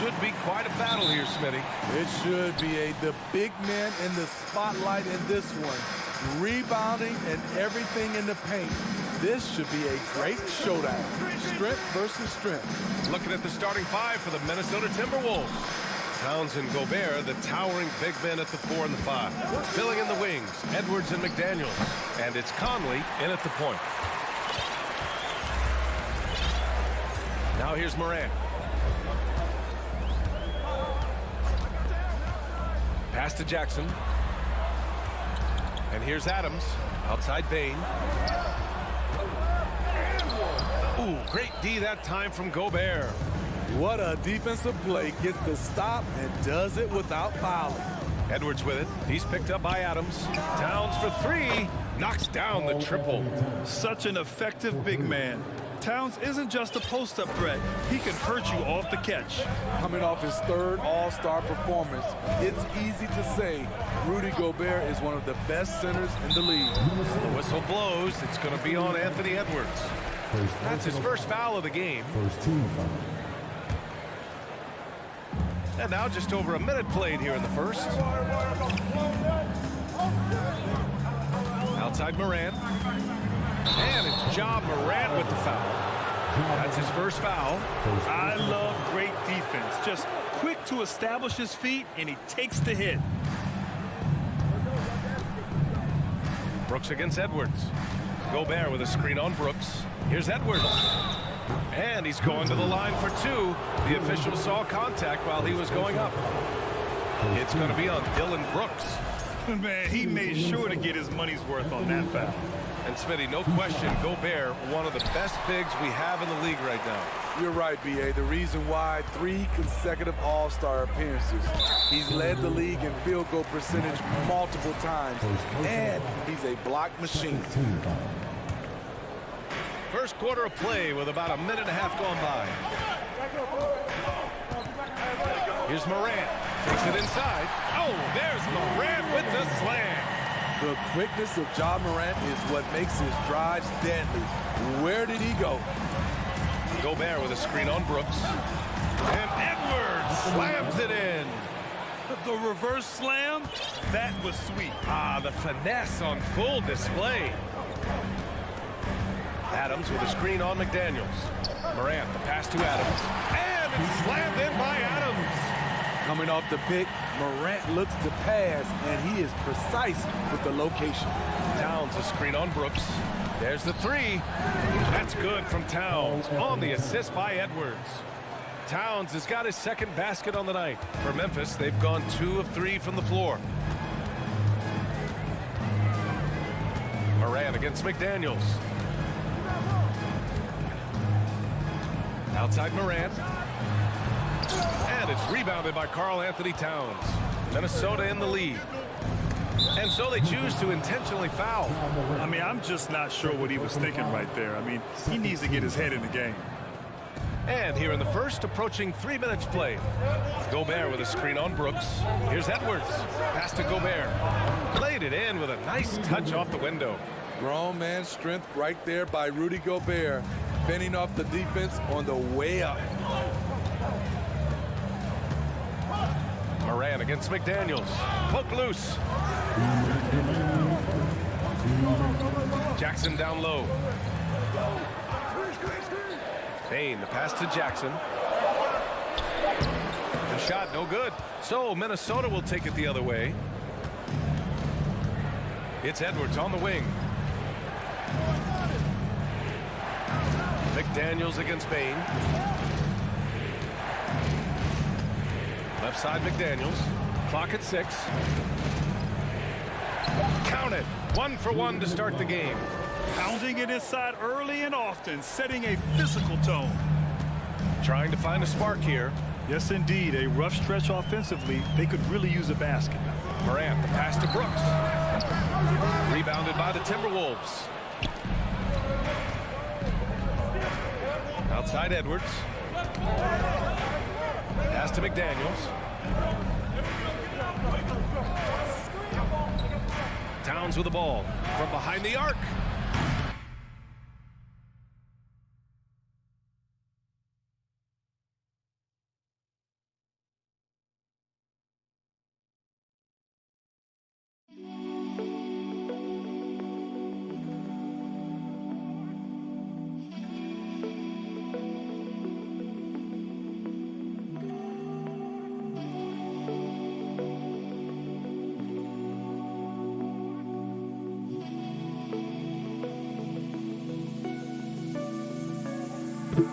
should be quite a battle here, Smitty. It should be the big man in the spotlight in this one. Rebounding and everything in the paint. This should be a great showdown. Strength versus strength. Looking at the starting five for the Minnesota Timberwolves. Towns and Gobert, the towering big men at the 4 and the 5. Filling in the wings, Edwards and McDaniels. And it's Conley in at the point. Now here's Morant. Pass to Jackson. And here's Adams. Outside Bane. Ooh, great D that time from Gobert. What a defensive play. Gets the stop and does it without fouling. Edwards with it. He's picked up by Adams. Towns for 3. Knocks down the triple. Such an effective big man. Towns isn't just a post-up threat. He can hurt you off the catch. Coming off his 3rd All-Star performance, it's easy to say Rudy Gobert is one of the best centers in the league. The whistle blows. It's going to be on Anthony Edwards. That's his first foul of the game. And now just over a minute played here in the first. Outside Morant. And it's Ja Morant with the foul. That's his first foul. I love great defense. Just quick to establish his feet, and he takes the hit. Brooks against Edwards. Gobert with a screen on Brooks. Here's Edwards. And he's going to the line for 2. The official saw contact while he was going up. It's going to be on Dylan Brooks. Man, he made sure to get his money's worth on that foul. And Smitty, no question, Gobert, one of the best bigs we have in the league right now. You're right, B.A. The reason why 3 consecutive All-Star appearances. He's led the league in field goal percentage multiple times, and he's a block machine. First quarter of play with about a minute and a half gone by. Here's Morant. Takes it inside. Oh, there's Morant with the slam. The quickness of Ja Morant is what makes his drives deadly. Where did he go? Gobert with a screen on Brooks. And Edwards slams it in. The reverse slam, that was sweet. Ah, the finesse on full display. Adams with a screen on McDaniels. Morant, the pass to Adams. And it's slammed in by Adams. Coming off the pick, Morant looks to pass, and he is precise with the location. Towns a screen on Brooks. There's the 3. That's good from Towns on the assist by Edwards. Towns has got his 2nd basket on the night. For Memphis, they've gone 2 of 3 from the floor. Morant against McDaniels. Outside Morant. And it's rebounded by Karl Anthony Towns. Minnesota in the lead. And so they choose to intentionally foul. I mean, I'm just not sure what he was thinking right there. I mean, he needs to get his head in the game. And here in the first, approaching 3 minutes played. Gobert with a screen on Brooks. Here's Edwards. Pass to Gobert. Played it in with a nice touch off the window. Grown man strength right there by Rudy Gobert. Fending off the defense on the way up. Morant against McDaniels. Poke loose. Jackson down low. Bane, the pass to Jackson. The shot no good. So Minnesota will take it the other way. It's Edwards on the wing. McDaniels against Bane. Left side McDaniels. Clock at 6. Count it. 1 for 1 to start the game. Pounding it inside early and often, setting a physical tone. Trying to find a spark here. Yes, indeed. A rough stretch offensively. They could really use a basket. Morant, the pass to Brooks. Rebounded by the Timberwolves. Outside Edwards. Pass to McDaniels. Towns with the ball from behind the arc. And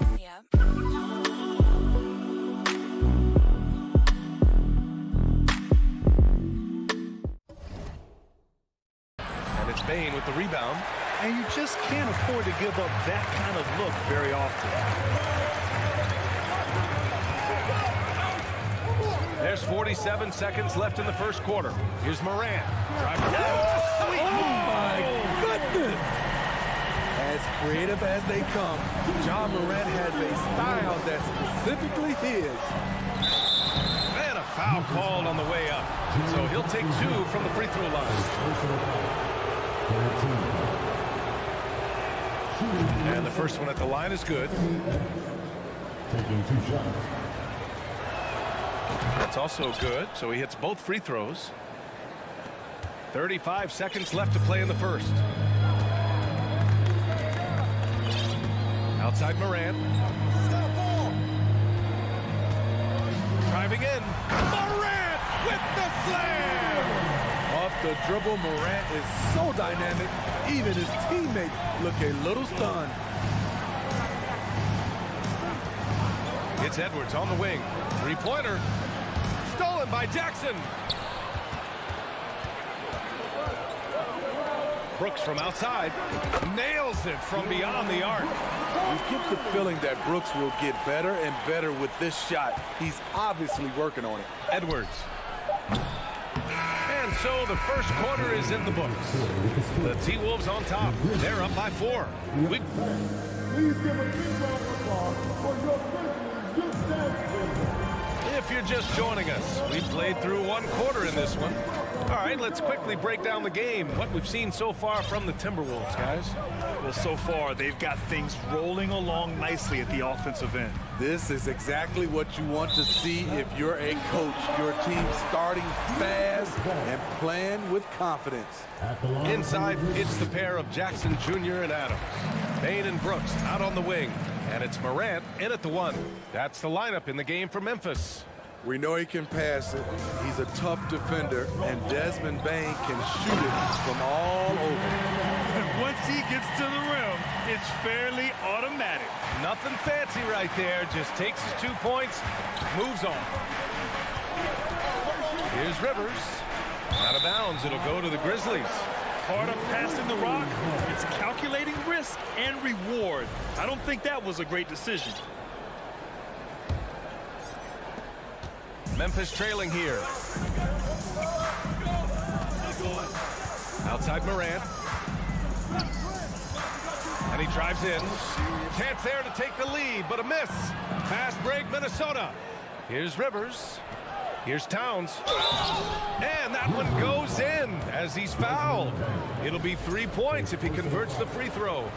it's Bane with the rebound. And you just can't afford to give up that kind of look very often. There's 47 seconds left in the first quarter. Here's Morant. Driving. Oh, my goodness. As creative as they come, Ja Morant has a style that's specifically his. And a foul called on the way up. So he'll take 2 from the free throw line. And the first one at the line is good. Taking 2 shots. That's also good, so he hits both free throws. 35 seconds left to play in the first. Outside Morant. Driving in. Morant with the slam! Off the dribble, Morant is so dynamic, even his teammates look a little stunned. It's Edwards on the wing. Three-pointer. Stolen by Jackson. Brooks from outside. Nails it from beyond the arc. You get the feeling that Brooks will get better and better with this shot. He's obviously working on it. Edwards. And so the first quarter is in the books. The T-Wolves on top. They're up by 4. Please give a big round of applause for your Grizzlies youth dance team. If you're just joining us, we played through 1 quarter in this one. All right, let's quickly break down the game. What we've seen so far from the Timberwolves, guys. Well, so far, they've got things rolling along nicely at the offensive end. This is exactly what you want to see if you're a coach. Your team starting fast and playing with confidence. Inside, it's the pair of Jackson Jr. and Adams. Bane and Brooks out on the wing. And it's Morant in at the 1. That's the lineup in the game for Memphis. We know he can pass it. He's a tough defender, and Desmond Bane can shoot it from all over. And once he gets to the rim, it's fairly automatic. Nothing fancy right there. Just takes his 2 points, moves on. Here's Rivers. Out of bounds. It'll go to the Grizzlies. Part of passing the rock, it's calculating risk and reward. I don't think that was a great decision. Memphis trailing here. Outside Morant. And he drives in. Chance there to take the lead, but a miss. Fast break, Minnesota. Here's Rivers. Here's Towns. And that one goes in as he's fouled. It'll be 3 points if he converts the free throw.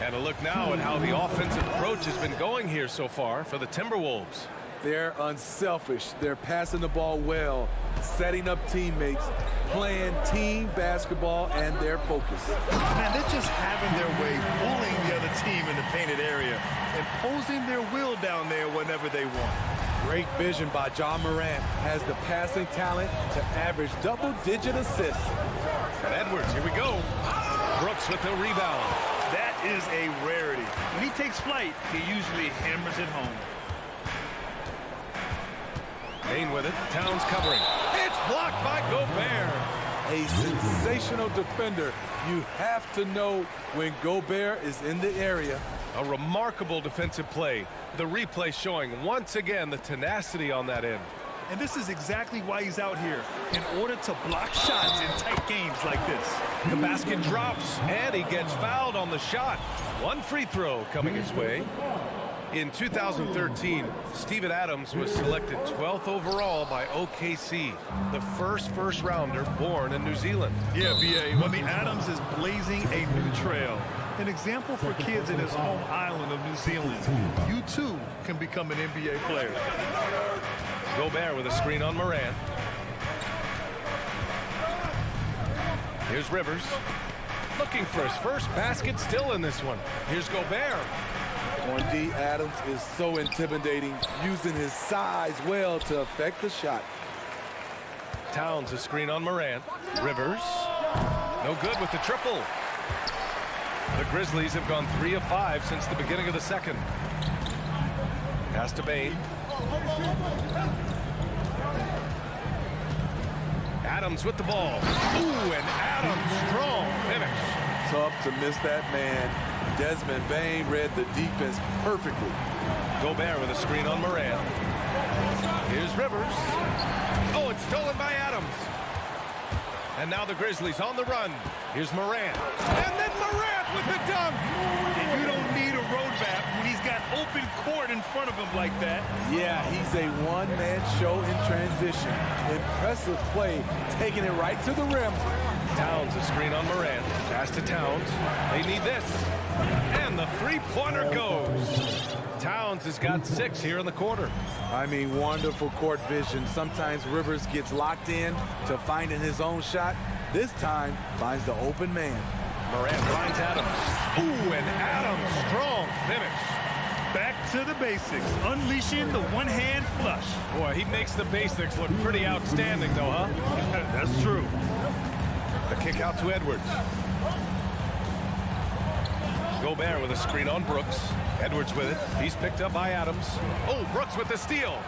And a look now at how the offensive approach has been going here so far for the Timberwolves. They're unselfish. They're passing the ball well, setting up teammates, playing team basketball, and they're focused. Man, they're just having their way, bullying the other team in the painted area, imposing their will down there whenever they want. Great vision by Ja Morant. Has the passing talent to average double-digit assists. And Edwards, here we go. Brooks with the rebound. That is a rarity. When he takes flight, he usually hammers it home. Bane with it. Towns covering. It's blocked by Gobert. A sensational defender. You have to know when Gobert is in the area. A remarkable defensive play. The replay showing once again the tenacity on that end. And this is exactly why he's out here, in order to block shots in tight games like this. The basket drops, and he gets fouled on the shot. 1 free throw coming his way. In 2013, Steven Adams was selected 12th overall by OKC, the first rounder born in New Zealand. Yeah, B.A. Well, the Adams is blazing a new trail. An example for kids in his home island of New Zealand. You, too, can become an NBA player. Gobert with a screen on Morant. Here's Rivers. Looking for his first basket, still in this one. Here's Gobert. On D, Adams is so intimidating, using his size well to affect the shot. Towns a screen on Morant. Rivers. No good with the triple. The Grizzlies have gone 3 of 5 since the beginning of the second. Pass to Bain. Adams with the ball. Ooh, and Adams, strong finish. Tough to miss that man. Desmond Bain read the defense perfectly. Gobert with a screen on Morant. Here's Rivers. Oh, it's stolen by Adams. And now the Grizzlies on the run. Here's Morant. And then Morant with the dunk. And you don't need a road map when he's got open court in front of him like that. Yeah, he's a one-man show in transition. Impressive play, taking it right to the rim. Towns a screen on Morant. Pass to Towns. They need this. And the three-pointer goes. Towns has got 6 here in the quarter. I mean, wonderful court vision. Sometimes Rivers gets locked in to finding his own shot. This time, finds the open man. Morant finds Adams. Ooh, and Adams, strong finish. Back to the basics, unleashing the one-hand flush. Boy, he makes the basics look pretty outstanding, though, huh? That's true. The kick out to Edwards. Gobert with a screen on Brooks. Edwards with it. He's picked up by Adams. Oh, Brooks with the steal.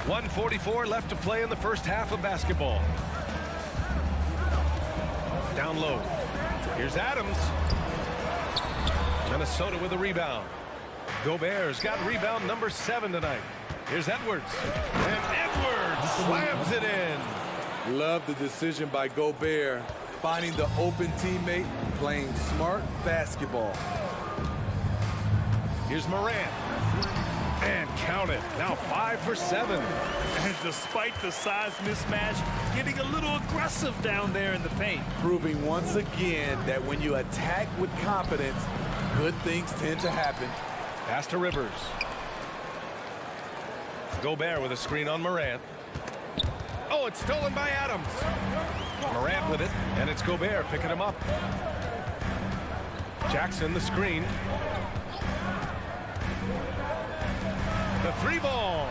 1:44 left to play in the first half of basketball. Down low. Here's Adams. Minnesota with a rebound. Gobert's got rebound number 7 tonight. Here's Edwards. And Edwards slams it in. Love the decision by Gobert. Finding the open teammate, playing smart basketball. Here's Morant. And count it. Now 5 for 7. And despite the size mismatch, getting a little aggressive down there in the paint. Proving once again that when you attack with confidence, good things tend to happen. Pass to Rivers. Gobert with a screen on Morant. Oh, it's stolen by Adams. Morant with it, and it's Gobert picking him up. Jackson the screen. The 3-ball.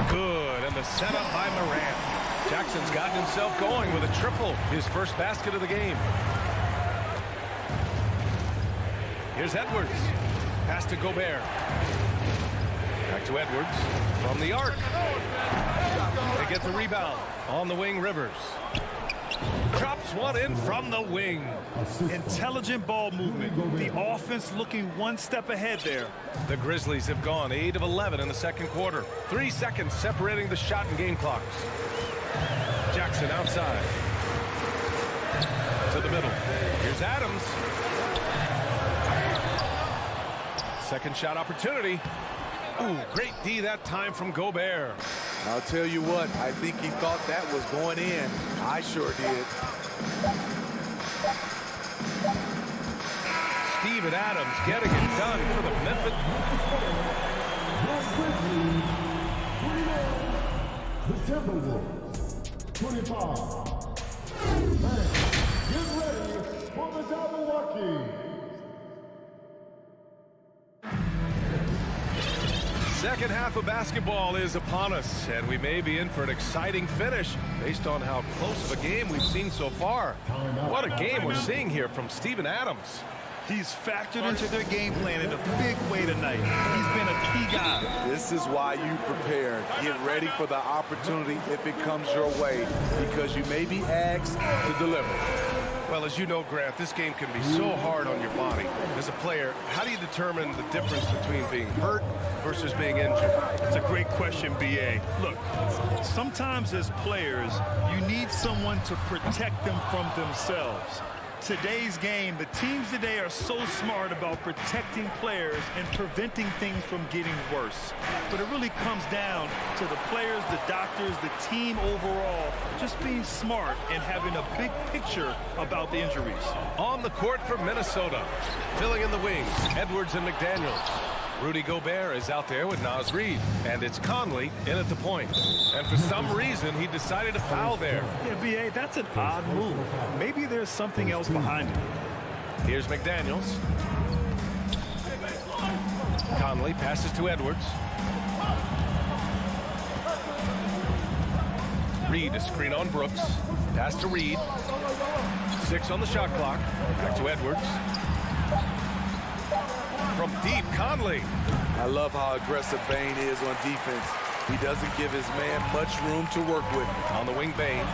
Good, and the setup by Morant. Jackson's gotten himself going with a triple, his first basket of the game. Here's Edwards. Pass to Gobert. Back to Edwards from the arc. They get the rebound. On the wing, Rivers. Drops one in from the wing. Intelligent ball movement. The offense looking one step ahead there. The Grizzlies have gone 8 of 11 in the second quarter. 3 seconds separating the shot and game clocks. Jackson outside. To the middle. Here's Adams. Second shot opportunity. Ooh, great D that time from Gobert. I'll tell you what, I think he thought that was going in. I sure did. Steven Adams getting it done for the Memphis. The Timberwolves, 25. Man, get ready for the Jabberwocky. Second half of basketball is upon us, and we may be in for an exciting finish based on how close of a game we've seen so far. What a game we're seeing here from Steven Adams. He's factored into their game plan in a big way tonight. He's been a key guy. This is why you prepare. Get ready for the opportunity if it comes your way, because you may be asked to deliver. Well, as you know, Grant, this game can be so hard on your body. As a player, how do you determine the difference between being hurt versus being injured? It's a great question, B.A. Look, sometimes as players, you need someone to protect them from themselves. Today's game, the teams today are so smart about protecting players and preventing things from getting worse. But it really comes down to the players, the doctors, the team overall, just being smart and having a big picture about the injuries. On the court for Minnesota, filling in the wings, Edwards and McDaniels. Rudy Gobert is out there with Naz Reid, and it's Conley in at the point. And for some reason, he decided to foul there. Yeah, B.A., that's an odd move. Maybe there's something else behind it. Here's McDaniels. Conley passes to Edwards. Reid, a screen on Brooks. Pass to Reid. 6 on the shot clock. Back to Edwards. From deep, Conley. I love how aggressive Bane is on defense. He doesn't give his man much room to work with. On the wing, Bane.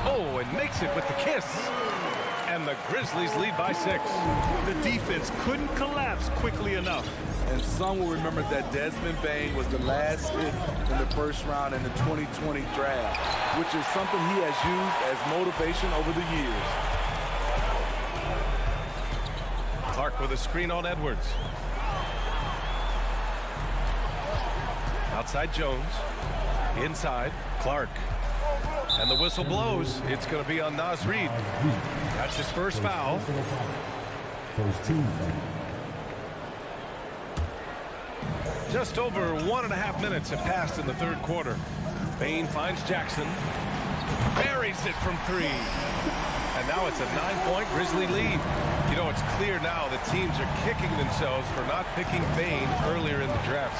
Oh, and makes it with the kiss. And the Grizzlies lead by 6. The defense couldn't collapse quickly enough. And some will remember that Desmond Bane was the last pick in the first round in the 2020 draft, which is something he has used as motivation over the years. Clark with a screen on Edwards. Outside Jones. Inside, Clark. And the whistle blows. It's going to be on Naz Reid. That's his first foul. First team foul. Just over 1.5 minutes have passed in the third quarter. Bane finds Jackson. Buries it from 3. And now it's a 9-point Grizzly lead. You know, it's clear now that teams are kicking themselves for not picking Bane earlier in the draft.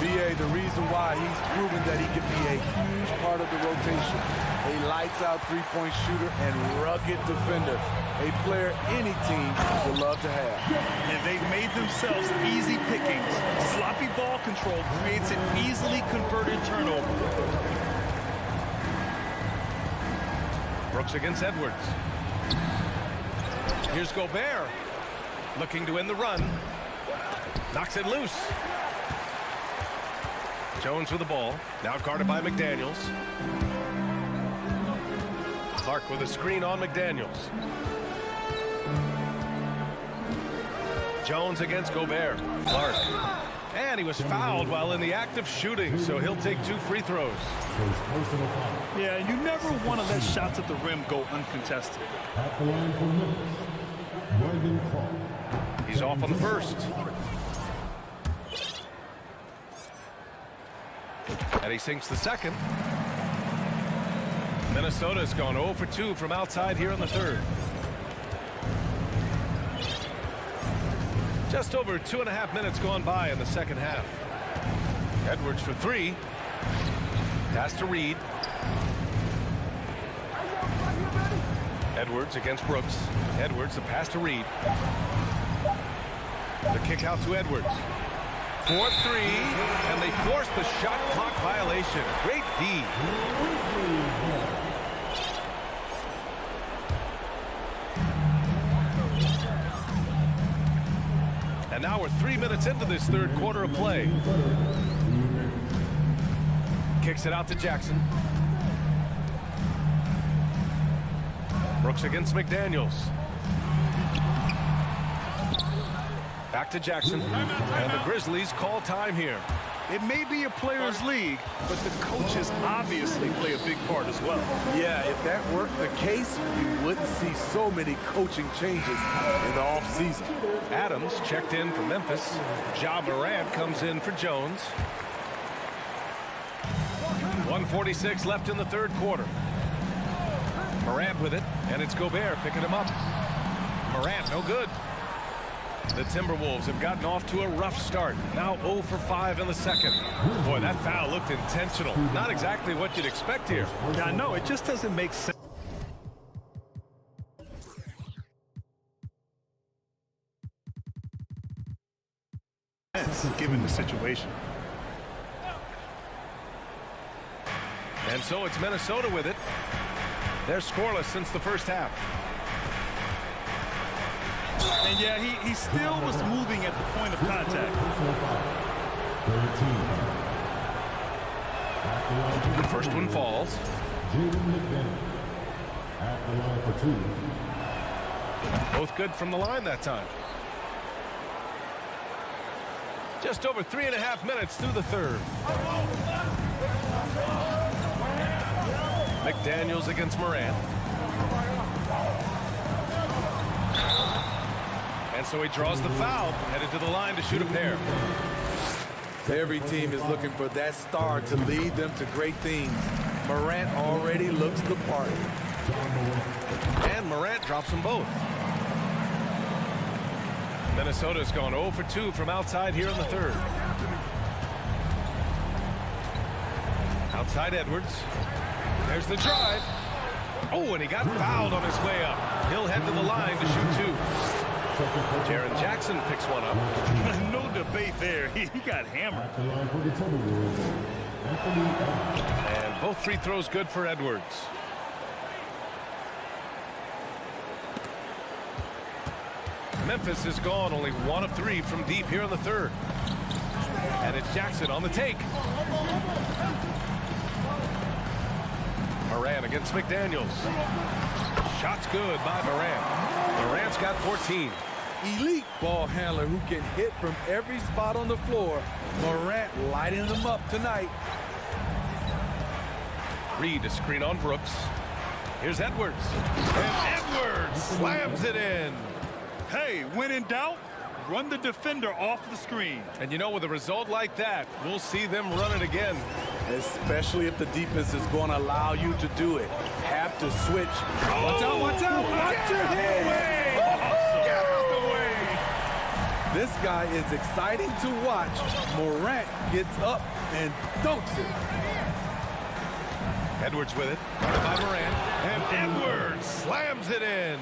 BA, the reason why he's proven that he can be a huge part of the rotation. A lights-out three-point shooter and rugged defender. A player any team would love to have. And they've made themselves easy pickings. Sloppy ball control creates an easily converted turnover. Brooks against Edwards. Here's Gobert. Looking to end the run. Knocks it loose. Jones with the ball. Now guarded by McDaniels. Clark with a screen on McDaniels. Jones against Gobert. Clark. And he was fouled while in the act of shooting, so he'll take 2 free throws. Yeah, you never want to let shots at the rim go uncontested. At the line for Memphis, Brandon Clark. He's off on the first. And he sinks the second. Minnesota's gone 0 for 2 from outside here in the third. Just over 2.5 minutes gone by in the second half. Edwards for 3. Pass to Reid. Edwards against Brooks. Edwards, the pass to Reid. The kick out to Edwards. 4-3, and they force the shot clock violation. Great D. And now we're 3 minutes into this third quarter of play. Kicks it out to Jackson. Brooks against McDaniels. Back to Jackson. And the Grizzlies call time here. It may be a players' league, but the coaches obviously play a big part as well. Yeah, if that weren't the case, you wouldn't see so many coaching changes in the offseason. Adams checked in for Memphis. Ja Morant comes in for Jones. 1:46 left in the third quarter. Morant with it, and it's Gobert picking him up. Morant, no good. The Timberwolves have gotten off to a rough start. Now 0 for 5 in the second. Boy, that foul looked intentional. Not exactly what you'd expect here. Yeah, I know. It just doesn't make sense. Given the situation. And so it's Minnesota with it. They're scoreless since the first half. And yeah, he still was moving at the point of contact. The first one falls. At the line for 2. Both good from the line that time. Just over 3.5 minutes through the third. McDaniels against Morant. And so he draws the foul, headed to the line to shoot a pair. Every team is looking for that star to lead them to great things. Morant already looks the part. And Morant drops them both. Minnesota's gone 0 for 2 from outside here in the third. Outside Edwards. There's the drive. Oh, and he got fouled on his way up. He'll head to the line to shoot two. Jaren Jackson picks one up. No debate there. He got hammered. And both free throws good for Edwards. Memphis is gone, only 1 of 3 from deep here in the third. And it's Jackson on the take. Morant against McDaniels. Shot's good by Morant. Morant's got 14. Elite ball handler who can hit from every spot on the floor. Morant lighting them up tonight. Reed to screen on Brooks. Here's Edwards. And Edwards slams it in. Hey, when in doubt, run the defender off the screen. And you know, with a result like that, we'll see them run it again. Especially if the defense is going to allow you to do it. Have to switch. Watch out, watch out, watch your head. Get out the way. This guy is exciting to watch. Morant gets up and dunks it. Edwards with it. Guarded by Morant. And Edwards slams it in.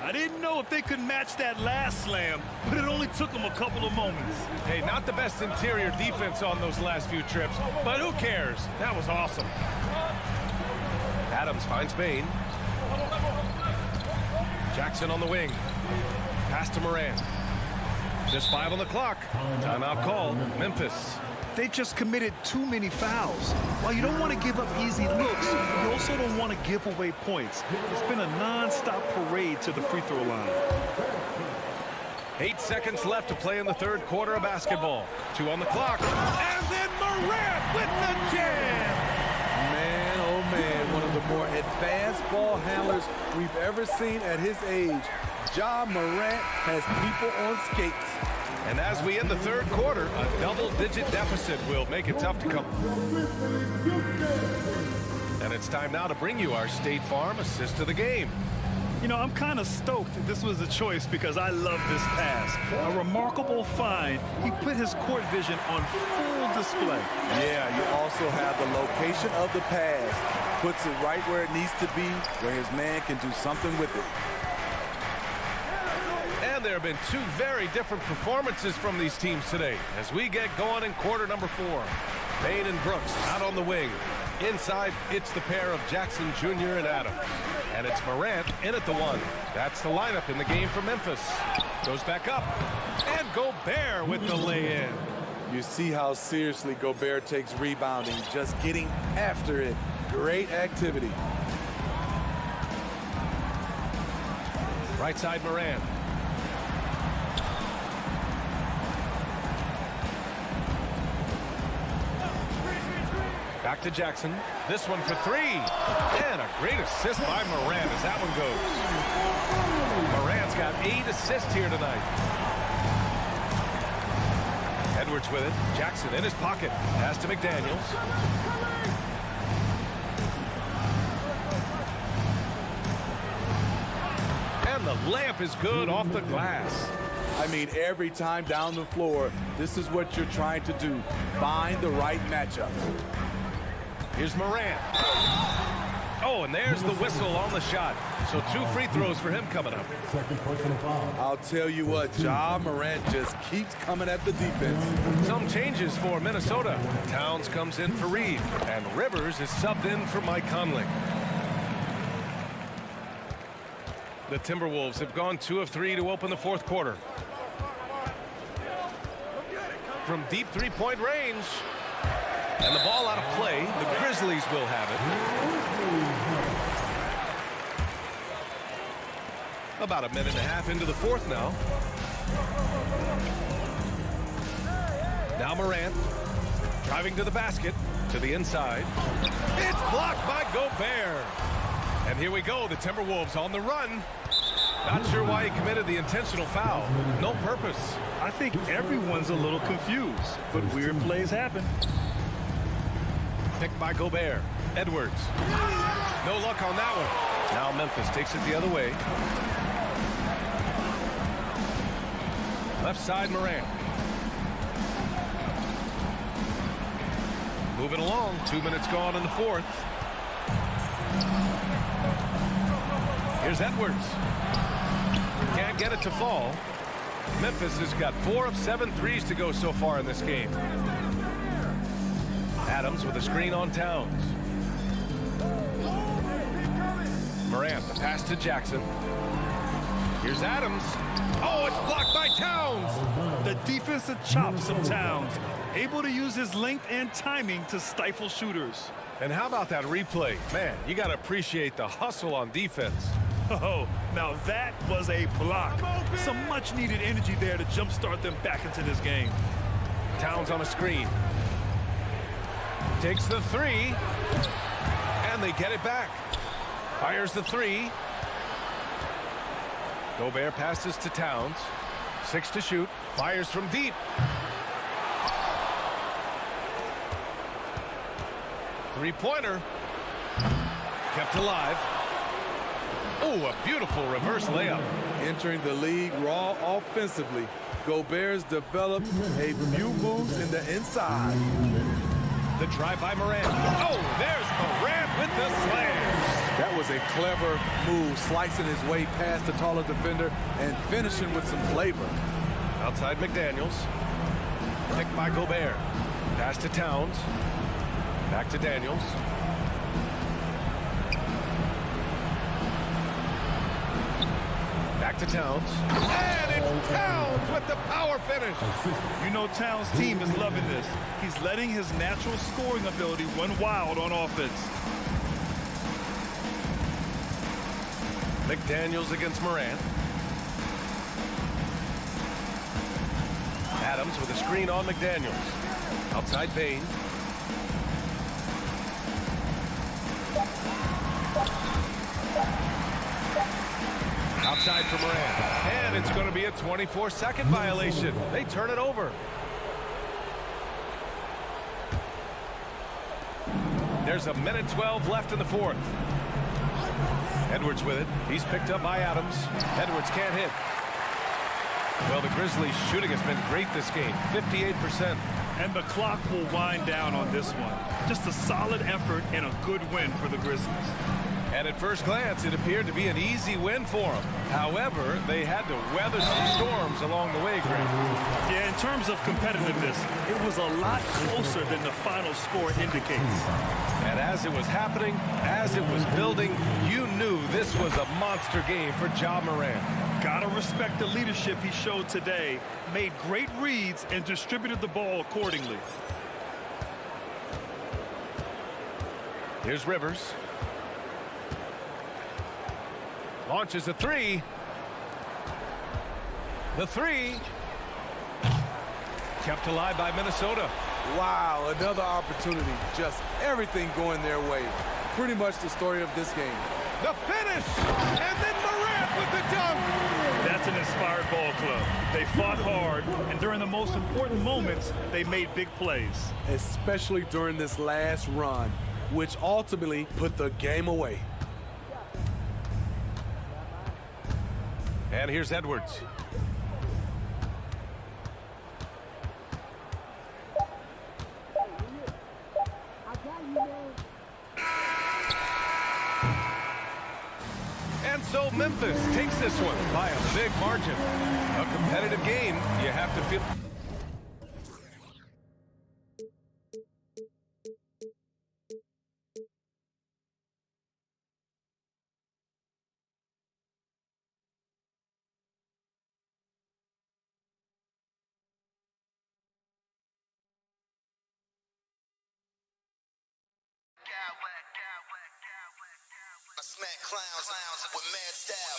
I didn't know if they could match that last slam, but it only took them a couple of moments. Hey, not the best interior defense on those last few trips, but who cares? That was awesome. Adams finds Bain. Jackson on the wing. Pass to Morant. Just 5 on the clock. Timeout called. Memphis. They just committed too many fouls. While you don't want to give up easy looks, you also don't want to give away points. It's been a non-stop parade to the free throw line. 8 seconds left to play in the third quarter of basketball. 2 on the clock. And then Morant with the jam. Man, oh man, one of the more advanced ball handlers we've ever seen at his age. Ja Morant has people on skates. And as we end the third quarter, a double-digit deficit will make it tough to come. And it's time now to bring you our State Farm assist of the game. You know, I'm kind of stoked that this was a choice because I love this pass. A remarkable find. He put his court vision on full display. Yeah, you also have the location of the pass. Puts it right where it needs to be, where his man can do something with it. And there have been 2 very different performances from these teams today as we get going in quarter number 4. Bain and Brooks out on the wing. Inside, it's the pair of Jackson Jr. and Adams. And it's Morant in at the 1. That's the lineup in the game for Memphis. Goes back up. And Gobert with the lay-in. You see how seriously Gobert takes rebounding, just getting after it. Great activity. Right side, Morant. Back to Jackson. This one for 3. And a great assist by Morant as that one goes. Morant's got 8 assists here tonight. Edwards with it. Jackson in his pocket. Pass to McDaniels. And the layup is good off the glass. I mean, every time down the floor, this is what you're trying to do. Find the right matchup. Here's Morant. Oh, and there's the whistle on the shot. So 2 free throws for him coming up. I'll tell you what, Ja Morant just keeps coming at the defense. Some changes for Minnesota. Towns comes in for Reed, and Rivers is subbed in for Mike Conley. The Timberwolves have gone 2 of 3 to open the fourth quarter. From deep 3-point range. And the ball out of play. The Grizzlies will have it. About a minute and a half into the fourth now. Now Morant driving to the basket, to the inside. It's blocked by Gobert. And here we go, the Timberwolves on the run. Not sure why he committed the intentional foul. No purpose. I think everyone's a little confused, but weird plays happen. Picked by Gobert. Edwards. No luck on that one. Now Memphis takes it the other way. Left side, Morant. Moving along. 2 minutes gone in the fourth. Here's Edwards. Can't get it to fall. Memphis has got 4 of 7 threes to go so far in this game. Adams with a screen on Towns. Morant, the pass to Jackson. Here's Adams. Oh, it's blocked by Towns. The defensive chops of Towns, able to use his length and timing to stifle shooters. And how about that replay? Man, you got to appreciate the hustle on defense. Oh, now that was a block. Some much-needed energy there to jumpstart them back into this game. Towns on a screen. Takes the 3. And they get it back. Fires the 3. Gobert passes to Towns. 6 to shoot. Fires from deep. Three-pointer. Kept alive. Oh, a beautiful reverse layup. Entering the league raw offensively, Gobert's developed a few moves in the inside. The drive by Morant. Oh, there's Morant with the slam. That was a clever move, slicing his way past the taller defender and finishing with some flavor. Outside McDaniels. Picked by Gobert. Pass to Towns. Back to Daniels. Back to Towns. And it's Towns with the power finish. You know Towns' team is loving this. He's letting his natural scoring ability run wild on offense. McDaniels against Morant. Adams with a screen on McDaniels. Outside Bain. Outside for Morant. And it's going to be a 24-second violation. They turn it over. There's a minute 12 left in the fourth. Edwards with it. He's picked up by Adams. Edwards can't hit. Well, the Grizzlies' shooting has been great this game. 58%. And the clock will wind down on this one. Just a solid effort and a good win for the Grizzlies. And at first glance, it appeared to be an easy win for them. However, they had to weather some storms along the way, Greg. Yeah, in terms of competitiveness, it was a lot closer than the final score indicates. And as it was happening, as it was building, you knew this was a monster game for Ja Morant. Gotta respect the leadership he showed today. Made great reads and distributed the ball accordingly. Here's Rivers. Launches a 3. The 3. Kept alive by Minnesota. Wow, another opportunity. Just everything going their way. Pretty much the story of this game. The finish! And then Morant with the dunk! That's an inspired ball club. They fought hard, and during the most important moments, they made big plays. Especially during this last run, which ultimately put the game away. And here's Edwards. And so Memphis takes this one by a big margin. A competitive game, you have to feel. I smack clowns with mad style.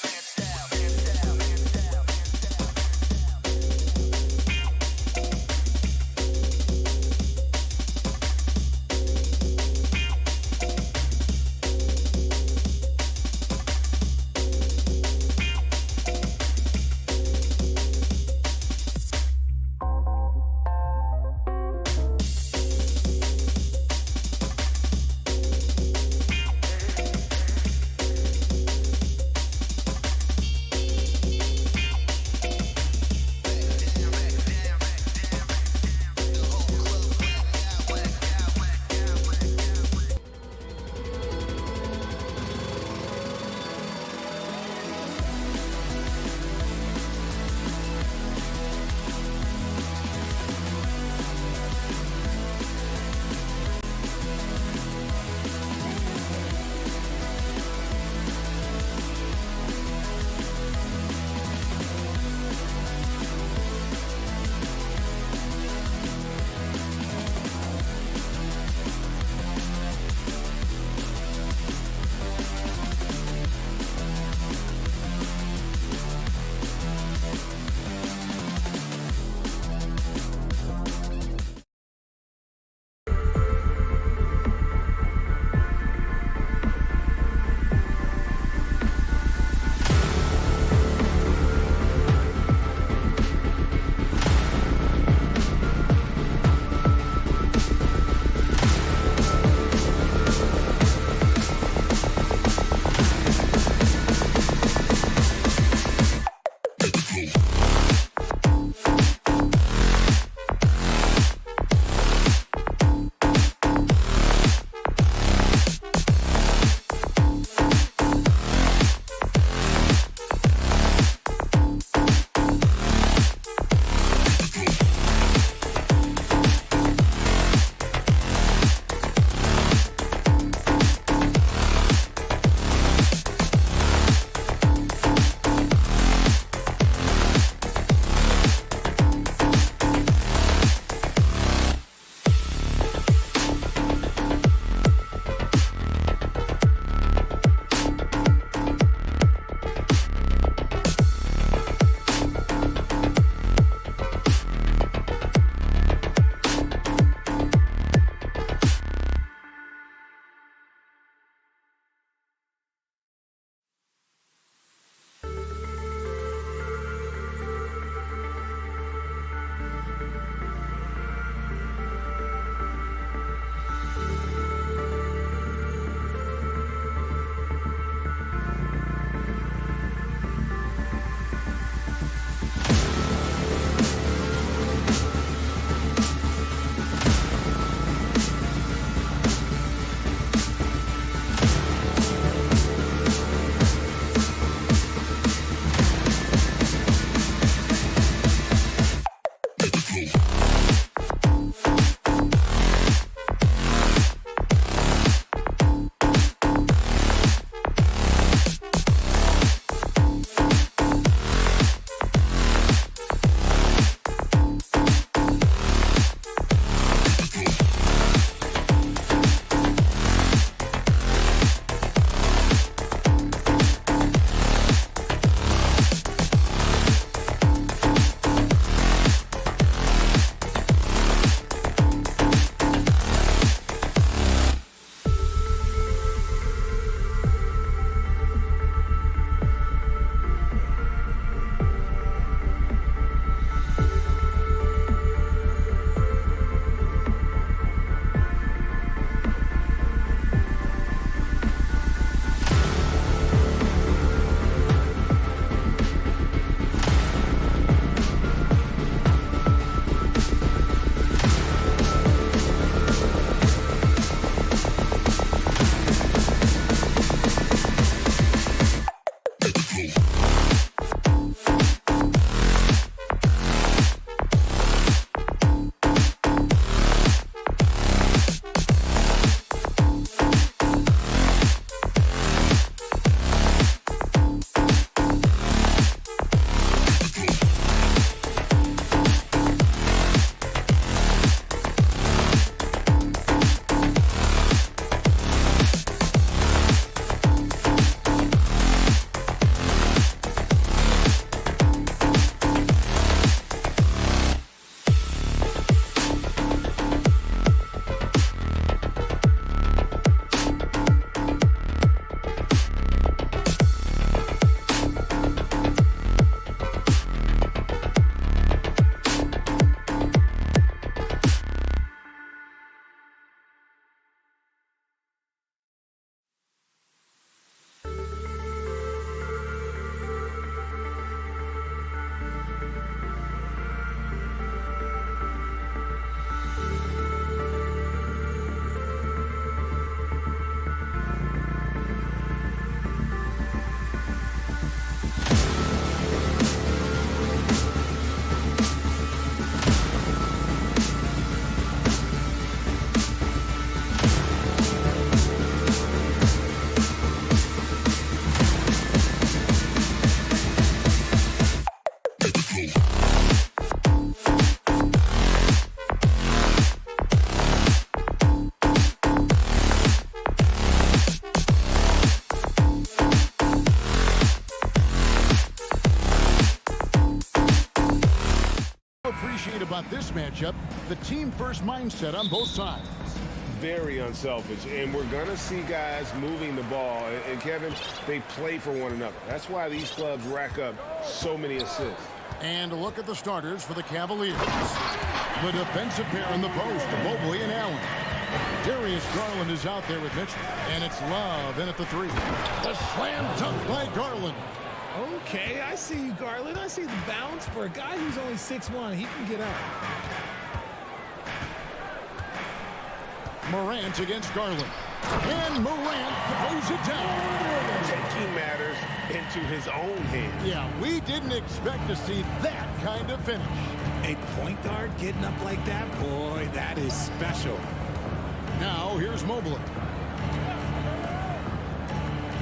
Appreciate about this matchup, the team first mindset on both sides. Very unselfish, and we're going to see guys moving the ball. And Kevin, they play for one another. That's why these clubs rack up so many assists. And a look at the starters for the Cavaliers. The defensive pair in the post, Mobley and Allen. Darius Garland is out there with Mitchell, and it's Love in at the three. The slam dunk by Garland. Okay, I see you, Garland. I see the bounce. For a guy who's only 6'1", he can get up. Morant against Garland. And Morant throws it down. Taking matters into his own hands. Yeah, we didn't expect to see that kind of finish. A point guard getting up like that, boy, that is special. Now, here's Mobley.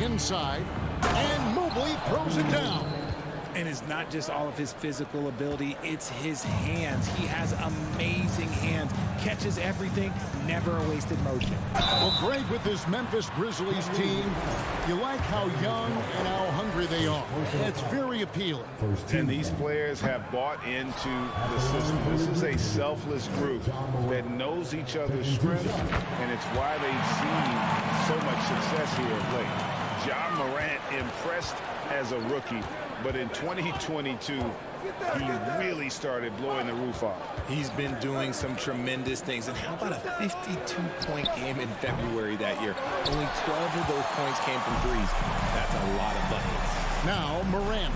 Inside. And Mobley throws it down. And it's not just all of his physical ability, it's his hands. He has amazing hands. Catches everything, never a wasted motion. Well, Greg, with this Memphis Grizzlies team, you like how young and how hungry they are. It's very appealing. And these players have bought into the system. This is a selfless group that knows each other's strengths, and it's why they've seen so much success here of late. Ja Morant impressed as a rookie, but in 2022, he really started blowing the roof off. He's been doing some tremendous things. And how about a 52-point game in February that year? Only 12 of those points came from threes. That's a lot of buckets. Now Morant,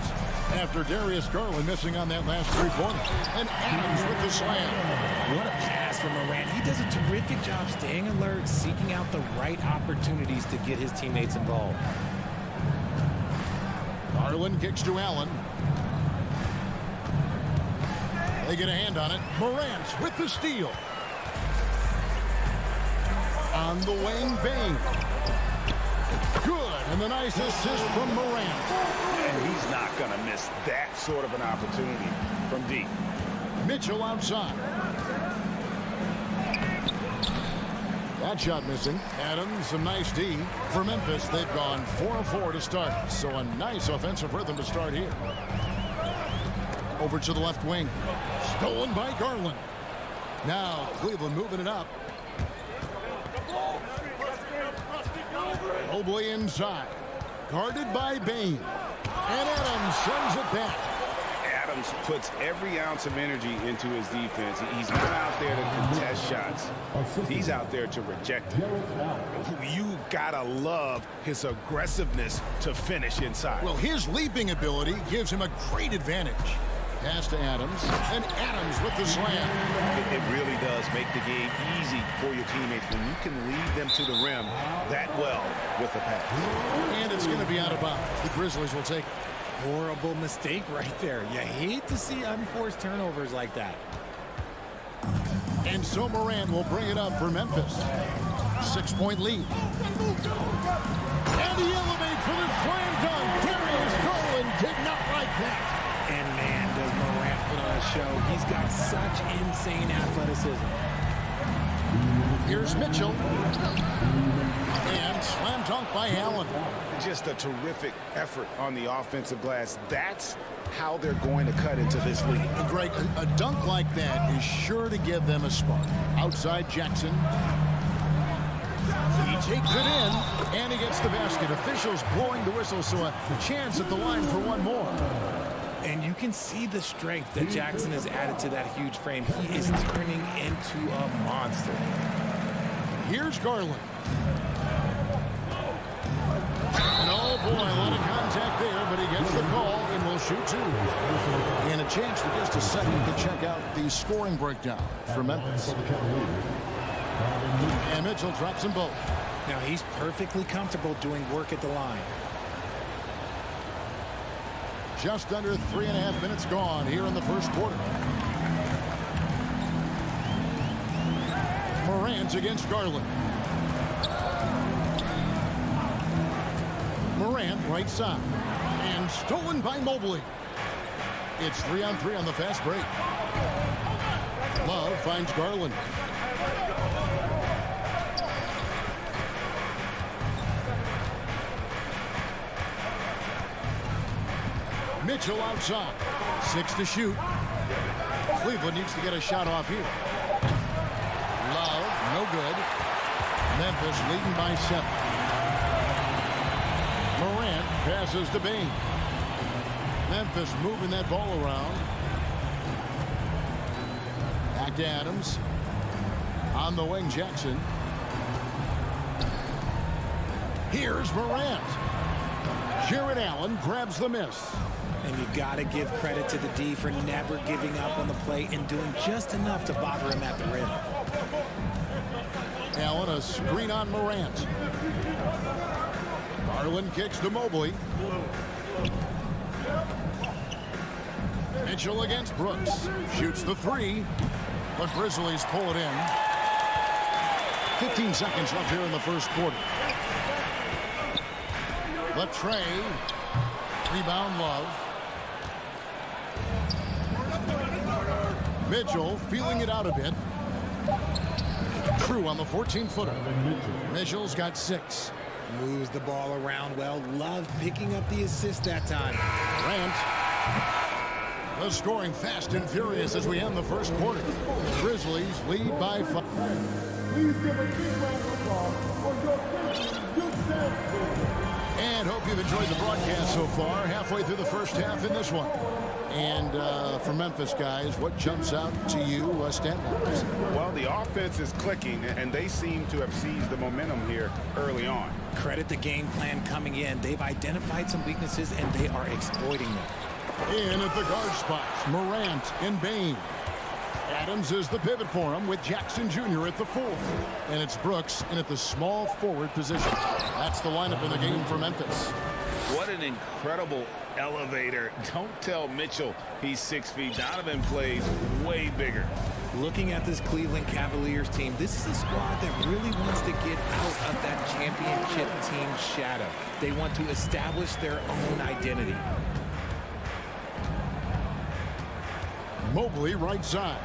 after Darius Garland missing on that last three-pointer. And Adams with the slam. What a pass from Morant. He does a terrific job staying alert, seeking out the right opportunities to get his teammates involved. Garland kicks to Allen. They get a hand on it. Morant with the steal. On the wing, Bain. Good, and the nice assist from Morant. And he's not going to miss that sort of an opportunity from deep. Mitchell outside. That shot missing. Adams, some nice D. For Memphis, they've gone 4-4 to start. So a nice offensive rhythm to start here. Over to the left wing. Stolen by Garland. Now Cleveland moving it up. Mobley inside. Guarded by Bain. And Adams sends it back. Adams puts every ounce of energy into his defense. He's not out there to contest shots. He's out there to reject it. You gotta love his aggressiveness to finish inside. Well, his leaping ability gives him a great advantage. Pass to Adams, and Adams with the slam. It really does make the game easy for your teammates when you can lead them to the rim that well with the pass. And it's going to be out of bounds. The Grizzlies will take it. Horrible mistake right there. You hate to see unforced turnovers like that. And so Morant will bring it up for Memphis. 6-point lead. And he elevates for the slam dunk. Darius Garland did not like that. And man, does Morant put on a show. He's got such insane athleticism. Here's Mitchell. And slam dunk by Allen. Just a terrific effort on the offensive glass. That's how they're going to cut into this league. Greg, a dunk like that is sure to give them a spark. Outside Jackson. He takes it in, and he gets the basket. Officials blowing the whistle, so a chance at the line for one more. And you can see the strength that Jackson has added to that huge frame. He is turning into a monster. Here's Garland. And oh boy, a lot of contact there, but he gets the call and will shoot two. And a chance for just a second to check out the scoring breakdown for Memphis. And Mitchell drops them both. Now he's perfectly comfortable doing work at the line. Just under 3.5 minutes gone here in the first quarter. Morant against Garland. Morant right side. And stolen by Mobley. It's 3-on-3 on the fast break. Love finds Garland. Mitchell outside. 6 to shoot. Cleveland needs to get a shot off here. Love, no good. Memphis leading by 7. Morant passes to Bain. Memphis moving that ball around. Back to Adams. On the wing, Jackson. Here's Morant. Jared Allen grabs the miss. And you got to give credit to the D for never giving up on the play and doing just enough to bother him at the rim. Allen, a screen on Morant. Garland kicks to Mobley. Mitchell against Brooks. Shoots the 3. The Grizzlies pull it in. 15 seconds left here in the first quarter. The tray. Rebound, Love. Mitchell feeling it out a bit. True on the 14-footer. Mitchell's got 6. Moves the ball around well. Love picking up the assist that time. Grant. The scoring fast and furious as we end the first quarter. Grizzlies lead by 5. Please give a big round of applause for your Grizzlies youth dance team. And hope you've enjoyed the broadcast so far. Halfway through the first half in this one. And for Memphis, guys, what jumps out to you stat-wise? Well, the offense is clicking, and they seem to have seized the momentum here early on. Credit the game plan coming in. They've identified some weaknesses, and they are exploiting them. In at the guard spots, Morant and Bain. Adams is the pivot for him with Jackson Jr. at the 4th. And it's Brooks in at the small forward position. That's the lineup in the game for Memphis. What an incredible elevator. Don't tell Mitchell he's 6 feet. Donovan plays way bigger. Looking at this Cleveland Cavaliers team, this is a squad that really wants to get out of that championship team shadow. They want to establish their own identity. Mobley right side.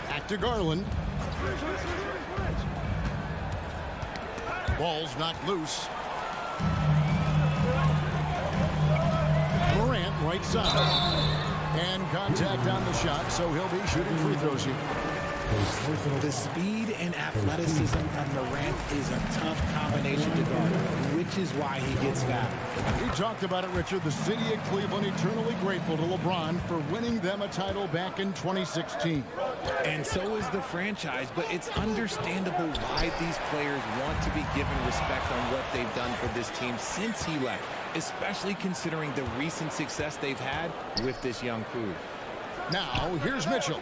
Back to Garland. Ball's knocked loose. Morant right side. And contact on the shot, so he'll be shooting free throws here. The speed and athleticism of Morant is a tough combination to guard, which is why he gets fouled. We talked about it, Richard. The city of Cleveland eternally grateful to LeBron for winning them a title back in 2016. And so is the franchise, but it's understandable why these players want to be given respect on what they've done for this team since he left, especially considering the recent success they've had with this young crew. Now, here's Mitchell.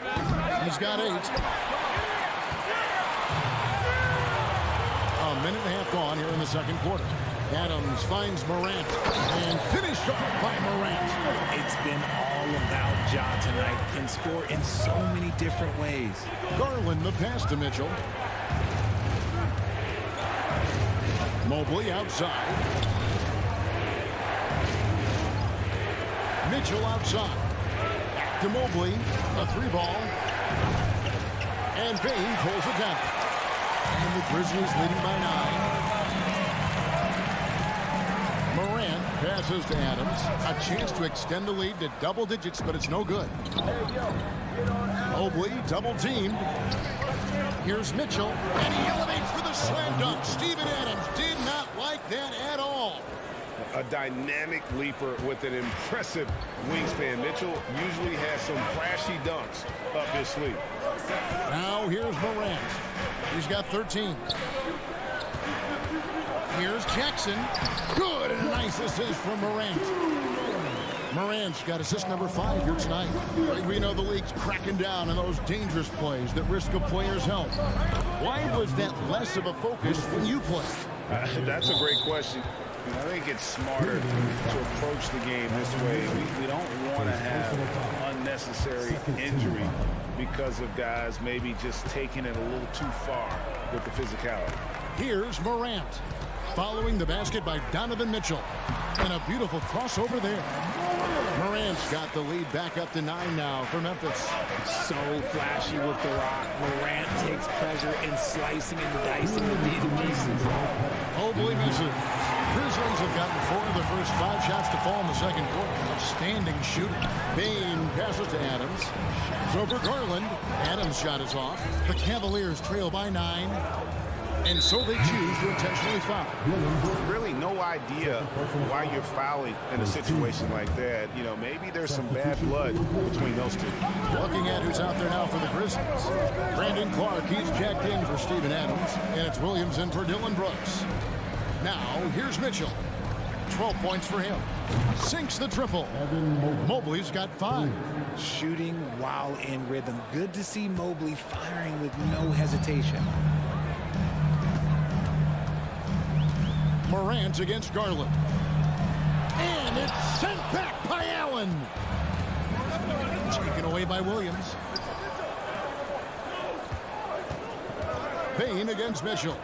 He's got 8. A minute and a half gone here in the second quarter. Adams finds Morant and finished off by Morant. It's been all about Ja tonight. Can score in so many different ways. Garland the pass to Mitchell. Mobley outside. Mitchell outside. Back to Mobley. A 3-ball. And Bain pulls it down. And the Grizzlies leading by 9. Morant passes to Adams. A chance to extend the lead to double digits, but it's no good. Mobley double teamed. Here's Mitchell, and he elevates for the slam dunk. Steven Adams did not like that at all. A dynamic leaper with an impressive wingspan. Mitchell usually has some flashy dunks up his sleeve. Now here's Morant. He's got 13. Here's Jackson. Good, and a nice assist from Morant. Morant's got assist number 5 here tonight. We know the league's cracking down on those dangerous plays that risk a player's health. Why was that less of a focus when you play? That's a great question. I think it's smarter to approach the game this way. We don't want to have unnecessary injury because of guys maybe just taking it a little too far with the physicality. Here's Morant. following the basket by Donovan Mitchell. And a beautiful crossover there. Morant's got the lead back up to 9 now for Memphis. So flashy with the rock. Morant takes pleasure in slicing and dicing the D to pieces. Mobley misses. Grizzlies have gotten 4 of the first 5 shots to fall in the second quarter. Outstanding shooting. Bain passes to Adams. It's over Garland. Adams' shot is off. The Cavaliers trail by 9. And so they choose to intentionally foul. Really no idea why you're fouling in a situation like that. You know, maybe there's some bad blood between those two. Looking at who's out there now for the Grizzlies. Brandon Clark, he's checked in for Steven Adams. And it's Williams in for Dylan Brooks. Now, here's Mitchell. 12 points for him. Sinks the triple. Mobley's got 5. Shooting while in rhythm. Good to see Mobley firing with no hesitation. Morant against Garland. And it's sent back by Allen. Taken away by Williams. Bain against Mitchell.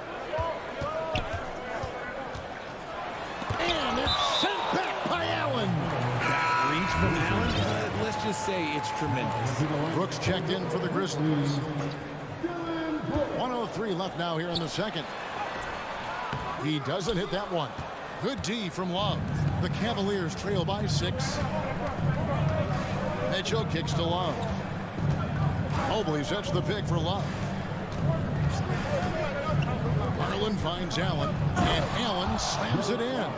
And it's sent back by Allen. That reach from Allen, let's just say it's tremendous. Brooks checked in for the Grizzlies. 1:03 left now here in the second. He doesn't hit that one. Good D from Love. The Cavaliers trail by 6. Mitchell kicks to Love. Mobley sets the pick for Love. Garland finds Allen, and Allen slams it in.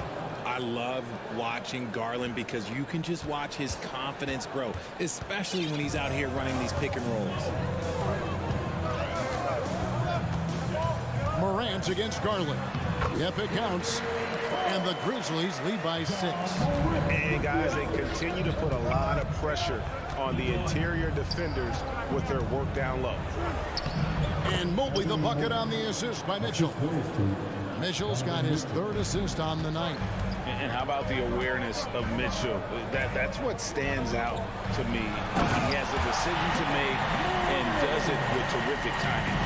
I love watching Garland because you can just watch his confidence grow, especially when he's out here running these pick and rolls. Morant against Garland. Yep, it counts. And the Grizzlies lead by 6. And guys, they continue to put a lot of pressure on the interior defenders with their work down low. And Mobley the bucket on the assist by Mitchell. Mitchell's got his 3rd assist on the night. And how about the awareness of Mitchell? That's what stands out to me. He has a decision to make and does it with terrific timing.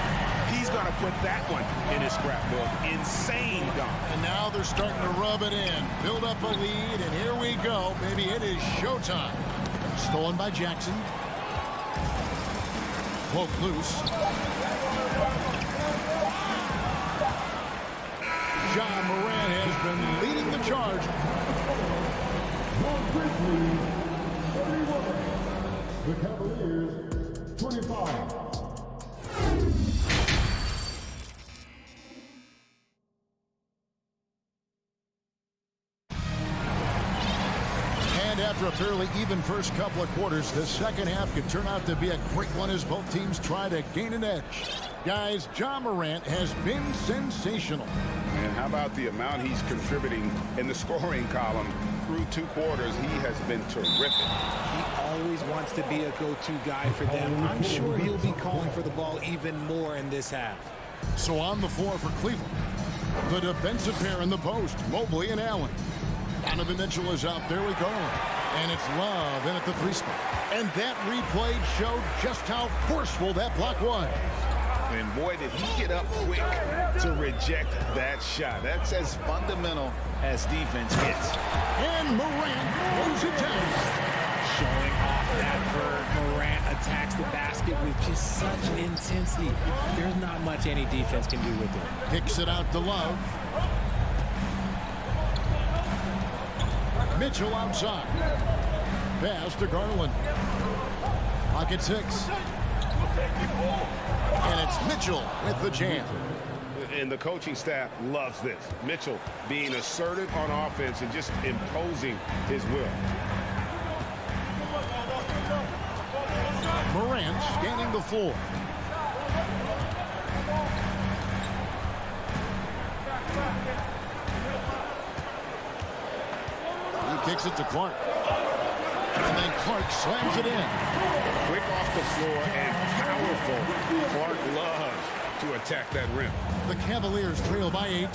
He's going to put that one in his scrapbook. Insane dunk. And now they're starting to rub it in. Build up a lead, and here we go. Maybe it is showtime. Stolen by Jackson. Poke loose. John Morant has been leading the charge. The Cavaliers, 25. After a fairly even first couple of quarters, the second half could turn out to be a great one as both teams try to gain an edge. Guys, John Morant has been sensational. And how about the amount he's contributing in the scoring column through 2 quarters? He has been terrific. He always wants to be a go-to guy for them. I'm sure he'll be calling for the ball even more in this half. So on the floor for Cleveland, the defensive pair in the post, Mobley and Allen. Donovan Mitchell is out. There we go. And it's Love in at the 3 spot. And that replay showed just how forceful that block was. And boy, did he get up quick to reject that shot. That's as fundamental as defense gets. And Morant throws it down. Showing off that verb. Morant attacks the basket with just such intensity. There's not much any defense can do with it. Kicks it out to Love. Mitchell outside. Pass to Garland. Pocket 6. And it's Mitchell with the jam. And the coaching staff loves this. Mitchell being assertive on offense and just imposing his will. Morant scanning the floor. He kicks it to Clark. And then Clark slams it in. Quick off the floor and powerful. Clark loves to attack that rim. The Cavaliers trail by 8.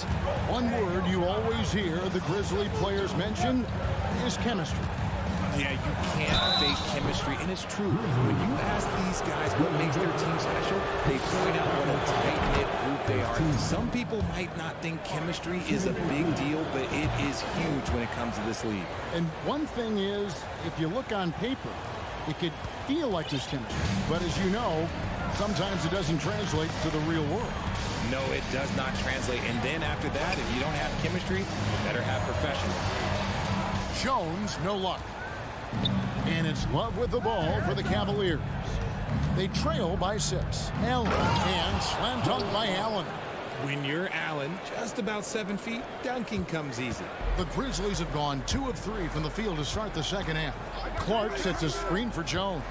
One word you always hear the Grizzly players mention is chemistry. Yeah, you can't fake chemistry, and it's true. When you ask these guys what makes their team special, they point out what a tight-knit group they are. Some people might not think chemistry is a big deal, but it is huge when it comes to this league. And one thing is, if you look on paper, it could feel like there's chemistry. But as you know, sometimes it doesn't translate to the real world. No, it does not translate. And then after that, if you don't have chemistry, you better have professional. Jones, no luck. And it's Love with the ball for the Cavaliers. They trail by 6. Allen, and slam dunk by Allen. When you're Allen, just about 7 feet, dunking comes easy. The Grizzlies have gone 2 of 3 from the field to start the second half. Clark sets a screen for Jones.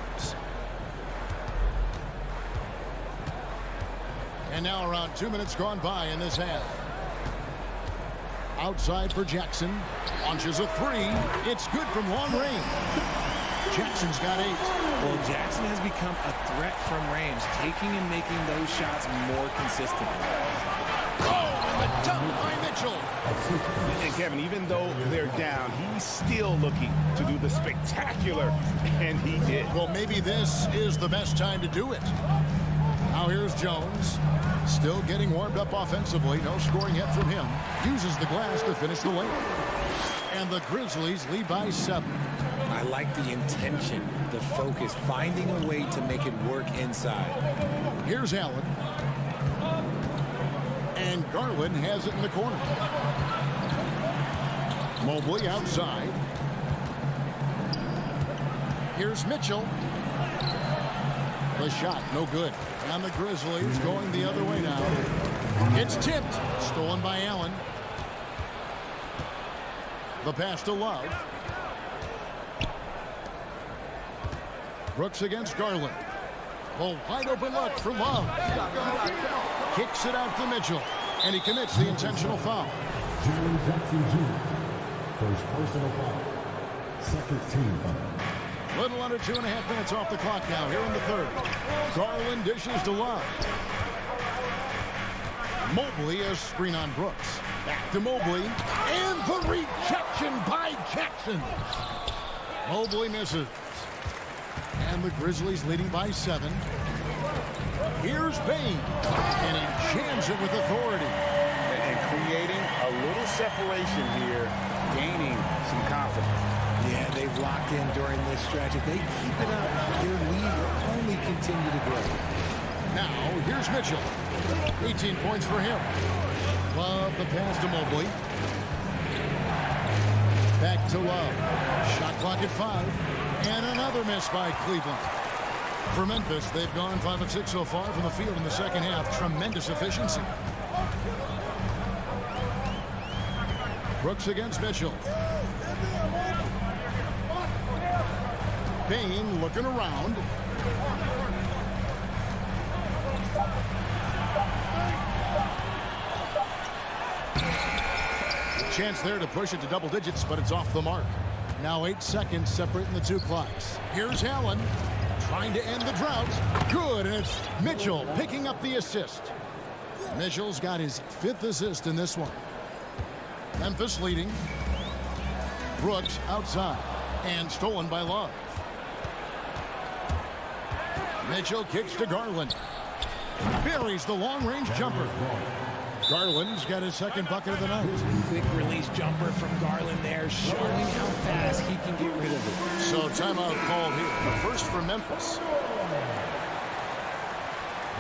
And now around 2 minutes gone by in this half. Outside for Jackson. Launches a 3. It's good from long range. Jackson's got 8. Well, Jackson has become a threat from range, taking and making those shots more consistent. Oh, and the dunk by Mitchell. And Kevin, even though they're down, he's still looking to do the spectacular, and he did. Well, maybe this is the best time to do it. Now here's Jones. Still getting warmed up offensively. No scoring yet from him. Uses the glass to finish the lane. And the Grizzlies lead by 7. I like the intention, the focus, finding a way to make it work inside. Here's Allen. And Garland has it in the corner. Mobley outside. Here's Mitchell. The shot, no good. And the Grizzlies going the other way now. It's tipped. Stolen by Allen. The pass to Love. Brooks against Garland. A wide open look for Love. Kicks it out to Mitchell. And he commits the intentional foul. Jaren Jackson Jr. First personal foul. Second team foul. Little under 2.5 minutes off the clock now here in the third. Garland dishes to Love. Mobley a screen on Brooks. Back to Mobley. And the rejection by Jackson. Mobley misses. And the Grizzlies leading by 7. Here's Payne. And he jams it with authority. And creating a little separation here, gaining some confidence. Yeah, they've locked in during this stretch. If they keep it up, their lead will only continue to grow. Now, here's Mitchell. 18 points for him. Love the pass to Mobley. Back to Love. Shot clock at 5. And another miss by Cleveland. For Memphis, they've gone 5 of 6 so far from the field in the second half. Tremendous efficiency. Brooks against Mitchell. Payne looking around. Chance there to push it to double digits, but it's off the mark. Now 8 seconds separating the 2 clocks. Here's Allen trying to end the drought. Good, and it's Mitchell picking up the assist. Mitchell's got his 5th assist in this one. Memphis leading. Brooks outside and stolen by Love. Mitchell kicks to Garland. Buries the long-range jumper. Garland's got his 2nd bucket of the night. Quick release jumper from Garland there, showing how fast he can get rid of it. So timeout called here. The first for Memphis.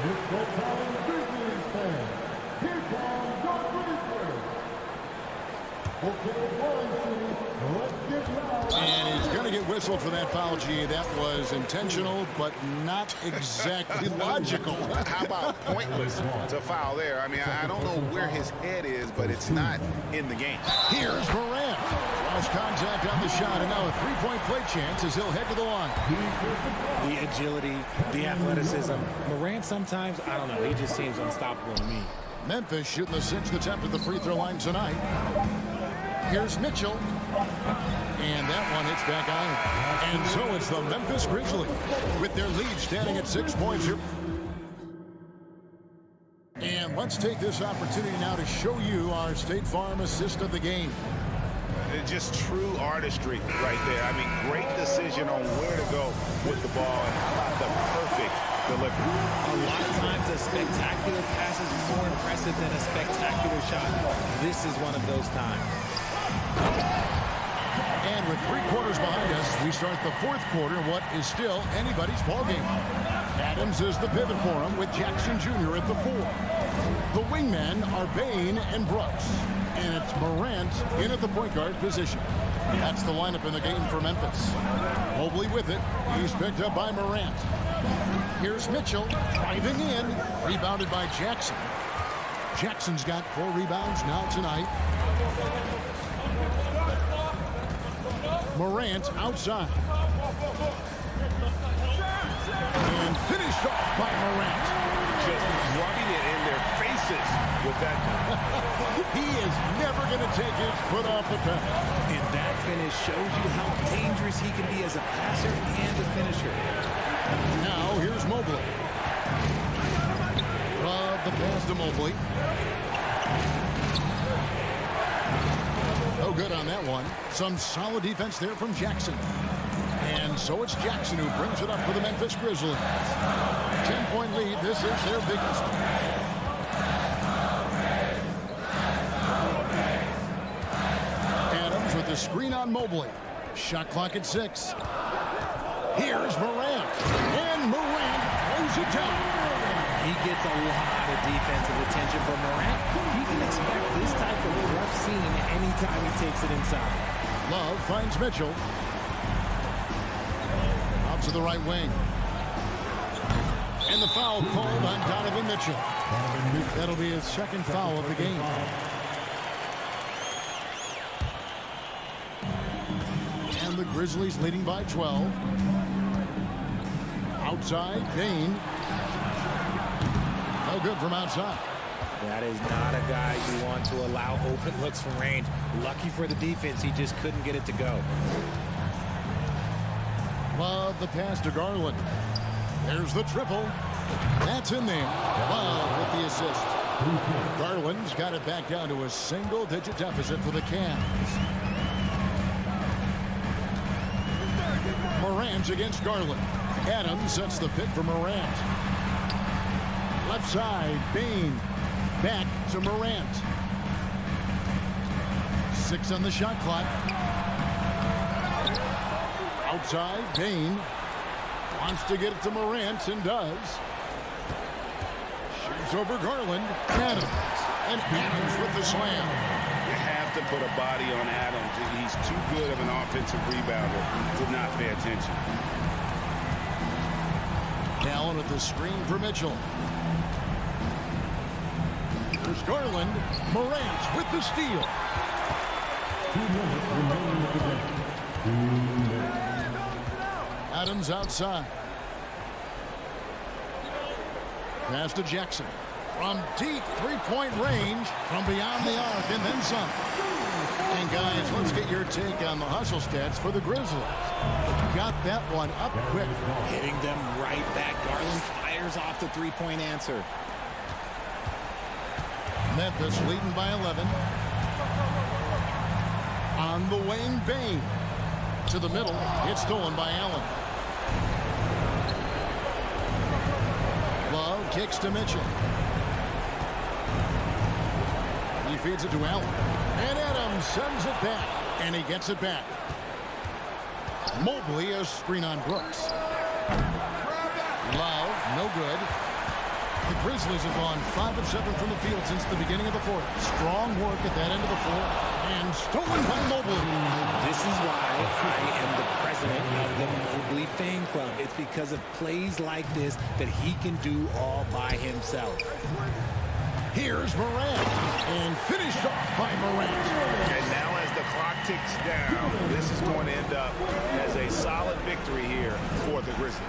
It's the time Grizzlies fan. Here comes the Grizzlies. Okay, let's get loud. And he's going to get whistled for that foul, G. That was intentional, but not exactly logical. How about pointless to foul there? I mean, I don't know where his head is, but it's not in the game. Here's Morant. Lost contact on the shot, and now a 3-point play chance as he'll head to the line. The agility, the athleticism. Morant sometimes, I don't know, he just seems unstoppable to me. Memphis shooting the 6th attempt at the free throw line tonight. Here's Mitchell. And that one hits back on. And so it's the Memphis Grizzlies with their lead standing at 6 points here. And let's take this opportunity now to show you our State Farm assist of the game. It's just true artistry right there. I mean, great decision on where to go with the ball, and how about the perfect delivery. A lot of times a spectacular pass is more impressive than a spectacular shot. This is one of those times. And with 3 quarters behind us, we start the 4th quarter, what is still anybody's ballgame. Adams is the pivot for him with Jackson Jr. at the 4. The wingmen are Bain and Brooks. And it's Morant in at the point guard position. That's the lineup in the game for Memphis. Mobley with it. He's picked up by Morant. Here's Mitchell driving in. Rebounded by Jackson. Jackson's got 4 rebounds now tonight. Morant outside. And finished off by Morant. Just rubbing it in their faces with that. He is never going to take his foot off the pedal. And that finish shows you how dangerous he can be as a passer and a finisher. Now here's Mobley. The pass to Mobley. No good on that one. Some solid defense there from Jackson. And so it's Jackson who brings it up for the Memphis Grizzlies. 10-point lead. This is their biggest. Adams with the screen on Mobley. Shot clock at 6. Here's Morant. And Morant throws it down. He gets a lot of defensive attention from Morant. He can expect this type of rough scene anytime he takes it inside. Love finds Mitchell. Out to the right wing. And the foul called on Donovan Mitchell. That'll be his 2nd foul of the game. And the Grizzlies leading by 12. Outside, Bain. No good from outside. That is not a guy you want to allow open looks from range. Lucky for the defense, he just couldn't get it to go. Love the pass to Garland. There's the triple. That's in there. Love with the assist. Garland's got it back down to a single-digit deficit for the Cavs. Morant against Garland. Adams sets the pick for Morant. Left side, Bain. Back to Morant. 6 on the shot clock. Outside, Bain. Wants to get it to Morant and does. Shoots over Garland. Adams. And Adams with the slam. You have to put a body on Adams. He's too good of an offensive rebounder to not pay attention. Allen with the screen for Mitchell. There's Garland. Morant with the steal. Adams outside. Pass to Jackson. From deep 3-point range, from beyond the arc, and then some. And guys, let's get your take on the hustle stats for the Grizzlies. Got that one up quick. Hitting them right back. Garland fires off the 3-point answer. Memphis leading by 11. On the wing, Bain. To the middle. It's stolen by Allen. Love kicks to Mitchell. He feeds it to Allen. And Adams sends it back. And he gets it back. Mobley, a screen on Brooks. Love, no good. The Grizzlies have gone 5 of 7 from the field since the beginning of the 4th. Strong work at that end of the floor. And stolen by Mobley. This is why I am the president of the Mobley fan club. It's because of plays like this that he can do all by himself. Here's Morant. And finished off by Morant. And now as the clock ticks down, this is going to end up as a solid victory here for the Grizzlies.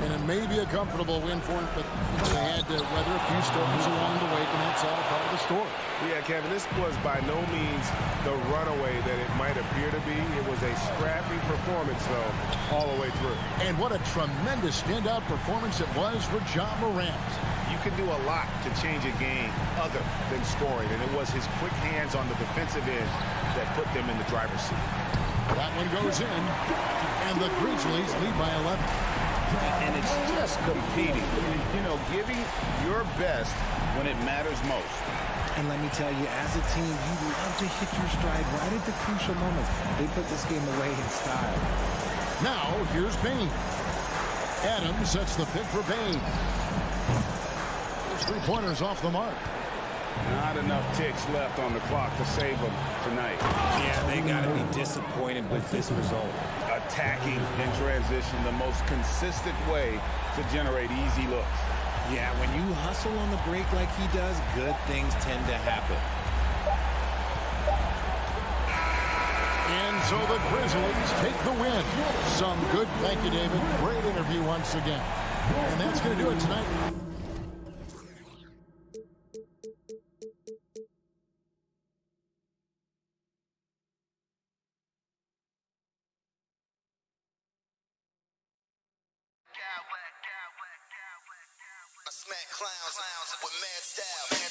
And it may be a comfortable win for him, but they had to weather a few storms along the way, and that's all part of the story. Yeah, Kevin, this was by no means the runaway that it might appear to be. It was a scrappy performance, though, all the way through. And what a tremendous standout performance it was for Ja Morant. You can do a lot to change a game other than scoring, and it was his quick hands on the defensive end that put them in the driver's seat. That one goes in, and the Grizzlies lead by 11. And it's just competing, you know, giving your best when it matters most. And let me tell you, as a team, you love to hit your stride right at the crucial moments. They put this game away in style. Now, here's Payne. Adams sets the pick for Payne. His three-pointers off the mark. Not enough ticks left on the clock to save them tonight. Yeah, they got to be disappointed with this result. Attacking in transition, the most consistent way to generate easy looks. Yeah, when you hustle on the break like he does, good things tend to happen. And so the Grizzlies take the win. Some good. Thank you, David. Great interview once again. And that's going to do it tonight. I smack clowns with mad style.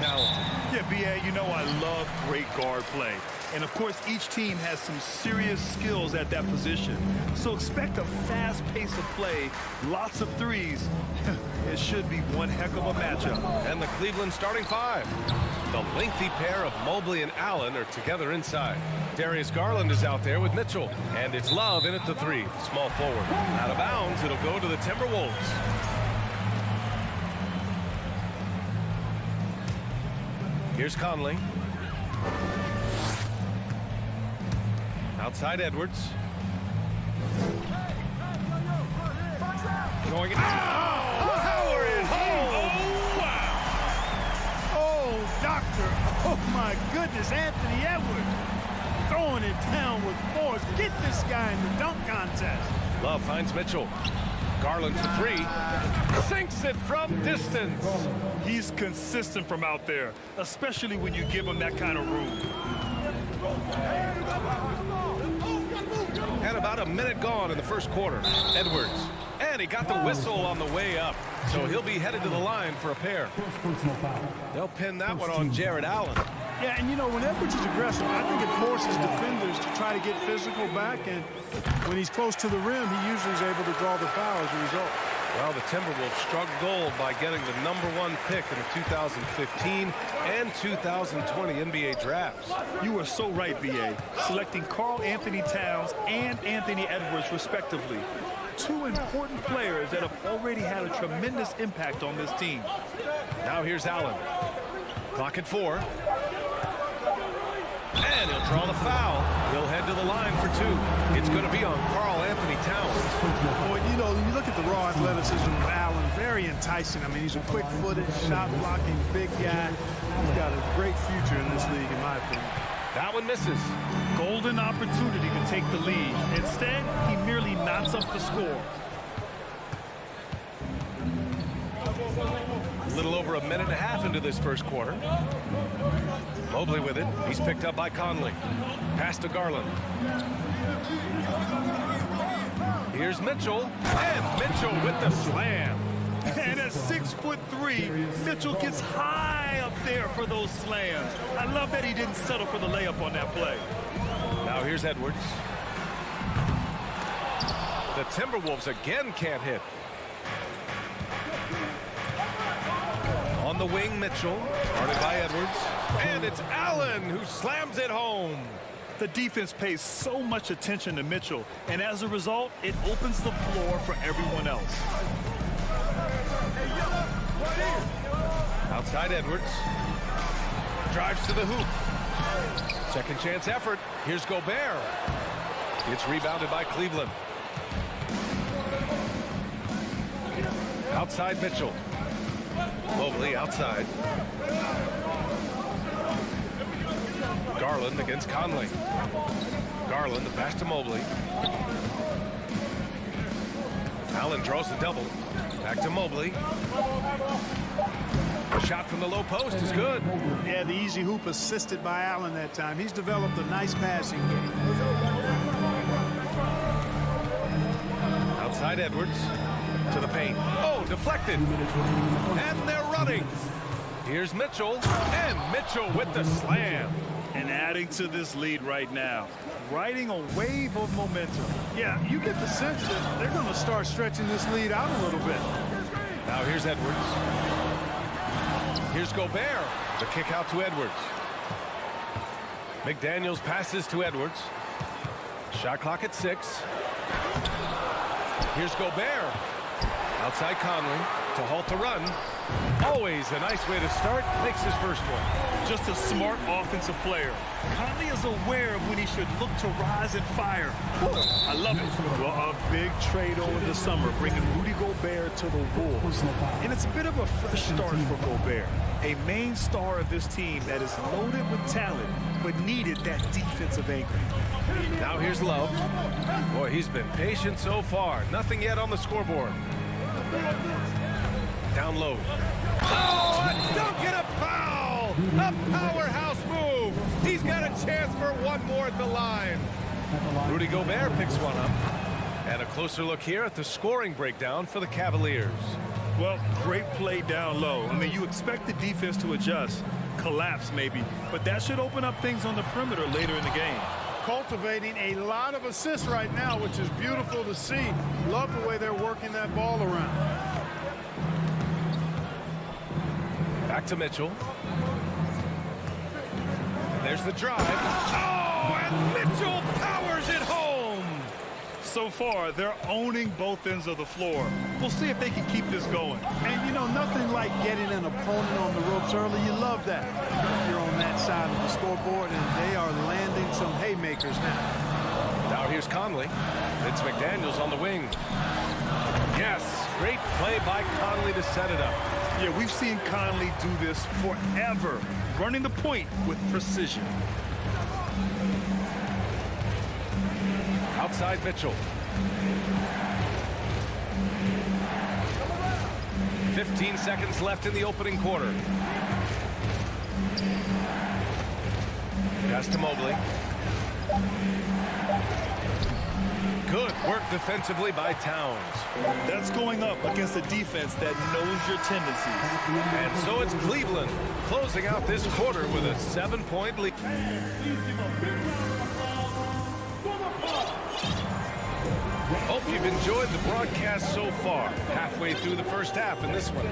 talented. Yeah, B.A., you know I love great guard play. And, of course, each team has some serious skills at that position. So expect a fast pace of play, lots of threes. It should be one heck of a matchup. And the Cleveland starting five. The lengthy pair of Mobley and Allen are together inside. Darius Garland is out there with Mitchell. And it's Love in at the three, small forward. Out of bounds, it'll go to the Timberwolves. Here's Conley. Outside Edwards. Going in. Power it home. Oh, wow. Oh, doctor. Oh, my goodness. Anthony Edwards throwing it down with force. Get this guy in the dunk contest. Love finds Mitchell. Garland for three. Sinks it from distance. He's consistent from out there, especially when you give him that kind of room. And about a minute gone in the first quarter. Edwards. And he got the whistle on the way up. So he'll be headed to the line for a pair. They'll pin that one on Jared Allen. Yeah, and you know, when Edwards is aggressive, I think it forces defenders to try to get physical back, and when he's close to the rim, he usually is able to draw the foul as a result. Well, the Timberwolves struck gold by getting the #1 pick in the 2015 and 2020 NBA drafts. You are so right, B.A. Selecting Karl Anthony Towns and Anthony Edwards, respectively. Two important players that have already had a tremendous impact on this team. Now here's Allen. Clock at 4. And he'll draw the foul. He'll head to the line for two. It's going to be on Karl Anthony Towns. Boy, you know, you look at the raw athleticism of Allen, very enticing. I mean, he's a quick-footed, shot-blocking, big guy. He's got a great future in this league, in my opinion. That one misses. Golden opportunity to take the lead. Instead, he merely knocks up the score. A little over a minute and a half into this first quarter. Mobley with it. He's picked up by Conley. Pass to Garland. Here's Mitchell. And Mitchell with the slam. And at 6'3", Mitchell gets high up there for those slams. I love that he didn't settle for the layup on that play. Now here's Edwards. The Timberwolves again can't hit. On the wing, Mitchell, guarded by Edwards. And it's Allen who slams it home. The defense pays so much attention to Mitchell, and as a result, it opens the floor for everyone else. Outside Edwards. Drives to the hoop. Second chance effort. Here's Gobert. It's rebounded by Cleveland. Outside Mitchell. Mobley outside. Garland against Conley. Garland, the pass to Mobley. Allen draws the double. Back to Mobley. The shot from the low post is good. Yeah, the easy hoop assisted by Allen that time. He's developed a nice passing game. Outside Edwards. To the paint. Oh, deflected. And they're running. Here's Mitchell. And Mitchell with the slam. And adding to this lead right now, riding a wave of momentum. Yeah, you get the sense that they're going to start stretching this lead out a little bit. Now here's Edwards. Here's Gobert. The kick out to Edwards. McDaniels passes to Edwards. Shot clock at 6. Here's Gobert. Outside Conley to halt the run. Always a nice way to start. Makes his first one. Just a smart offensive player. Conley is aware of when he should look to rise and fire. I love it. Well, a big trade over the summer, bringing Rudy Gobert to the Wolves. And it's a bit of a fresh start for Gobert. A main star of this team that is loaded with talent, but needed that defensive anchor. Now here's Love. Boy, he's been patient so far. Nothing yet on the scoreboard. Down low. Oh, a dunk and a foul! A powerhouse move! He's got a chance for one more at the line. Rudy Gobert picks one up. And a closer look here at the scoring breakdown for the Cavaliers. Well, great play down low. I mean, you expect the defense to adjust, collapse maybe, but that should open up things on the perimeter later in the game. Cultivating a lot of assists right now, which is beautiful to see. Love the way they're working that ball around. Back to Mitchell. And there's the drive. Oh, and Mitchell powers it home. So far, they're owning both ends of the floor. We'll see if they can keep this going. And, you know, nothing like getting an opponent on the ropes early. You love that. You're on that side of the scoreboard, and they are landing some haymakers now. Now here's Conley. It's McDaniels on the wing. Yes, great play by Conley to set it up. Yeah, we've seen Conley do this forever, running the point with precision. Outside Mitchell. 15 seconds left in the opening quarter. Pass to Mobley. Good work defensively by Towns. That's going up against a defense that knows your tendencies. And so it's Cleveland closing out this quarter with a 7-point lead. Hope you've enjoyed the broadcast so far. Halfway through the first half in this one.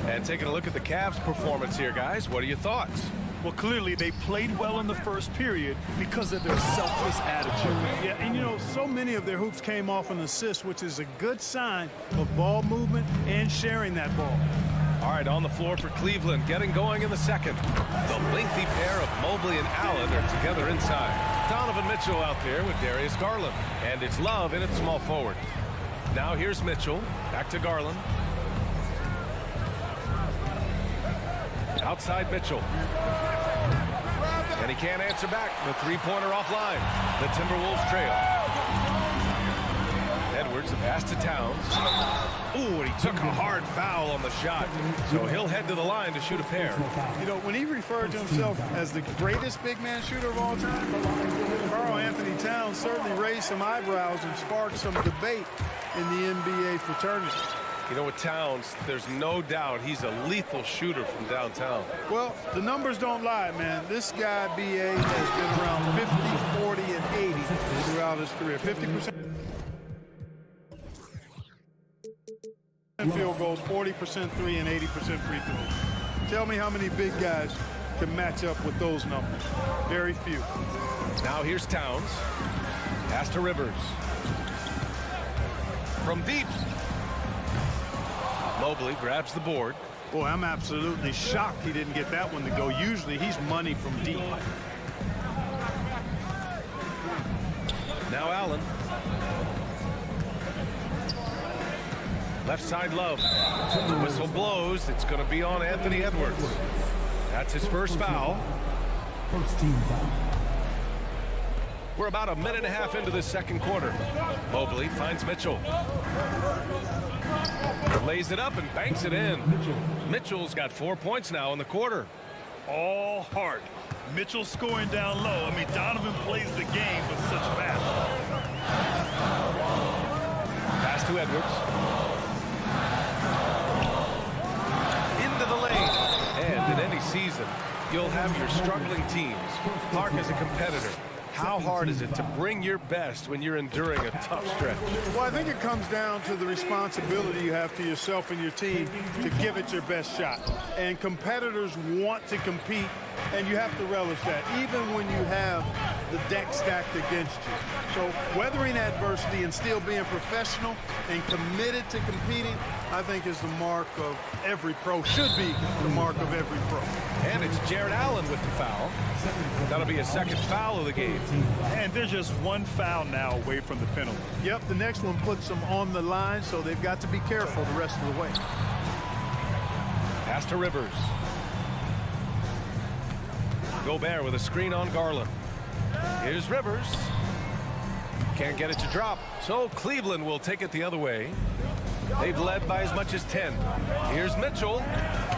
And taking a look at the Cavs' performance here, guys. What are your thoughts? Well, clearly they played well in the first period because of their selfless attitude. Yeah, and you know, so many of their hoops came off an assist, which is a good sign of ball movement and sharing that ball. All right, on the floor for Cleveland, getting going in the second. The lengthy pair of Mobley and Allen are together inside. Donovan Mitchell out there with Darius Garland. And it's Love in at small forward. Now here's Mitchell. Back to Garland. Outside Mitchell. And he can't answer back. The three-pointer offline. The Timberwolves trail. Edwards, the pass to Towns. Ooh, and he took a hard foul on the shot. So he'll head to the line to shoot a pair. You know, when he referred to himself as the greatest big man shooter of all time, Karl Anthony Towns certainly raised some eyebrows and sparked some debate in the NBA fraternity. You know, with Towns, there's no doubt he's a lethal shooter from downtown. Well, the numbers don't lie, man. This guy, B.A., has been around 50, 40, and 80 throughout his career. 50% field goals, 40% three, and 80% free throws. Tell me how many big guys can match up with those numbers. Very few. Now here's Towns. Pass to Rivers. From deep. Mobley grabs the board. Boy, I'm absolutely shocked he didn't get that one to go. Usually he's money from deep. Now Allen. Left side Love. The whistle blows. It's going to be on Anthony Edwards. That's his first foul. First team foul. We're about a minute and a half into the second quarter. Mobley finds Mitchell. Lays it up and banks it in. Mitchell's got 4 points now in the quarter. All heart. Mitchell scoring down low. I mean, Donovan plays the game with such passion. Pass to Edwards. Into the lane. And in any season, you'll have your struggling teams. Clark is a competitor. How hard is it to bring your best when you're enduring a tough stretch? Well, I think it comes down to the responsibility you have to yourself and your team to give it your best shot. And competitors want to compete, and you have to relish that, even when you have the deck stacked against you. So weathering adversity and still being professional and committed to competing, I think is the mark of every pro, should be the mark of every pro. And it's Jared Allen with the foul. That'll be a second foul of the game. And they're just one foul now away from the penalty. Yep, the next one puts them on the line, so they've got to be careful the rest of the way. Pass to Rivers. Gobert with a screen on Garland. Here's Rivers. Can't get it to drop, so Cleveland will take it the other way. They've led by as much as 10. Here's Mitchell.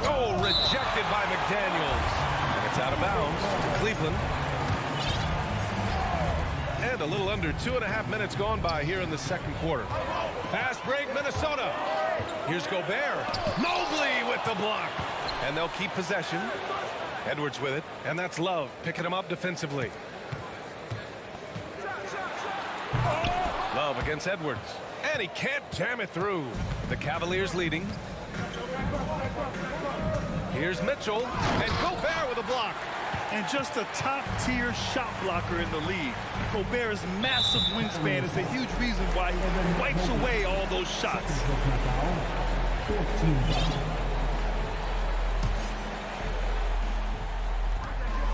Oh, rejected by McDaniels. And it's out of bounds to Cleveland. And a little under 2.5 minutes gone by here in the second quarter. Fast break, Minnesota. Here's Gobert. Mobley with the block. And they'll keep possession. Edwards with it. And that's Love picking him up defensively. Love against Edwards. And he can't jam it through. The Cavaliers leading. Here's Mitchell. And Gobert with a block. And just a top-tier shot blocker in the league. Gobert's massive wingspan is a huge reason why he wipes away all those shots.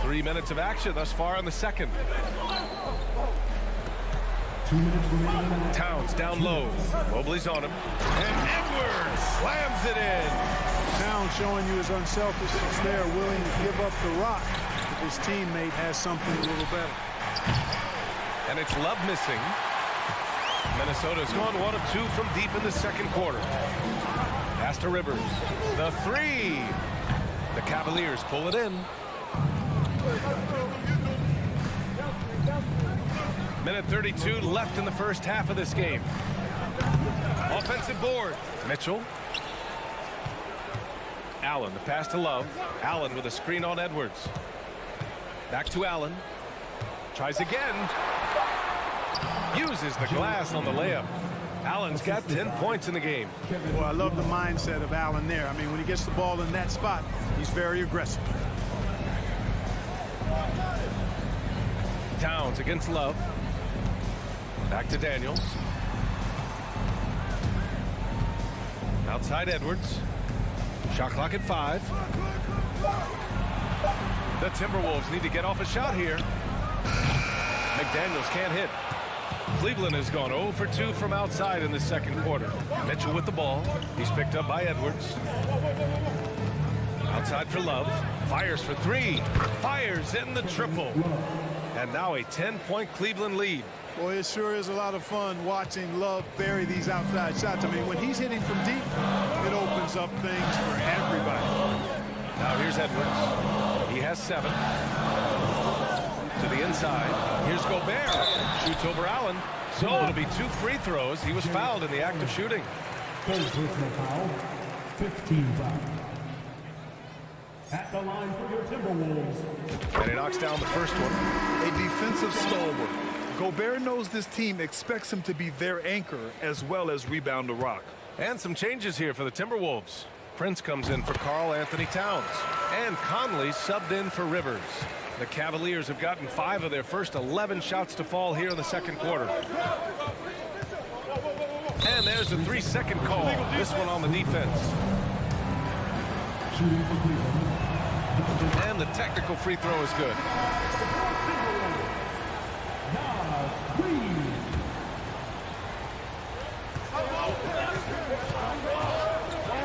3 minutes of action thus far in the second. Towns down low. Mobley's on him. And Edwards slams it in. Towns showing you his unselfishness there, willing to give up the rock if his teammate has something a little better. And it's Love missing. Minnesota's gone 1 of 2 from deep in the second quarter. Pass to Rivers. The three. The Cavaliers pull it in. Minute 32 left in the first half of this game. Offensive board. Mitchell. Allen, the pass to Love. Allen with a screen on Edwards. Back to Allen. Tries again. Uses the glass on the layup. Allen's got 10 points in the game. Well, I love the mindset of Allen there. I mean, when he gets the ball in that spot, he's very aggressive. Towns against Love. Back to Daniels. Outside Edwards. Shot clock at 5. The Timberwolves need to get off a shot here. McDaniels can't hit. Cleveland has gone 0 for 2 from outside in the second quarter. Mitchell with the ball. He's picked up by Edwards. Outside for Love. Fires for 3. Fires in the triple. And now a 10-point Cleveland lead. Boy, it sure is a lot of fun watching Love bury these outside shots. I mean, when he's hitting from deep, it opens up things for everybody. Now here's Edwards. He has 7. To the inside. Here's Gobert. Shoots over Allen. So it'll be 2 free throws. He was fouled in the act of shooting. 15 foul. At the line for your Timberwolves. And he knocks down the first one. A defensive stalwart. Gobert knows this team expects him to be their anchor as well as rebound the rock. And some changes here for the Timberwolves. Prince comes in for Karl Anthony Towns. And Conley subbed in for Rivers. The Cavaliers have gotten 5 of their first 11 shots to fall here in the second quarter. And there's a 3-second call. This one on the defense. And the technical free throw is good.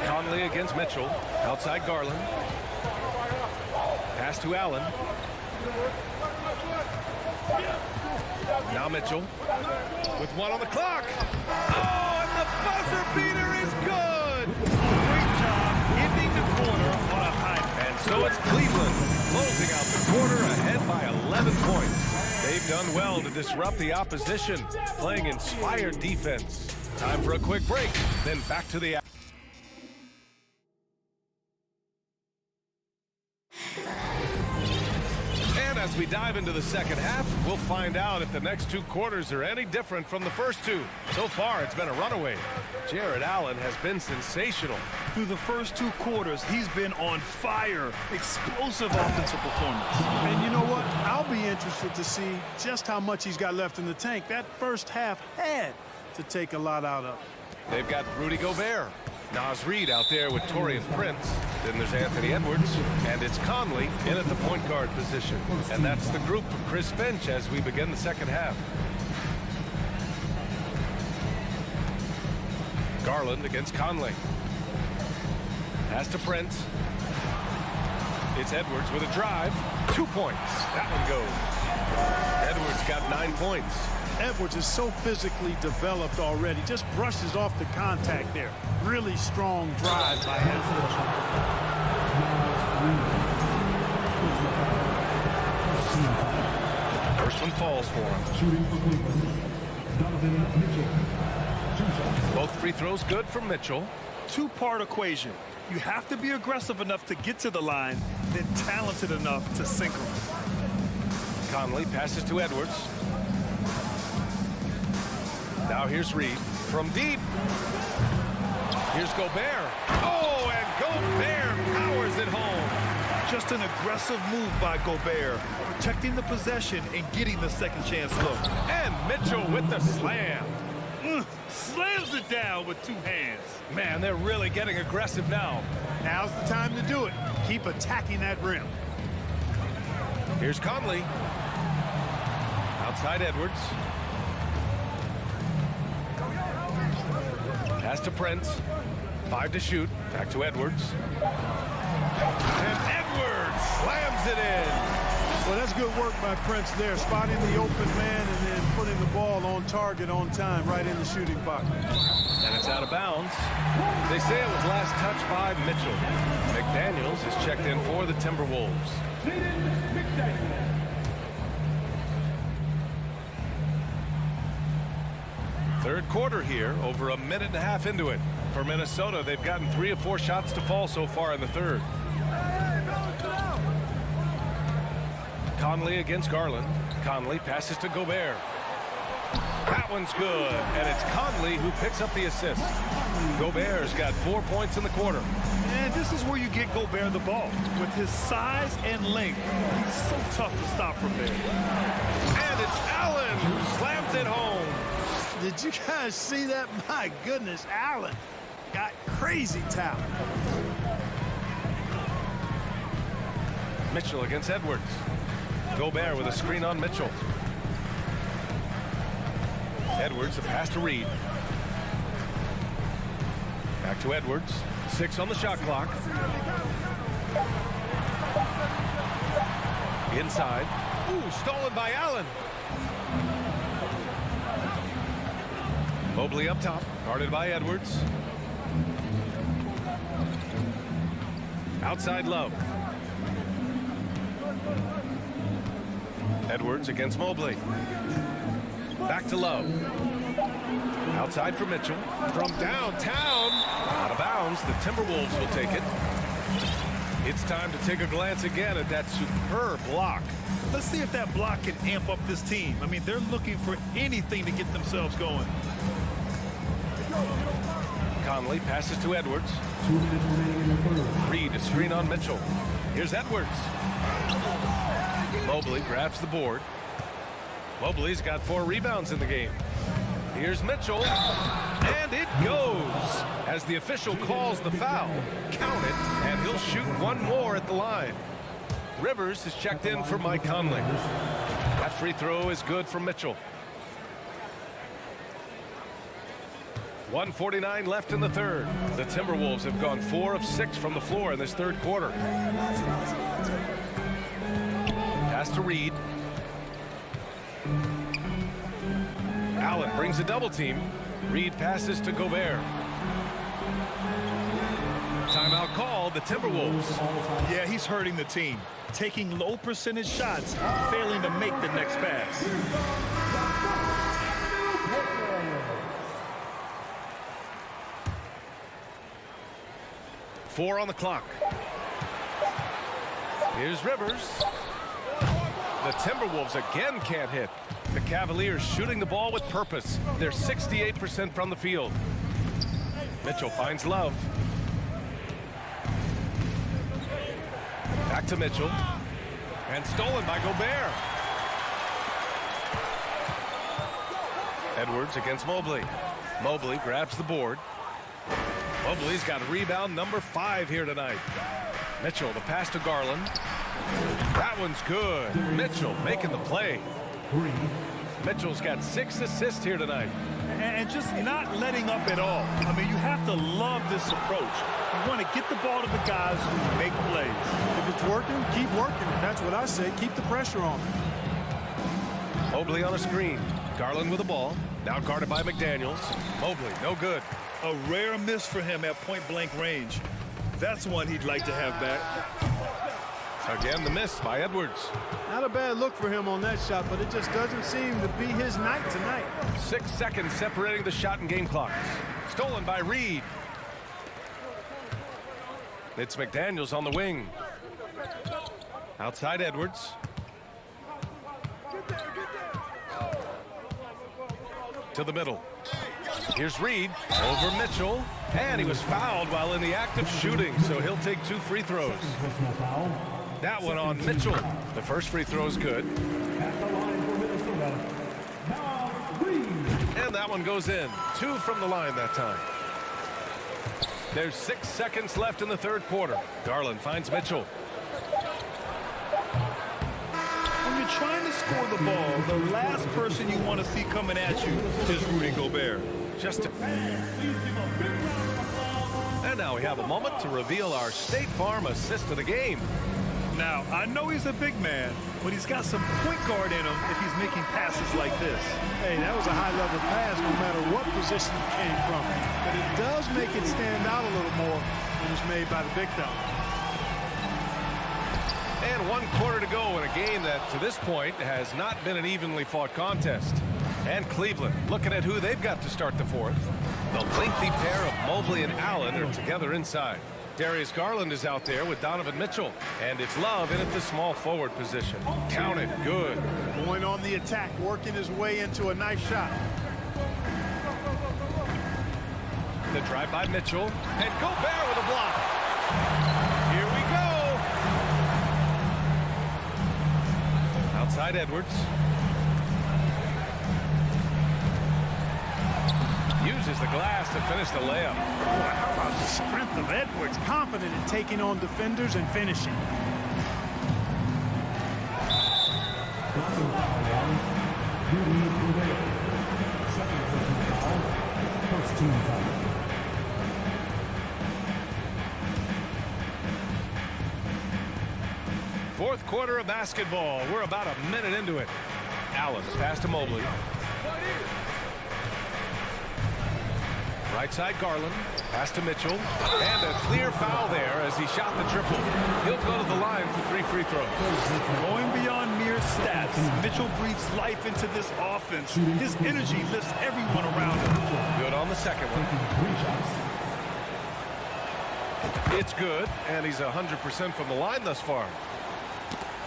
Conley against Mitchell. Outside Garland. Pass to Allen. Now Mitchell with 1 on the clock. Oh, and the buzzer beater is good. Great job ending the quarter on a high. And so it's Cleveland closing out the quarter ahead by 11 points. They've done well to disrupt the opposition, playing inspired defense. Time for a quick break, then back to the action. As we dive into the second half, we'll find out if the next 2 quarters are any different from the first 2. So far, it's been a runaway. Jared Allen has been sensational. Through the first 2 quarters, he's been on fire. Explosive offensive performance. And you know what? I'll be interested to see just how much he's got left in the tank. That first half had to take a lot out of. They've got Rudy Gobert. Naz Reid out there with Taurean Prince. Then there's Anthony Edwards. And it's Conley in at the point guard position. And that's the group for Chris Finch as we begin the second half. Garland against Conley. Pass to Prince. It's Edwards with a drive. 2 points. That one goes. Edwards got 9 points. Edwards is so physically developed already. Just brushes off the contact there. Really strong drive by Edwards. First one falls for him. Shooting for Cleveland. Donovan Mitchell. 2 shots. Both free throws good for Mitchell. two-part equation. You have to be aggressive enough to get to the line, then talented enough to sink them. Conley passes to Edwards. Now here's Reed from deep. Here's Gobert. Oh, and Gobert powers it home. Just an aggressive move by Gobert, protecting the possession and getting the second chance look. And Mitchell with the slam. Slams it down with two hands. Man, they're really getting aggressive now. Now's the time to do it. Keep attacking that rim. Here's Conley. Outside Edwards. Pass to Prince. 5 to shoot. Back to Edwards. And Edwards slams it in. Well, that's good work by Prince there, spotting the open man and then putting the ball on target on time right in the shooting pocket. And it's out of bounds. They say it was last touched by Mitchell. McDaniels is checked in for the Timberwolves. Third quarter here, over a minute and a half into it. For Minnesota, they've gotten 3 of 4 shots to fall so far in the third. Conley against Garland. Conley passes to Gobert. That one's good, and it's Conley who picks up the assist. Gobert's got 4 points in the quarter. And this is where you get Gobert the ball. With his size and length, he's so tough to stop from there. And it's Allen who slams it home. Did you guys see that? My goodness, Allen got crazy talent. Mitchell against Edwards. Gobert with a screen on Mitchell. Edwards, a pass to Reed. Back to Edwards. 6 on the shot clock. Inside. Ooh, stolen by Allen. Mobley up top, guarded by Edwards. Outside Love. Edwards against Mobley. Back to Love. Outside for Mitchell. From downtown. Out of bounds. The Timberwolves will take it. It's time to take a glance again at that superb block. Let's see if that block can amp up this team. I mean, they're looking for anything to get themselves going. Conley passes to Edwards. Reed, a screen on Mitchell. Here's Edwards. Mobley grabs the board. Mobley's got 4 rebounds in the game. Here's Mitchell. And it goes. As the official calls the foul, count it, and he'll shoot 1 more at the line. Rivers is checked in for Mike Conley. That free throw is good for Mitchell. 1:49 left in the third. The Timberwolves have gone 4 of 6 from the floor in this third quarter. Pass to Reed. Allen brings a double team. Reed passes to Gobert. Timeout called, the Timberwolves. Yeah, he's hurting the team. Taking low percentage shots, failing to make the next pass. Four on the clock. Here's Rivers. The Timberwolves again can't hit. The Cavaliers shooting the ball with purpose. They're 68% from the field. Mitchell finds Love. Back to Mitchell. And stolen by Gobert. Edwards against Mobley. Mobley grabs the board. Mobley's got rebound number 5 here tonight. Mitchell, the pass to Garland. That one's good. Mitchell making the play. Mitchell's got 6 assists here tonight. And just not letting up at all. I mean, you have to love this approach. You want to get the ball to the guys who make plays. If it's working, keep working it. That's what I say. Keep the pressure on. Mobley on a screen. Garland with the ball. Now guarded by McDaniels. Mobley, no good. A rare miss for him at point-blank range. That's one he'd like to have back. Again, the miss by Edwards. Not a bad look for him on that shot, but it just doesn't seem to be his night tonight. 6 seconds separating the shot and game clocks. Stolen by Reed. It's McDaniels on the wing. Outside Edwards. To the middle. Here's Reed over Mitchell. And he was fouled while in the act of shooting, so he'll take 2 free throws. That one on Mitchell. The first free throw is good. And that one goes in. 2 from the line that time. There's 6 seconds left in the third quarter. Garland finds Mitchell. When you're trying to score the ball, the last person you want to see coming at you is Rudy Gobert. And now we have a moment to reveal our State Farm assist of the game. Now, I know he's a big man, but he's got some point guard in him if he's making passes like this. Hey, that was a high-level pass no matter what position it came from. But it does make it stand out a little more when it's made by the big fella. And 1 quarter to go in a game that, to this point, has not been an evenly fought contest. And Cleveland looking at who they've got to start the fourth. The lengthy pair of Mobley and Allen are together inside. Darius Garland is out there with Donovan Mitchell. And it's Love in at the small forward position. Counted. Good. Going on the attack, working his way into a nice shot. The drive by Mitchell. And Gobert with a block. Here we go. Outside Edwards. Uses the glass to finish the layup. Boy, how about the strength of Edwards? Confident in taking on defenders and finishing. Fourth quarter of basketball. We're about a minute into it. Allen pass to Mobley. Right side Garland, pass to Mitchell, and a clear foul there as he shot the triple. He'll go to the line for 3 free throws. Going beyond mere stats, Mitchell breathes life into this offense. His energy lifts everyone around him. Good on the second one. It's good, and he's 100% from the line thus far.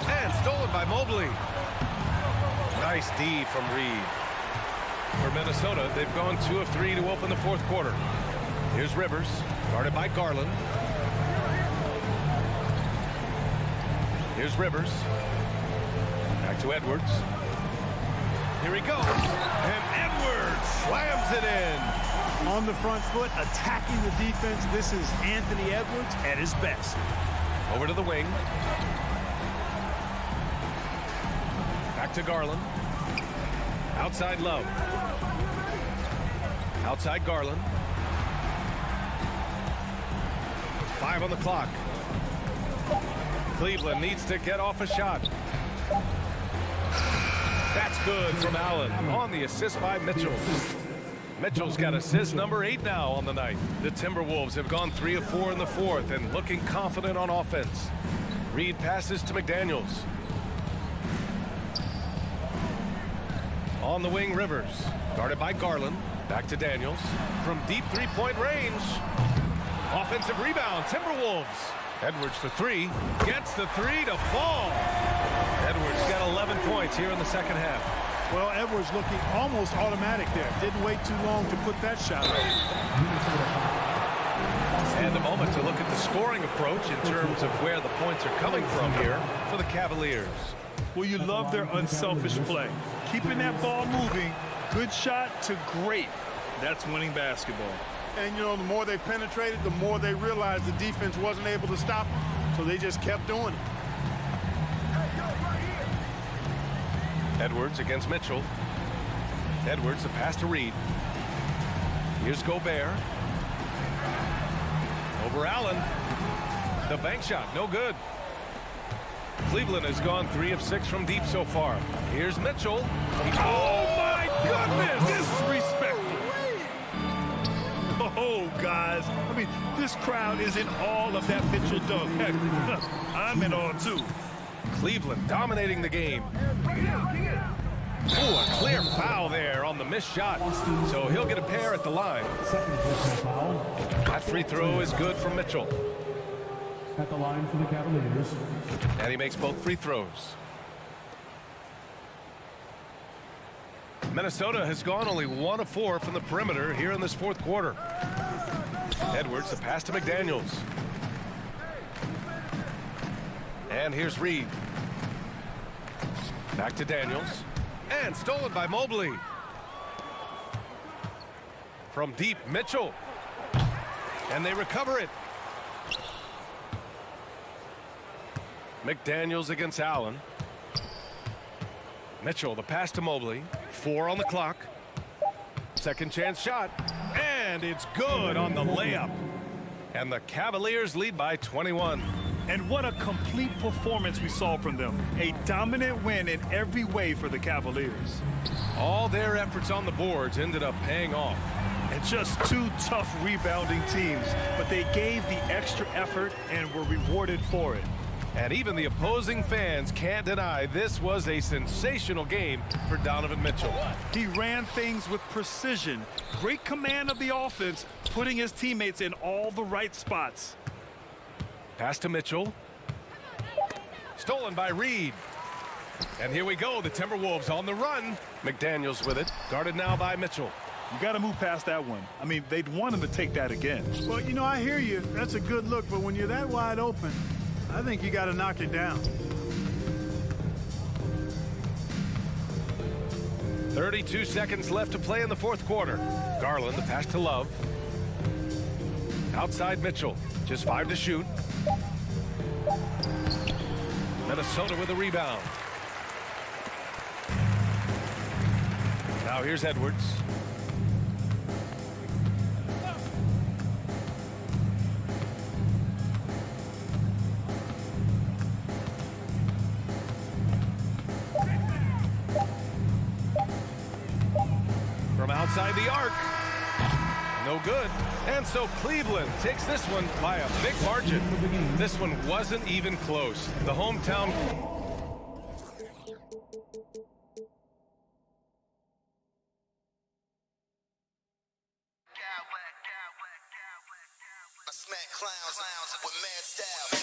And stolen by Mobley. Nice D from Reed. For Minnesota, they've gone 2 of 3 to open the fourth quarter. Here's Rivers, guarded by Garland. Here's Rivers. Back to Edwards. Here he goes. And Edwards slams it in. On the front foot, attacking the defense. This is Anthony Edwards at his best. Over to the wing. Back to Garland. Outside Love. Outside Garland. 5 on the clock. Cleveland needs to get off a shot. That's good from Allen on the assist by Mitchell. Mitchell's got assist number 8 now on the night. The Timberwolves have gone 3 of 4 in the fourth and looking confident on offense. Reed passes to McDaniels. On the wing, Rivers. Guarded by Garland. Back to Daniels. From deep three-point range. Offensive rebound, Timberwolves. Edwards for 3. Gets the 3 to fall. Edwards got 11 points here in the second half. Well, Edwards looking almost automatic there. Didn't wait too long to put that shot up. And a moment to look at the scoring approach in terms of where the points are coming from here for the Cavaliers. Well, you love their unselfish play. Keeping that ball moving, good shot to great. That's winning basketball. And, you know, the more they penetrated, the more they realized the defense wasn't able to stop them. So they just kept doing it. Edwards against Mitchell. Edwards, a pass to Reed. Here's Gobert. Over Allen. The bank shot, no good. Cleveland has gone 3 of 6 from deep so far. Here's Mitchell. Oh, my goodness! Disrespectful. Oh, guys. I mean, this crowd is in all of that Mitchell dunk. Heck, I'm in awe, too. Cleveland dominating the game. Oh, a clear foul there on the missed shot. So he'll get a pair at the line. That free throw is good from Mitchell. At the line for the Cavaliers. And he makes both free throws. Minnesota has gone only 1 of 4 from the perimeter here in this fourth quarter. Edwards, the pass to McDaniels. And here's Reed. Back to Daniels. And stolen by Mobley. From deep, Mitchell. And they recover it. McDaniels against Allen. Mitchell, the pass to Mobley. 4 on the clock. Second chance shot. And it's good on the layup. And the Cavaliers lead by 21. And what a complete performance we saw from them. A dominant win in every way for the Cavaliers. All their efforts on the boards ended up paying off. And just 2 tough rebounding teams, but they gave the extra effort and were rewarded for it. And even the opposing fans can't deny this was a sensational game for Donovan Mitchell. He ran things with precision, great command of the offense, putting his teammates in all the right spots. Pass to Mitchell. Stolen by Reed. And here we go, the Timberwolves on the run. McDaniels with it, guarded now by Mitchell. You got to move past that one. I mean, they'd want him to take that again. Well, you know, I hear you. That's a good look, but when you're that wide open, I think you got to knock it down. 32 seconds left to play in the fourth quarter. Garland, the pass to Love. Outside Mitchell, just 5 to shoot. Minnesota with a rebound. Now here's Edwards. From outside the arc. No good. And so Cleveland takes this one by a big margin. This one wasn't even close. The hometown. I smack clowns with mad style.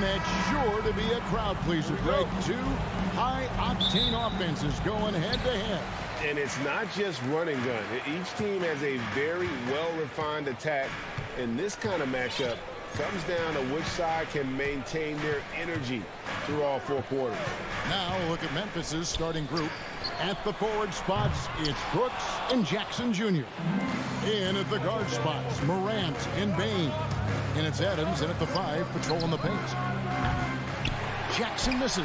And that's sure to be a crowd pleaser, Greg. Two high-octane offenses going head-to-head. And it's not just run and gun. Each team has a very well-refined attack. And this kind of matchup comes down to which side can maintain their energy through all 4 quarters. Now look at Memphis's starting group. At the forward spots, it's Brooks and Jackson Jr. In at the guard spots, Morant and Bain. And it's Adams in at the 5, patrolling the paint. Jackson misses.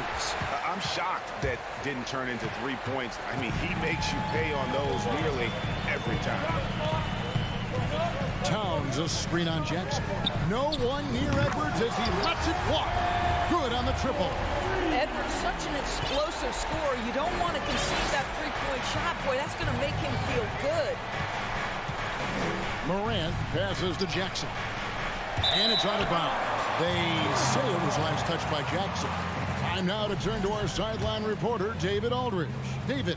I'm shocked that didn't turn into 3 points. I mean, he makes you pay on those nearly every time. Towns a screen on Jackson. No one near Edwards as he lets it fly. Good on the triple. Edwards, such an explosive scorer. You don't want to concede that three-point shot. Boy, that's going to make him feel good. Morant passes to Jackson. And it's out of bounds. They say it was last touched by Jackson. Time now to turn to our sideline reporter, David Aldridge. David.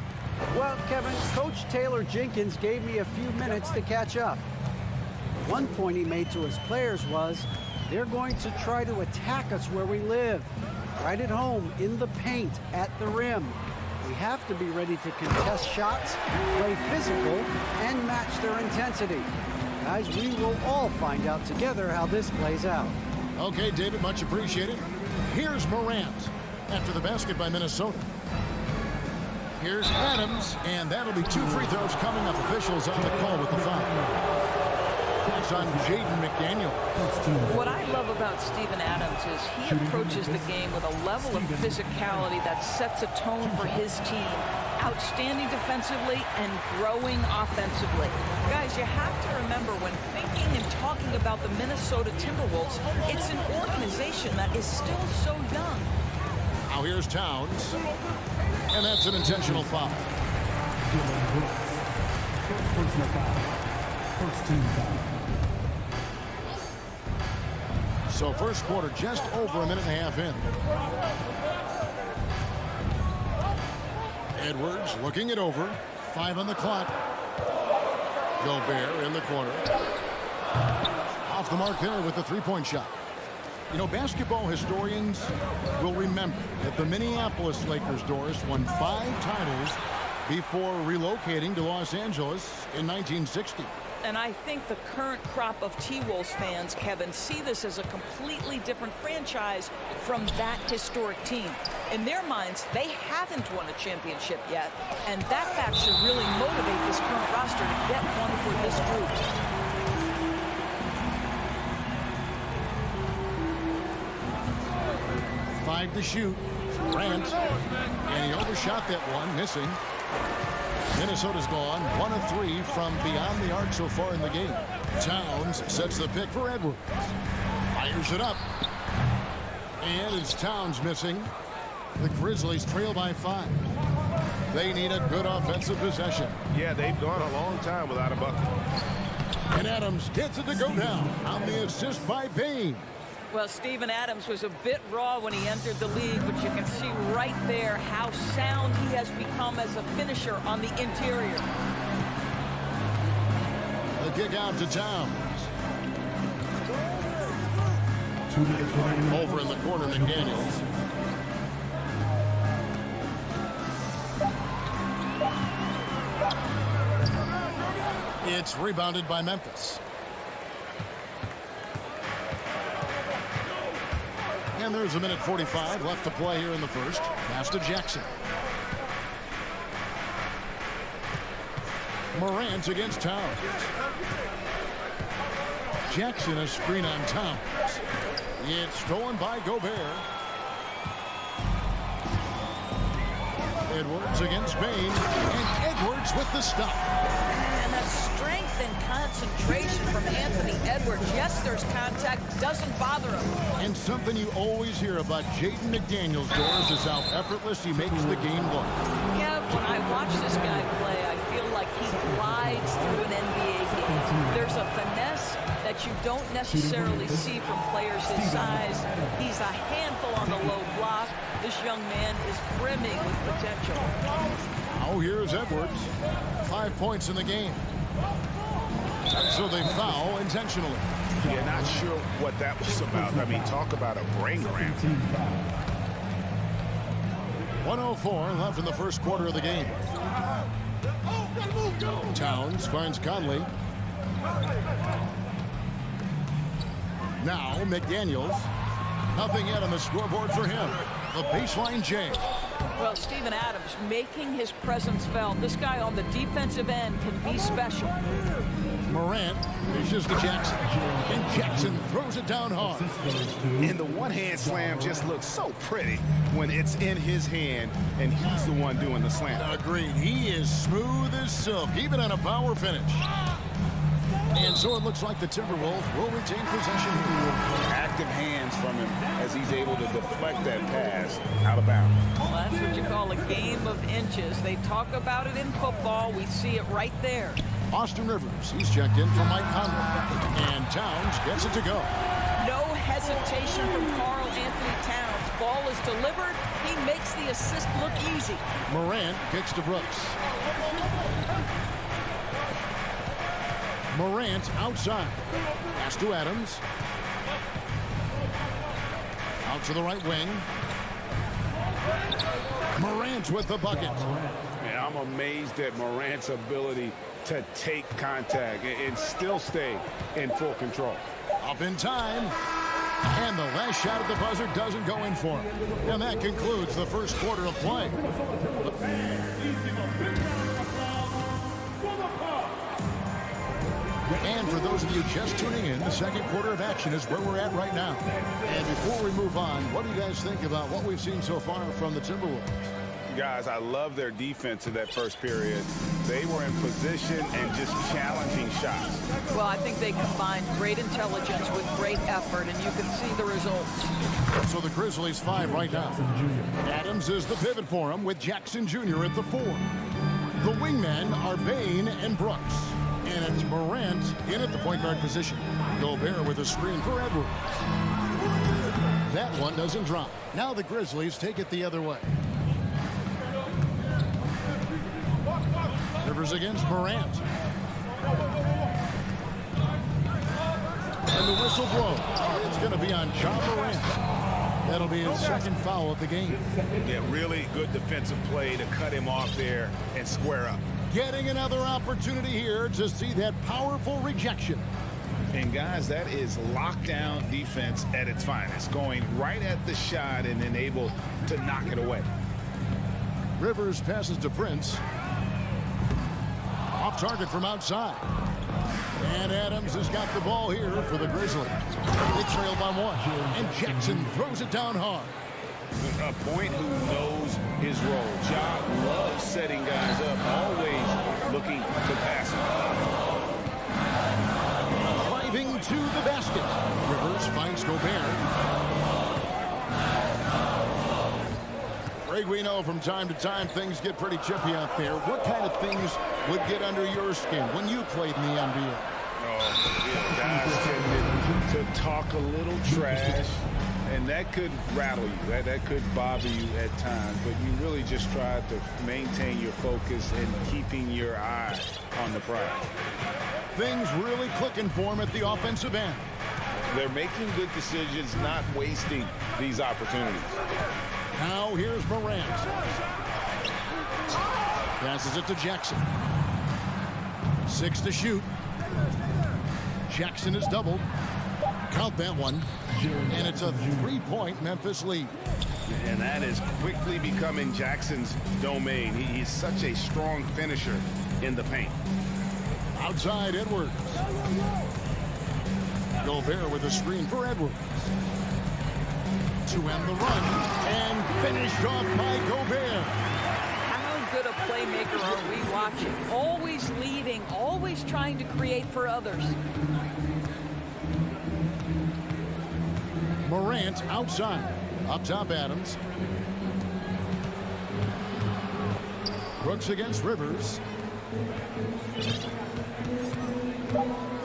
Well, Kevin, Coach Taylor Jenkins gave me a few minutes to catch up. One point he made to his players was, they're going to try to attack us where we live. Right at home, in the paint, at the rim. We have to be ready to contest shots, play physical, and match their intensity. Guys, we will all find out together how this plays out. Okay, David, much appreciated. Here's Morant after the basket by Minnesota. Here's Adams, and that'll be 2 free throws coming up. Officials on the call with the foul. That's on Jaden McDaniel. What I love about Steven Adams is he approaches the game with a level of physicality that sets a tone for his team. Outstanding defensively and growing offensively. Guys, you have to remember when thinking and talking about the Minnesota Timberwolves, it's an organization that is still so young. Now here's Towns. And that's an intentional foul. First team foul. So first quarter just over a minute and a half in. Edwards looking it over. 5 on the clock. Gobert in the corner. Off the mark there with the three-point shot. You know, basketball historians will remember that the Minneapolis Lakers, Doris, won 5 titles before relocating to Los Angeles in 1960. And I think the current crop of T-Wolves fans, Kevin, see this as a completely different franchise from that historic team. In their minds, they haven't won a championship yet, and that fact should really motivate this current roster to get one for this group. Five to shoot. Grant, and he overshot that one, missing. Minnesota's gone 1 of 3 from beyond the arc so far in the game. Towns sets the pick for Edwards. Fires it up. And it's Towns missing. The Grizzlies trail by 5. They need a good offensive possession. Yeah, they've gone a long time without a bucket. And Adams gets it to go down on the assist by Bain. Well, Steven Adams was a bit raw when he entered the league, but you can see right there how sound he has become as a finisher on the interior. The kick out to Towns. Over in the corner, McDaniels. It's rebounded by Memphis. And there's 1:45 left to play here in the first. Pass to Jackson. Morant against Towns. Jackson a screen on Towns. It's stolen by Gobert. Edwards against Bain. And Edwards with the stop. And that strength and concentration from Anthony Edwards. Yes, there's contact. Doesn't bother him. And something you always hear about Jaden McDaniels, Doris, is how effortless he makes the game look. Yeah, when I watch this guy play, I feel like he glides through an NBA game. There's a finesse that you don't necessarily see from players his size. He's a handful on the low block. This young man is brimming with potential. Oh, here's Edwards. 5 points in the game. So they foul intentionally. Yeah, not sure what that was about. I mean, talk about a brain cramp. 1:04 left in the first quarter of the game. Towns finds Conley. Now McDaniels. Nothing yet on the scoreboard for him. The baseline J. Well, Steven Adams making his presence felt. This guy on the defensive end can be special. Morant dishes to Jackson. And Jackson throws it down hard. And the one-hand slam just looks so pretty when it's in his hand and he's the one doing the slam. Agreed. He is smooth as silk, even on a power finish. And so it looks like the Timberwolves will retain possession here. Active hands from him as he's able to deflect that pass out of bounds. Well, that's what you call a game of inches. They talk about it in football. We see it right there. Austin Rivers, he's checked in for Mike Conley. And Towns gets it to go. No hesitation from Karl Anthony Towns. Ball is delivered. He makes the assist look easy. Morant kicks to Brooks. Morant outside. Pass to Adams. Out to the right wing. Morant with the bucket. Man, I'm amazed at Morant's ability to take contact and still stay in full control. Up in time. And the last shot at the buzzer doesn't go in for him. And that concludes the first quarter of play. And for those of you just tuning in, the second quarter of action is where we're at right now. And before we move on, what do you guys think about what we've seen so far from the Timberwolves? Guys, I love their defense in that first period. They were in position and just challenging shots. Well, I think they combined great intelligence with great effort, and you can see the results. So the Grizzlies 5 right now. Adams is the pivot for him with Jackson Jr. at the 4. The wingmen are Bain and Brooks. And it's Morant in at the point guard position. Gobert with a screen for Edwards. That one doesn't drop. Now the Grizzlies take it the other way. Rivers against Morant. And the whistle blows. It's going to be on Ja Morant. That'll be his second foul of the game. Yeah, really good defensive play to cut him off there and square up. Getting another opportunity here to see that powerful rejection. And guys, that is lockdown defense at its finest. Going right at the shot and then able to knock it away. Rivers passes to Prince. Off target from outside. And Adams has got the ball here for the Grizzlies. They trail by 1. And Jackson throws it down hard. A point who knows his role. Ja loves setting guys up, always looking to pass him. Driving to the basket. Rivers finds Gobert. Greg, we know from time to time things get pretty chippy out there. What kind of things would get under your skin when you played in the NBA? Oh, yeah, guys tended to talk a little trash. And that could rattle you. That could bother you at times. But you really just try to maintain your focus and keeping your eye on the prize. Things really clicking for him at the offensive end. They're making good decisions, not wasting these opportunities. Now here's Morant. Passes it to Jackson. 6 to shoot. Jackson is doubled. Count that one. And it's a 3-point Memphis lead. And that is quickly becoming Jackson's domain. He's such a strong finisher in the paint. Outside Edwards. Gobert with a screen for Edwards. To end the run. And finished off by Gobert. How good a playmaker are we watching? Always leading, always trying to create for others. Morant outside. Up top Adams. Brooks against Rivers.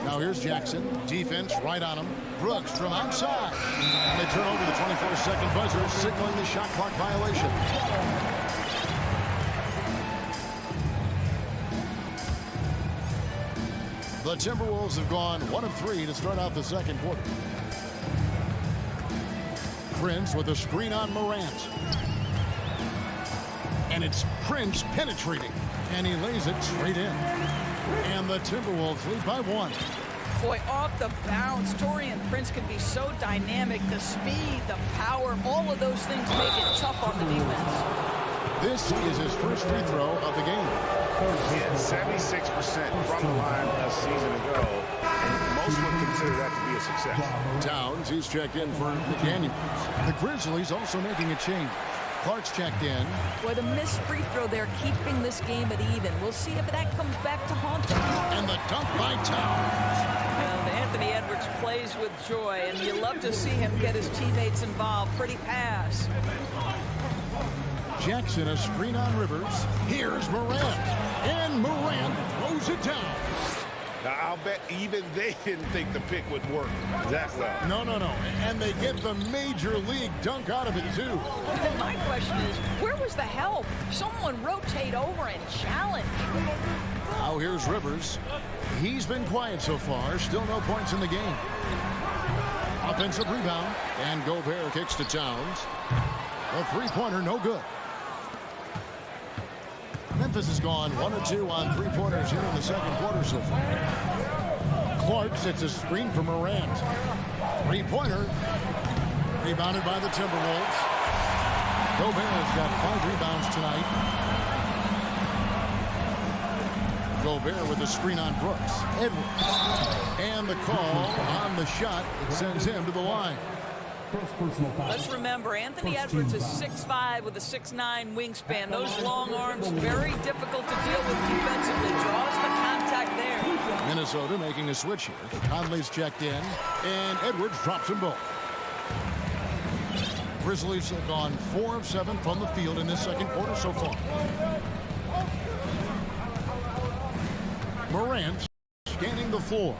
Now here's Jackson. Defense right on him. Brooks from outside. And they turn over the 24-second buzzer, signaling the shot clock violation. The Timberwolves have gone 1 of 3 to start out the second quarter. Prince with a screen on Morant. And it's Prince penetrating. And he lays it straight in. And the Timberwolves lead by 1. Boy, off the bounce, Taurean Prince can be so dynamic. The speed, the power, all of those things make it tough on the defense. This is his first free throw of the game. He had 76% from the line a season ago, and most would consider that to be a success. Towns, he's checked in for McDaniels. The Grizzlies also making a change. Clark's checked in. Boy, the missed free throw there, keeping this game at even. We'll see if that comes back to haunt him. And the dunk by Towns. And Anthony Edwards plays with joy, and you love to see him get his teammates involved. Pretty pass. Jackson, a screen on Rivers. Here's Morant. And Morant throws it down. Now, I'll bet even they didn't think the pick would work that well. No. And they get the major league dunk out of it, too. And my question is, where was the help? Someone rotate over and challenge. Now here's Rivers. He's been quiet so far. Still no points in the game. Offensive rebound. And Gobert kicks to Towns. A three-pointer, no good. Memphis has gone 1 of 2 on three-pointers here in the second quarter so far. Clark sets a screen for Morant. Three-pointer. Rebounded by the Timberwolves. Gobert has got 5 rebounds tonight. Gobert with a screen on Brooks. Edwards. And the call on the shot sends him to the line. Let's remember, Anthony Edwards is 6'5" with a 6'9" wingspan. Those long arms, very difficult to deal with defensively. Draws the contact there. Minnesota making a switch here. Conley's checked in, and Edwards drops them both. Grizzlies have gone 4 of 7 from the field in this second quarter so far. Morant scanning the floor.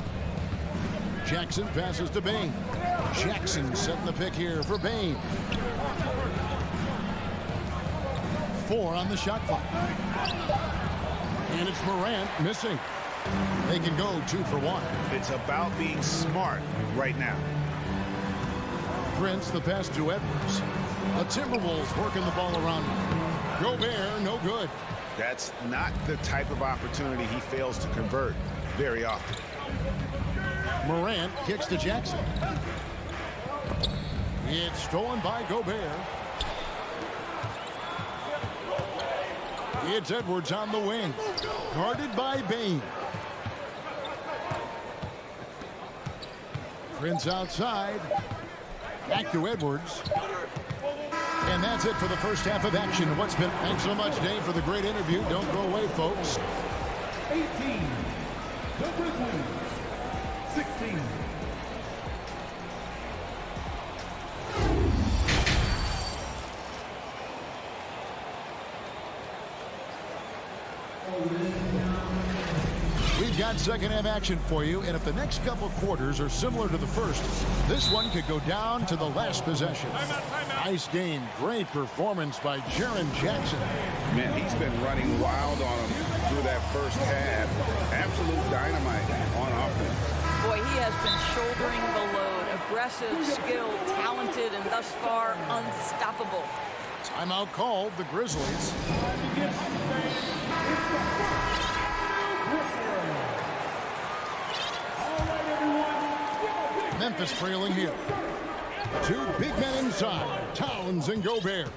Jackson passes to Bane. Jackson setting the pick here for Bane. 4 on the shot clock. And it's Morant missing. They can go 2 for 1. It's about being smart right now. Prince the pass to Edwards. The Timberwolves working the ball around him. Gobert, no good. That's not the type of opportunity he fails to convert very often. Morant kicks to Jackson. It's stolen by Gobert. It's Edwards on the wing. Guarded by Bane. Prince outside. Back to Edwards. And that's it for the first half of action. What's been? Thanks so much, Dave, for the great interview. Don't go away, folks. 18. The Grizzlies. 16. We've got second half action for you, and if the next couple quarters are similar to the first, this one could go down to the last possession. Nice game. Great performance by Jaren Jackson. Man, he's been running wild on him through that first half. Absolute dynamite on offense. Boy, he has been shouldering the load. Aggressive, skilled, talented, and thus far unstoppable. Timeout called, the Grizzlies. Memphis trailing here. 2 big men inside, Towns and Gobert.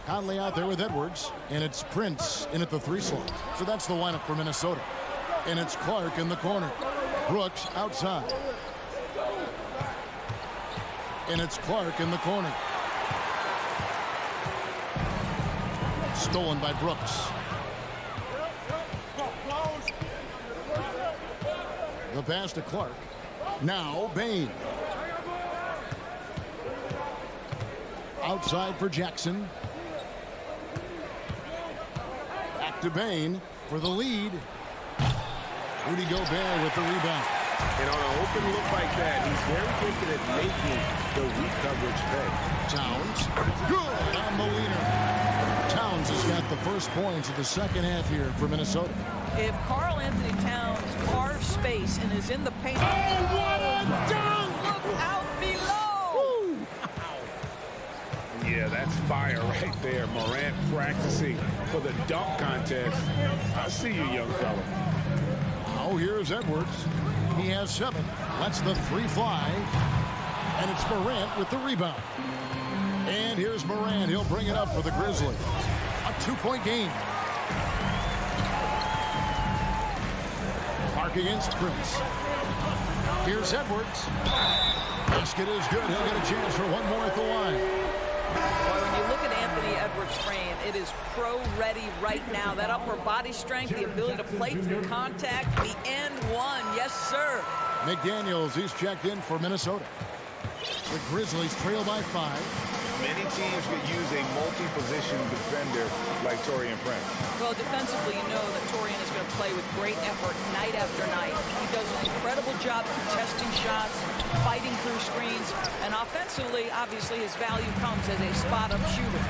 Conley out there with Edwards, and it's Prince in at the 3 slot. So that's the lineup for Minnesota. And it's Clark in the corner. Brooks outside. And it's Clark in the corner. Stolen by Brooks. The pass to Clark. Now Bane. Outside for Jackson. Back to Bane for the lead. Rudy Gobert with the rebound. And on an open look like that, he's very good at making the weak coverage pay. Towns. Good on the leader. Towns has got the first points of the second half here for Minnesota. If Karl Anthony Towns carves space and is in the paint. Oh, what a dunk! Look out below! Yeah, that's fire right there. Morant practicing for the dunk contest. I see you, young fella. Oh, here's Edwards. He has 7. Lets the 3 fly. And it's Morant with the rebound. And here's Morant. He'll bring it up for the Grizzlies. A 2-point game. Mark against Prince. Here's Edwards. Basket is good. He'll get a chance for one more at the line. Well, when you look at Anthony Edwards' frame, it is pro-ready right now. That upper body strength, the ability to play through contact, the and one. Yes, sir. McDaniels, he's checked in for Minnesota. The Grizzlies trail by 5. Many teams could use a multi-position defender like Taurean Prince. Well, defensively, you know that Taurean is going to play with great effort night after night. He does an incredible job contesting shots, fighting through screens, and offensively, obviously, his value comes as a spot-up shooter.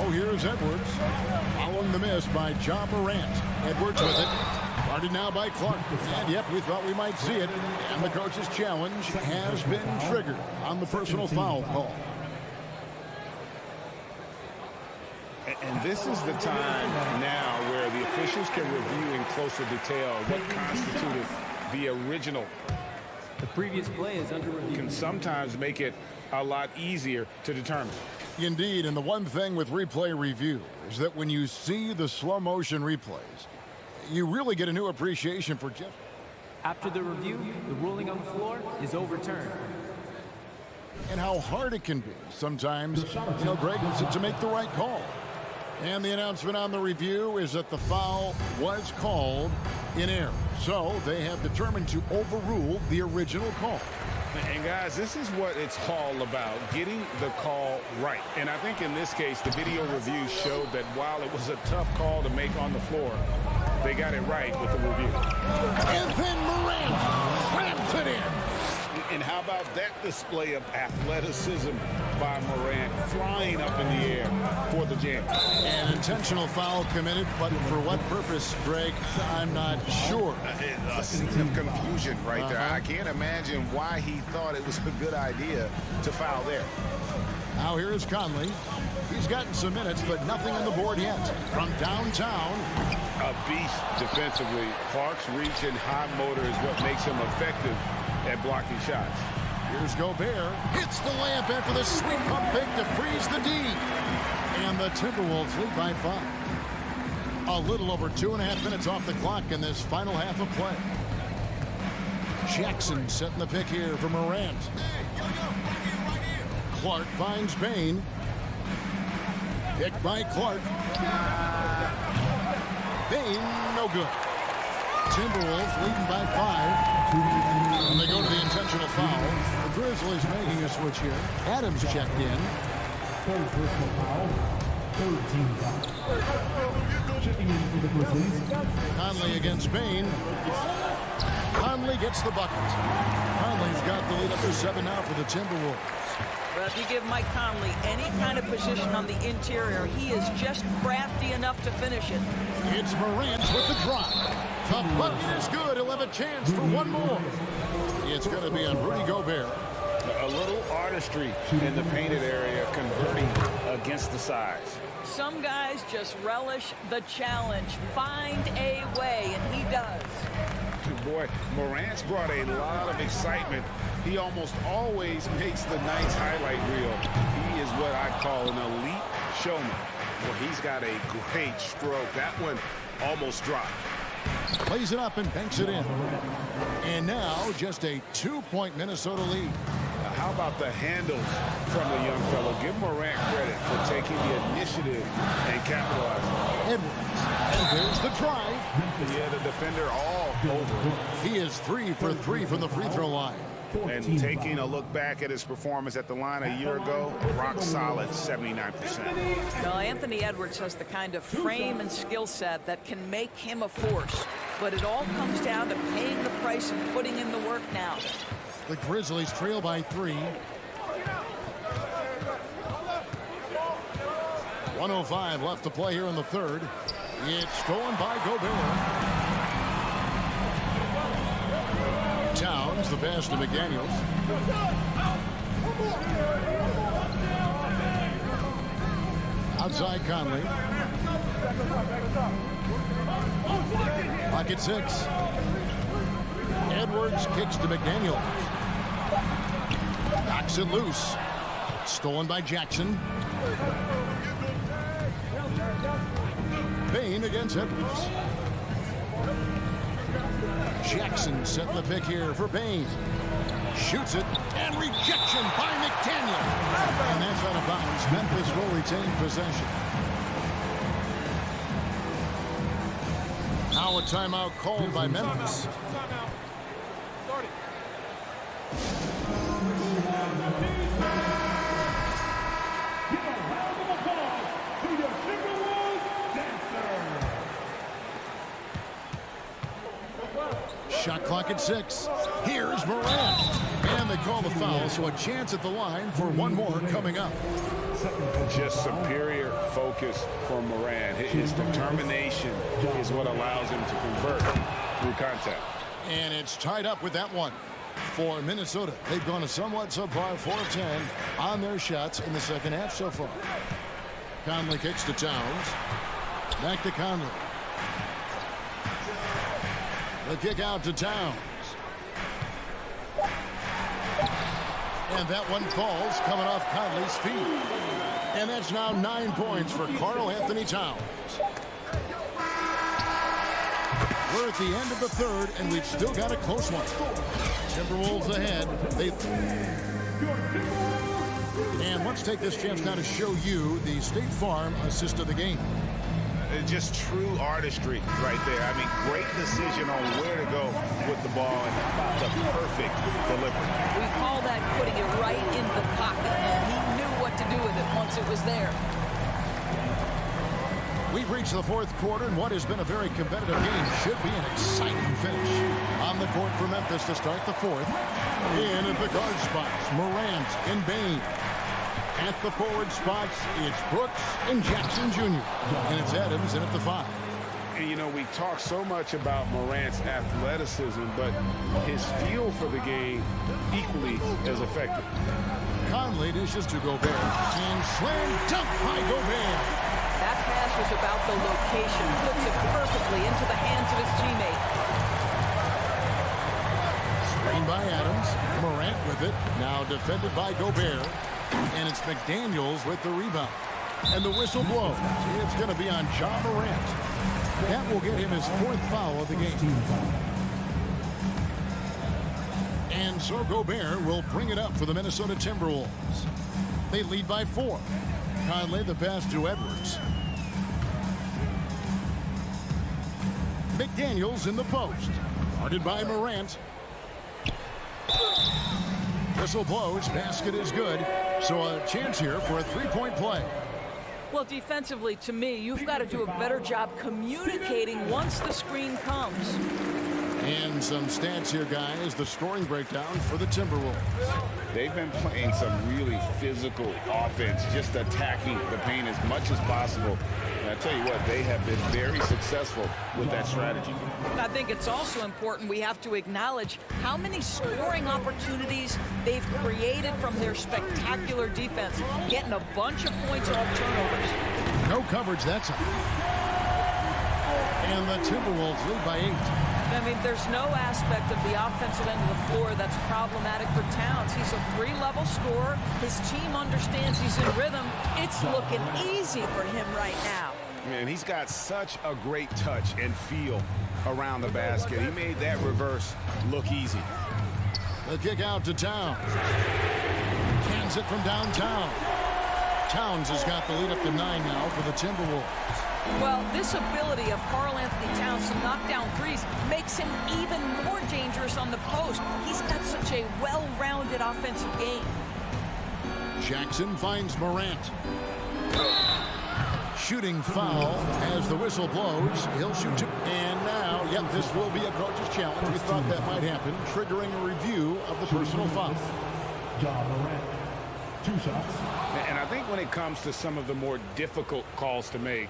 Oh, here's Edwards. Following the miss by Ja Morant. Edwards with it. Guarded now by Clark. And, yep, we thought we might see it. And the coach's challenge has been triggered on the personal foul call. And this is the time now where the officials can review in closer detail what constituted the original. The previous play is under review. Can sometimes make it a lot easier to determine. Indeed, and the one thing with replay review is that when you see the slow motion replays, you really get a new appreciation for Jeff. After the review, the ruling on the floor is overturned. And how hard it can be sometimes, Greg, to make the right call. And the announcement on the review is that the foul was called in error. So they have determined to overrule the original call. And guys, this is what it's all about, getting the call right. And I think in this case, the video review showed that while it was a tough call to make on the floor, they got it right with the review. And then Morant slams it in. And how about that display of athleticism by Morant, flying up in the air for the jam. An intentional foul committed, but for what purpose, Greg, I'm not sure. A scene of confusion right there. I can't imagine why he thought it was a good idea to foul there. Now here's Conley. He's gotten some minutes, but nothing on the board yet. From downtown. A beast defensively. Clark's reach and high motor is what makes him effective at blocking shots. Here's Gobert. Hits the layup after the sweep pump fake to freeze the D. And the Timberwolves lead by 5. A little over 2.5 minutes off the clock in this final half of play. Jackson setting the pick here for Morant. Clark finds Bain. Picked by Clark. Bain, no good. Timberwolves leading by 5. And they go to the intentional foul. The Grizzlies making a switch here. Adams checked in. Third personal foul. Third team foul. Checking in for the Grizzlies. Conley against Bain. Conley gets the bucket. Conley's got the lead up to 7 now for the Timberwolves. Well, if you give Mike Conley any kind of position on the interior, he is just crafty enough to finish it. It's Morant with the drive. The bucket is good. He'll have a chance for one more. It's going to be on Rudy Gobert. A little artistry in the painted area, converting against the size. Some guys just relish the challenge. Find a way, and he does. Boy, Morant's brought a lot of excitement. He almost always makes the nice highlight reel. He is what I call an elite showman. Well, he's got a great stroke. That one almost dropped. Plays it up and banks it in. And now just a 2-point Minnesota lead. Now, how about the handles from the young fellow? Give Morant credit for taking the initiative and capitalizing. Edwards. And there's the drive. Yeah, the defender all over. He is 3 for 3 from the free throw line. And taking a look back at his performance at the line a year ago, rock solid 79%. Well, Anthony Edwards has the kind of frame and skill set that can make him a force. But it all comes down to paying the price and putting in the work now. The Grizzlies trail by 3. 1:05 left to play here in the third. It's stolen by Gobert. the pass to McDaniels. Outside Conley. Pocket 6. Edwards kicks to McDaniels. Knocks it loose. Stolen by Jackson. Bain against Edwards. Jackson setting the pick here for Bain. Shoots it, and rejection by McDaniel. And that's out of bounds. Memphis will retain possession. Now a timeout called by Memphis. Shot clock at 6. Here's Morant. And they call the foul, so a chance at the line for one more coming up. Just superior focus for Morant. His determination is what allows him to convert through contact. And it's tied up with that one. For Minnesota, they've gone a somewhat subpar 4 of 10 on their shots in the second half so far. Conley kicks to Towns. Back to Conley. The kick out to Towns. And that one falls coming off Conley's feet. And that's now 9 points for Karl-Anthony Towns. We're at the end of the third, and we've still got a close one. Timberwolves ahead. And let's take this chance now to show you the State Farm assist of the game. Just true artistry right there. I mean, great decision on where to go with the ball, and how about the perfect delivery. We call that putting it right in the pocket, and he knew what to do with it once it was there. We've reached the fourth quarter, and what has been a very competitive game should be an exciting finish. On the court for Memphis to start the fourth. In at the guard spots, Morant and Bain. At the forward spots, it's Brooks and Jackson Jr. And it's Adams in at the 5. And, you know, we talk so much about Morant's athleticism, but his feel for the game equally as effective. Conley dishes to Gobert. And slam dunk by Gobert. That pass was about the location. Puts it perfectly into the hands of his teammate. Screen by Adams. Morant with it. Now defended by Gobert. And it's McDaniels with the rebound. And the whistle blows. It's going to be on Ja Morant. That will get him his 4th foul of the game. And so Gobert will bring it up for the Minnesota Timberwolves. They lead by 4. Conley the pass to Edwards. McDaniels in the post. Guarded by Morant. Whistle blows. Basket is good. So a chance here for a 3-point play. Well, defensively, to me, you've got to do a better job communicating once the screen comes. And some stats here, guys. The scoring breakdown for the Timberwolves. They've been playing some really physical offense, just attacking the paint as much as possible. And I tell you what, they have been very successful with that strategy. I think it's also important we have to acknowledge how many scoring opportunities they've created from their spectacular defense, getting a bunch of points off turnovers. No coverage that time. And the Timberwolves lead by 8. I mean, there's no aspect of the offensive end of the floor that's problematic for Towns. He's a 3-level scorer. His team understands he's in rhythm. It's looking easy for him right now. Man, he's got such a great touch and feel around the basket. He made that reverse look easy. The kick out to Towns. Cans it from downtown. Towns has got the lead up to 9 now for the Timberwolves. Well, this ability of Karl-Anthony Towns to knock down threes makes him even more dangerous on the post. He's got such a well-rounded offensive game. Jackson finds Morant. Shooting foul as the whistle blows. He'll shoot 2. And now, yep, this will be a coach's challenge. We thought that might happen, triggering a review of the personal foul. Ja Morant, 2 shots. And I think when it comes to some of the more difficult calls to make,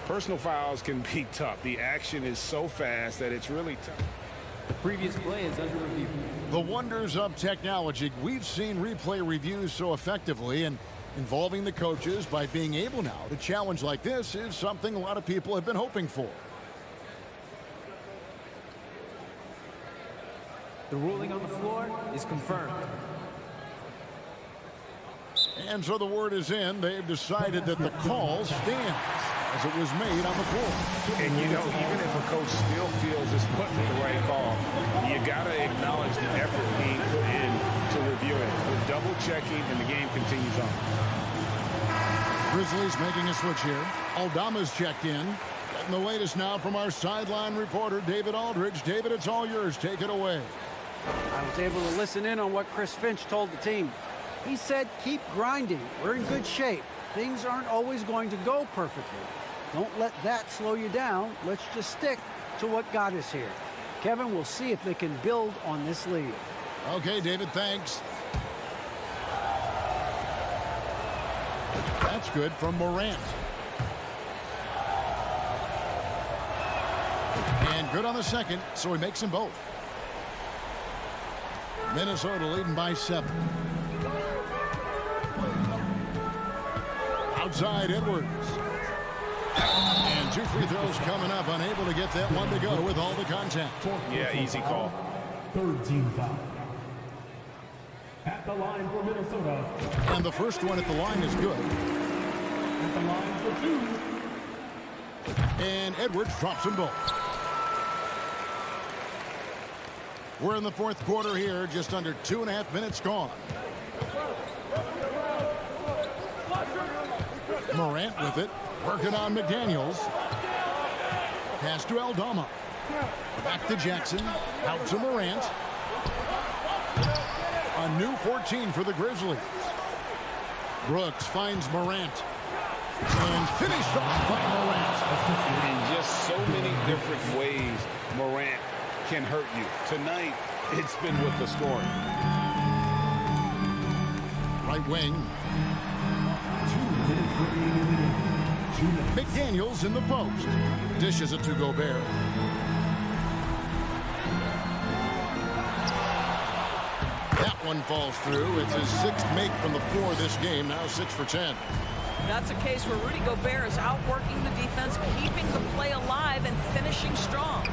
personal fouls can be tough. The action is so fast that it's really tough. previous play is under review. The wonders of technology. We've seen replay reviews so effectively, and involving the coaches by being able now to challenge like this is something a lot of people have been hoping for. The ruling on the floor is confirmed. And so the word is in. They've decided that the call stands as it was made on the floor. And, you know, even if a coach still feels it's put the right call, you got to acknowledge the effort being put in to review it. We're double-checking, and the game continues on. Grizzlies making a switch here. Aldama's checked in. Getting the latest now from our sideline reporter, David Aldridge. David, it's all yours. Take it away. I was able to listen in on what Chris Finch told the team. He said, keep grinding. We're in good shape. Things aren't always going to go perfectly. Don't let that slow you down. Let's just stick to what got us here. Kevin, we'll see if they can build on this lead. Okay, David, thanks. That's good from Morant. And good on the second, so he makes them both. Minnesota leading by 7. Outside Edwards. And 2 free throws coming up. Unable to get that one to go with all the contact. Yeah, easy call. Third team foul. At the line for Minnesota. And the first one at the line is good. At the line for 2. And Edwards drops them both. We're in the fourth quarter here, just under 2.5 minutes gone. Morant with it, working on McDaniels. Pass to Aldama. Back to Jackson, out to Morant. A new 14 for the Grizzlies. Brooks finds Morant. And finished off by Morant. In just so many different ways, Morant can hurt you. Tonight, it's been with the scoring. Right wing. McDaniels in the post. Dishes it to Gobert. That one falls through. It's his 6th make from the floor this game. Now 6 for 10. That's a case where Rudy Gobert is outworking the defense, keeping the play alive and finishing strong.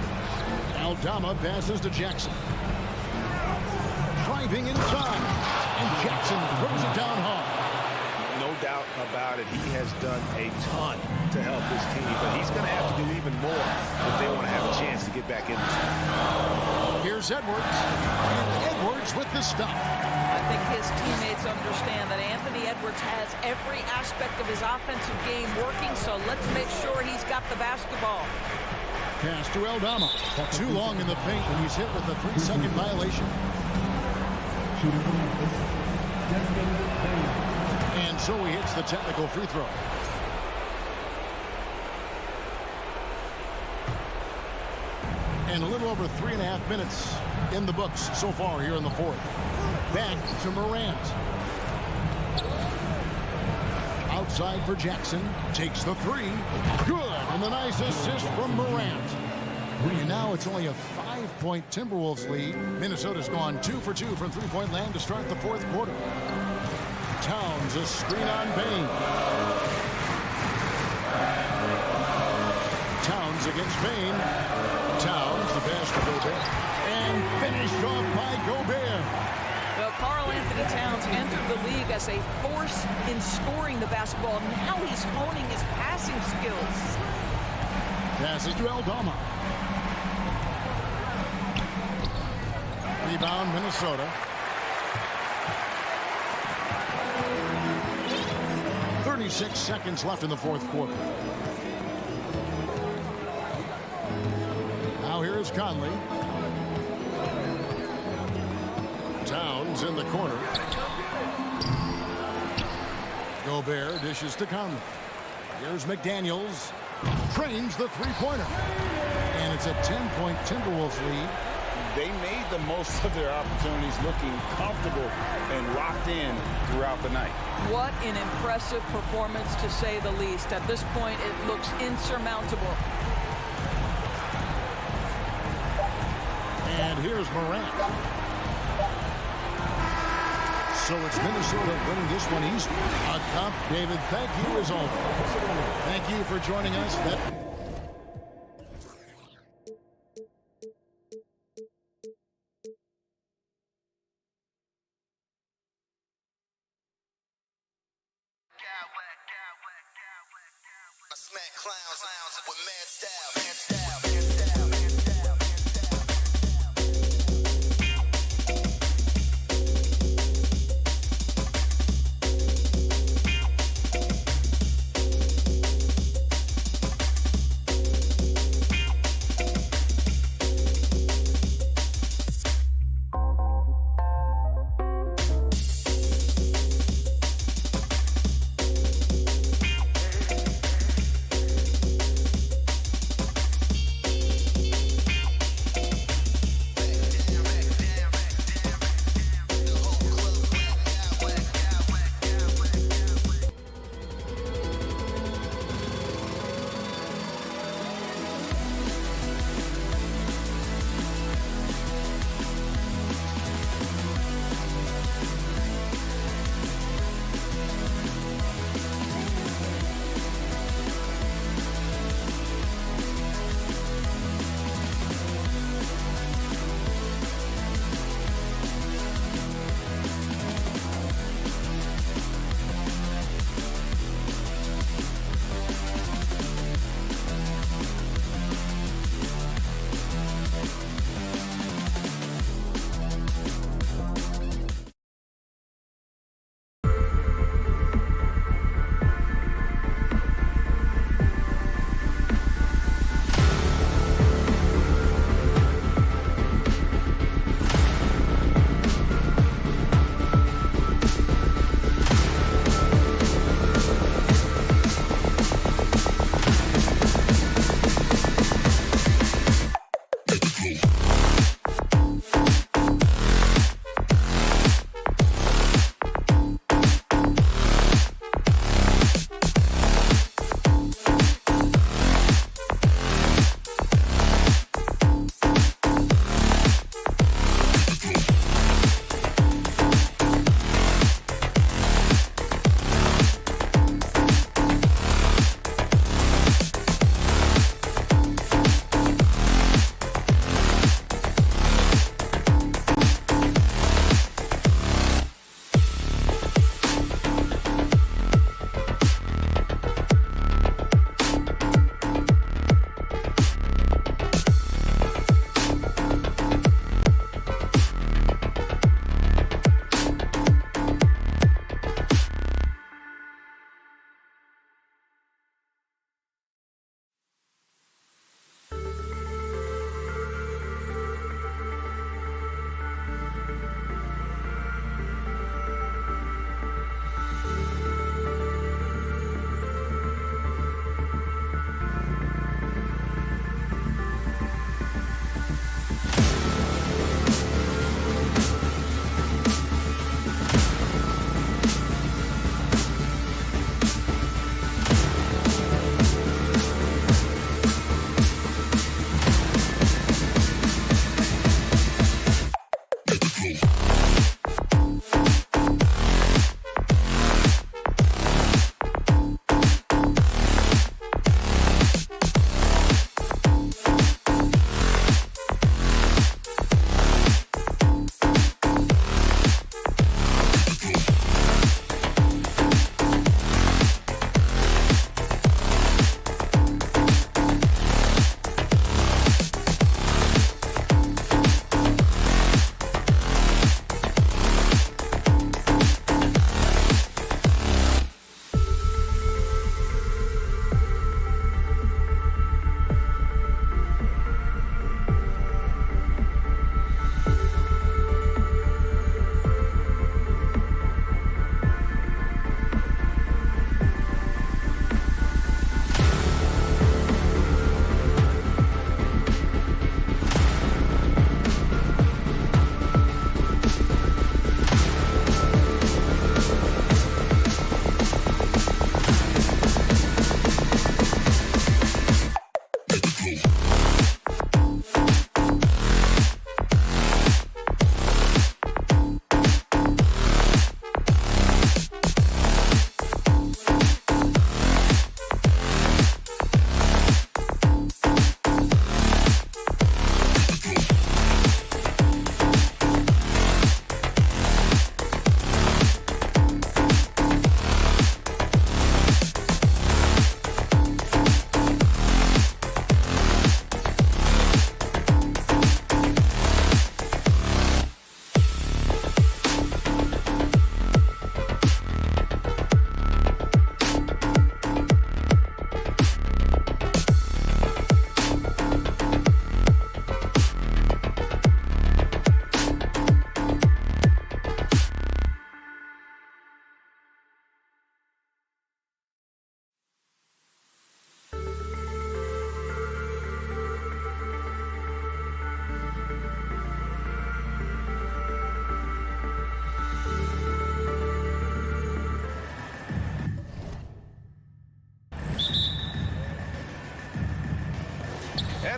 Aldama passes to Jackson. Driving inside. And Jackson throws it down hard. No doubt about it. He has done a ton to help his team, but he's going to have to do even more if they want to have a chance to get back in this. Here's Edwards. And Edwards with the stop. I think his teammates understand that Anthony Edwards has every aspect of his offensive game working, so let's make sure he's got the basketball. Pass to Aldama. Too long in the paint, and he's hit with a 3-second violation. And so he hits the technical free throw. And a little over 3.5 minutes in the books so far here in the fourth. Back to Morant. Outside for Jackson. Takes the 3. Good. And the nice assist from Morant. And now it's only a 5-point Timberwolves lead. Minnesota's gone 2 for 2 from three-point land to start the fourth quarter. Towns, a screen on Bain. Towns against Bain. Towns, the pass to Gobert. And finished off by Gobert. Well, Karl Anthony Towns entered the league as a force in scoring the basketball. Now he's honing his passing skills. Passes to Aldama. Rebound, Minnesota. 36 seconds left in the fourth quarter. Now here is Conley. Towns in the corner. Gobert dishes to Conley. Here's McDaniels. Trains the three-pointer. And it's a 10-point Timberwolves lead. They made the most of their opportunities, looking comfortable and locked in throughout the night. What an impressive performance, to say the least. At this point, it looks insurmountable. And here's Morant. So it's Minnesota winning this one easy. A cup, David, thank you as always. Thank you for joining us. I smack clowns with mad style.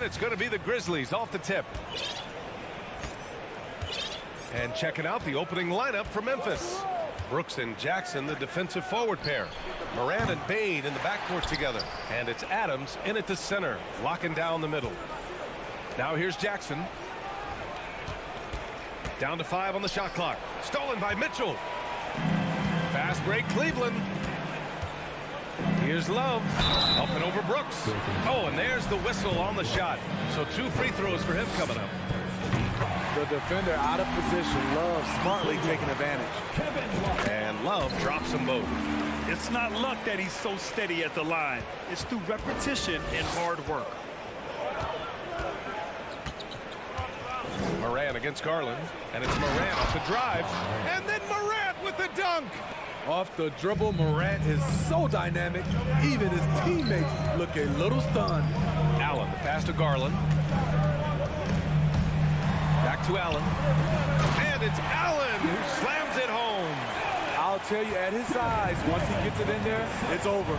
it's going to be the Grizzlies off the tip. And checking out the opening lineup for Memphis. Brooks and Jackson, the defensive forward pair. Moran and Bane in the backcourt together. And it's Adams in at the center, locking down the middle. Now here's Jackson. Down to 5 on the shot clock. Stolen by Mitchell. Fast break, Cleveland. Here's Love. Up and over Brooks. Oh, and there's the whistle on the shot. So 2 free throws for him coming up. The defender out of position. Love smartly taking advantage. And Love drops them both. It's not luck that he's so steady at the line. It's through repetition and hard work. Moran against Garland. And it's Moran off the drive. And then Moran with the dunk. Off the dribble, Morant is so dynamic, even his teammates look a little stunned. Allen, the pass to Garland. Back to Allen. And it's Allen who slams it home. I'll tell you, at his size, once he gets it in there, it's over.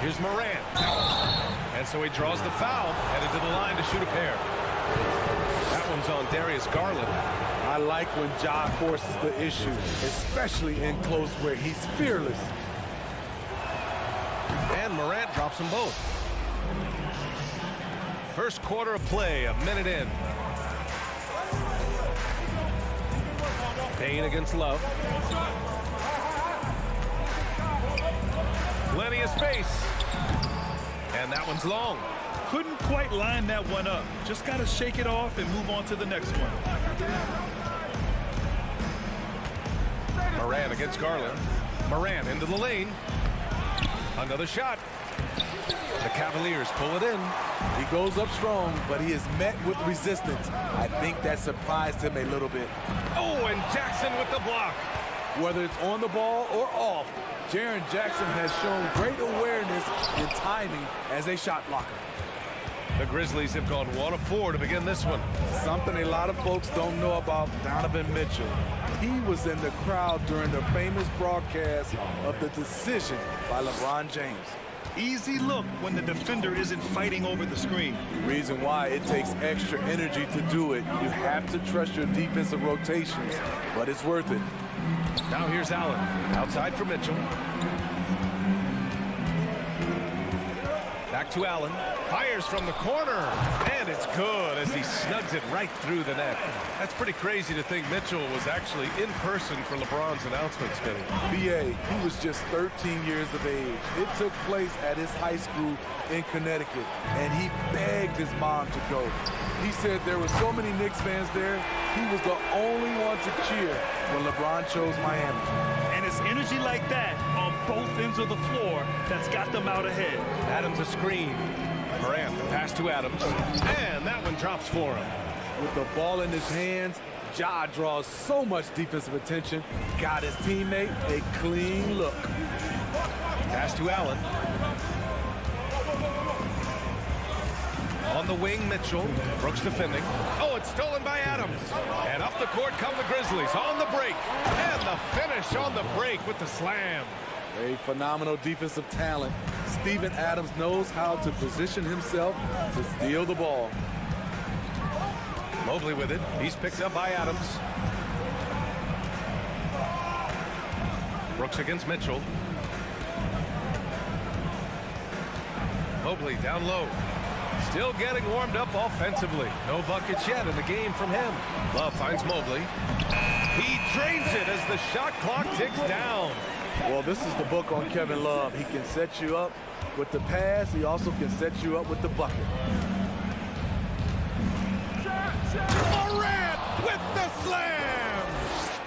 Here's Moran. And so he draws the foul, headed to the line to shoot a pair. That one's on Darius Garland. I like when Ja forces the issue, especially in close where he's fearless. And Morant drops them both. First quarter of play, a minute in. Payne against Love. Plenty of space. And that one's long. Couldn't quite line that one up. Just got to shake it off and move on to the next one. Moran against Garland. Moran into the lane. Another shot. The Cavaliers pull it in. He goes up strong, but he is met with resistance. I think that surprised him a little bit. Oh, and Jackson with the block. Whether it's on the ball or off, Jaren Jackson has shown great awareness and timing as a shot blocker. The Grizzlies have gone 1 of 4 to begin this one. Something a lot of folks don't know about Donovan Mitchell. He was in the crowd during the famous broadcast of the decision by LeBron James. Easy look when the defender isn't fighting over the screen. Reason why it takes extra energy to do it. You have to trust your defensive rotations, but it's worth it. Now here's Allen. Outside for Mitchell. Back to Allen. Fires from the corner. And it's good as he snugs it right through the net. That's pretty crazy to think Mitchell was actually in person for LeBron's announcement, Spinny. BA, he was just 13 years of age. It took place at his high school in Connecticut, and he begged his mom to go. He said there were so many Knicks fans there, he was the only one to cheer when LeBron chose Miami. And it's energy like that on both ends of the floor that's got them out ahead. Adams a screen. Morant, the pass to Adams. And that one drops for him. With the ball in his hands, Ja draws so much defensive attention. Got his teammate a clean look. Pass to Allen. On the wing, Mitchell. Brooks defending. Oh, it's stolen by Adams. And up the court come the Grizzlies on the break. And the finish on the break with the slam. A phenomenal defensive talent. Steven Adams knows how to position himself to steal the ball. Mobley with it. He's picked up by Adams. Brooks against Mitchell. Mobley down low. Still getting warmed up offensively. No buckets yet in the game from him. Love finds Mobley. He drains it as the shot clock ticks down. Well, this is the book on Kevin Love. He can set you up with the pass. He also can set you up with the bucket. Morant with the slam.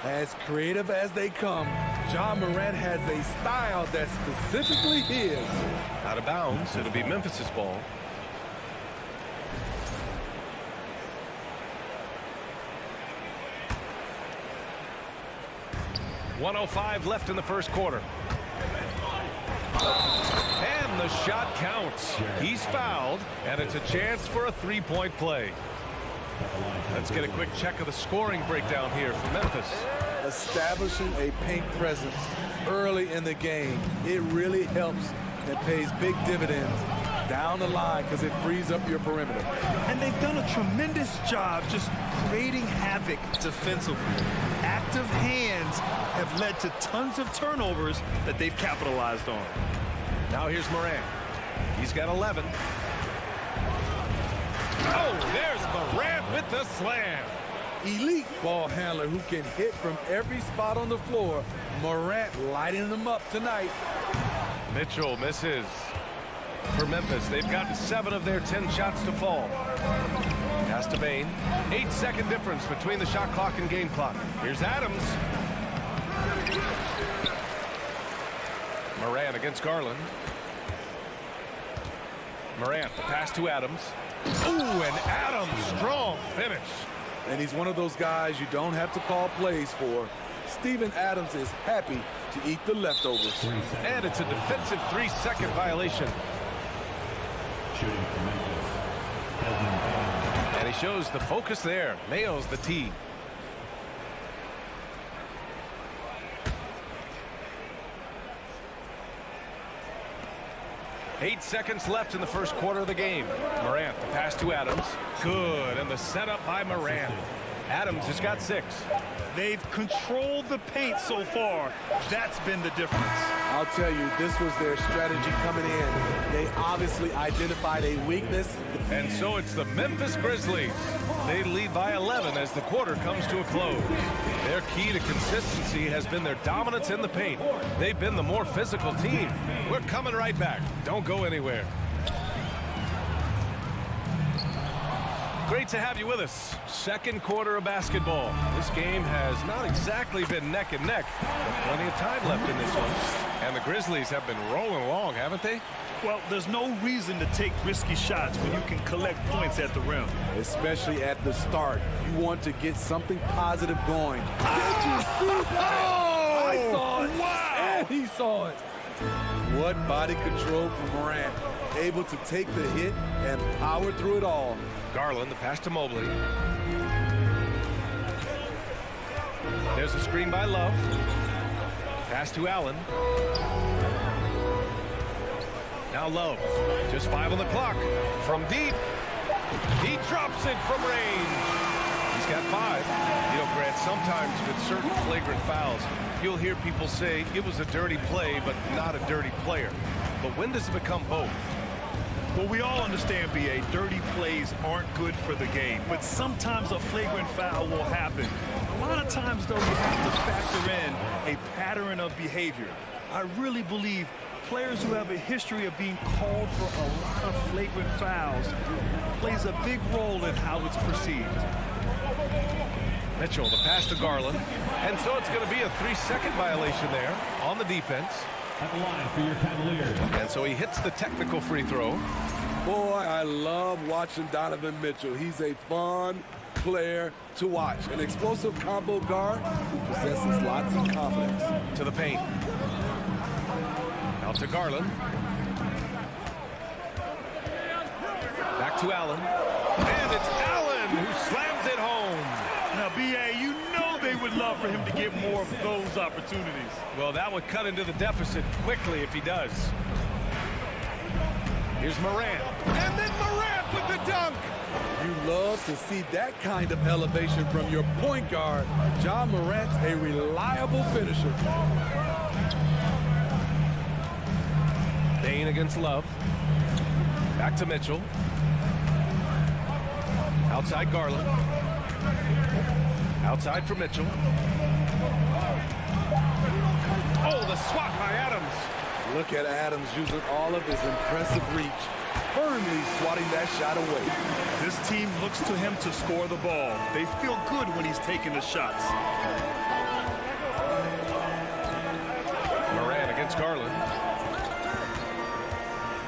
As creative as they come, Ja Morant has a style that's specifically his. Out of bounds. It'll be Memphis's ball. .105 left in the first quarter. And the shot counts. He's fouled, and it's a chance for a three-point play. Let's get a quick check of the scoring breakdown here for Memphis. Establishing a paint presence early in the game. It really helps and pays big dividends down the line because it frees up your perimeter. And they've done a tremendous job just creating havoc defensively. Active hands have led to tons of turnovers that they've capitalized on. Now here's Morant. He's got 11. Oh, there's Morant with the slam. Elite ball handler who can hit from every spot on the floor. Morant lighting them up tonight. Mitchell misses. For Memphis, they've gotten 7 of their 10 shots to fall. Pass to Bain. 8-second difference between the shot clock and game clock. Here's Adams. Morant against Garland. Morant, the pass to Adams. Ooh, and Adams, strong finish. And he's one of those guys you don't have to call plays for. Steven Adams is happy to eat the leftovers. And it's a defensive 3-second violation. And he shows the focus there. Nails the tee. Eight seconds left in the first quarter of the game. Morant, the pass to Adams. Good, and the setup by Morant. Adams has got 6. They've controlled the paint so far. That's been the difference. I'll tell you, this was their strategy coming in. They obviously identified a weakness. And so it's the Memphis Grizzlies. They lead by 11 as the quarter comes to a close. Their key to consistency has been their dominance in the paint. They've been the more physical team. We're coming right back. Don't go anywhere. Great to have you with us. Second quarter of basketball. This game has not exactly been neck and neck, but plenty of time left in this one. And the Grizzlies have been rolling along, haven't they? Well, there's no reason to take risky shots when you can collect points at the rim. Especially at the start. You want to get something positive going. Did you see that? I saw it. Wow. And he saw it. What body control from Morant. Able to take the hit and power through it all. Garland, the pass to Mobley. There's a screen by Love. Pass to Allen. Now Love. Just 5 on the clock. From deep. He drops it from range. He's got 5. You know, Grant, sometimes with certain flagrant fouls, you'll hear people say it was a dirty play, but not a dirty player. But when does it become both? Well, we all understand, B.A., dirty plays aren't good for the game, but sometimes a flagrant foul will happen. A lot of times, though, you have to factor in a pattern of behavior. I really believe players who have a history of being called for a lot of flagrant fouls plays a big role in how it's perceived. Mitchell, the pass to Garland. And so it's going to be a 3-second violation there on the defense. At the line for your Cavaliers. And so he hits the technical free throw. Boy, I love watching Donovan Mitchell. He's a fun player to watch. An explosive combo guard who possesses lots of confidence. To the paint. Out to Garland. Back to Allen. And it's Allen who slams it home. Now, B.A., you know they would love for him to get more of those opportunities. Well, that would cut into the deficit quickly if he does. Here's Morant. And then Morant with the dunk. You love to see that kind of elevation from your point guard. Ja Morant's a reliable finisher. Bain against Love. Back to Mitchell. Outside Garland. Outside for Mitchell. Oh, the swat by Adams. Look at Adams using all of his impressive reach, firmly swatting that shot away. This team looks to him to score the ball. They feel good when he's taking the shots. Morant against Garland.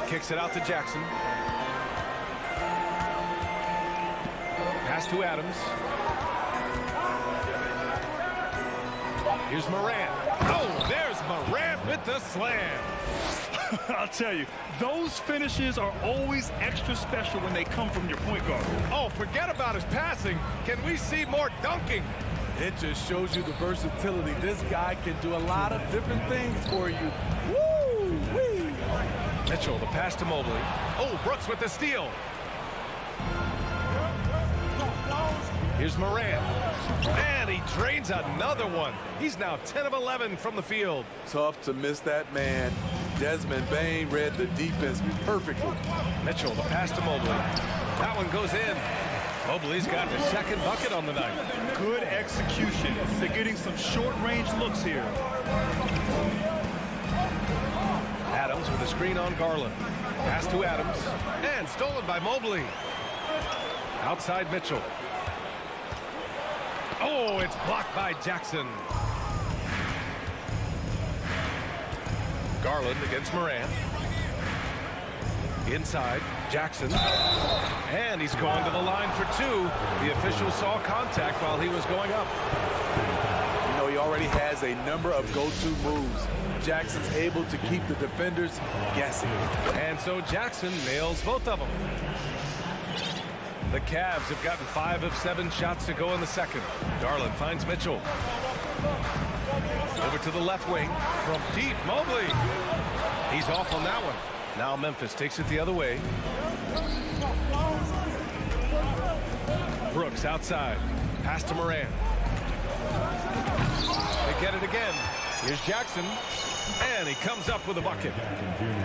Kicks it out to Jackson. Pass to Adams. Here's Morant. Oh, there's Morant with the slam. I'll tell you, those finishes are always extra special when they come from your point guard. Oh, forget about his passing. Can we see more dunking? It just shows you the versatility. This guy can do a lot of different things for you. Woo-wee! Mitchell, the pass to Mobley. Oh, Brooks with the steal. Here's Morant. And he drains another one. He's now 10 of 11 from the field. Tough to miss that man. Desmond Bain read the defense perfectly. Mitchell, the pass to Mobley. That one goes in. Mobley's got the second bucket on the night. Good execution. They're getting some short-range looks here. Adams with a screen on Garland. Pass to Adams. And stolen by Mobley. Outside Mitchell. Oh, it's blocked by Jackson. Garland against Morant. Inside, Jackson. And he's going to the line for two. The official saw contact while he was going up. You know, he already has a number of go-to moves. Jackson's able to keep the defenders guessing. And so Jackson nails both of them. The Cavs have gotten 5 of 7 shots to go in the second. Garland finds Mitchell. Over to the left wing. From deep, Mobley. He's off on that one. Now Memphis takes it the other way. Brooks outside. Pass to Morant. They get it again. Here's Jackson. And he comes up with a bucket.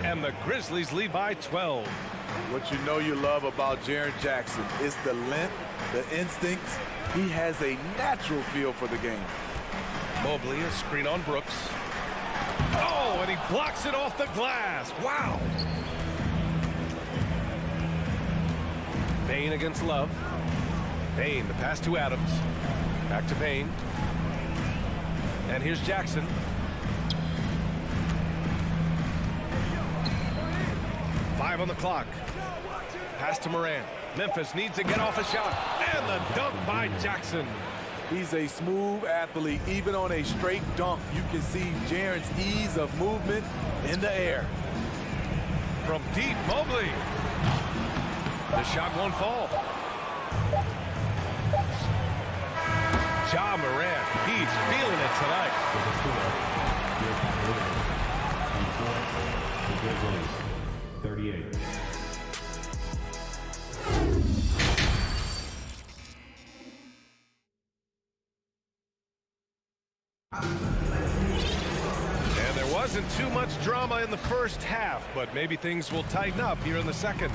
And the Grizzlies lead by 12. What you know you love about Jaren Jackson is the length, the instincts. He has a natural feel for the game. Mobley, a screen on Brooks. Oh, and he blocks it off the glass. Wow. Bain against Love. Bain, the pass to Adams. Back to Bain. And here's Jackson. Five on the clock. Pass to Morant. Memphis needs to get off a shot. And the dunk by Jackson. He's a smooth athlete. Even on a straight dunk, you can see Jaren's ease of movement in the air. From deep, Mobley. The shot won't fall. Ja Morant, he's feeling it tonight. The Grizzlies, 38. And there wasn't too much drama in the first half, but maybe things will tighten up here in the second.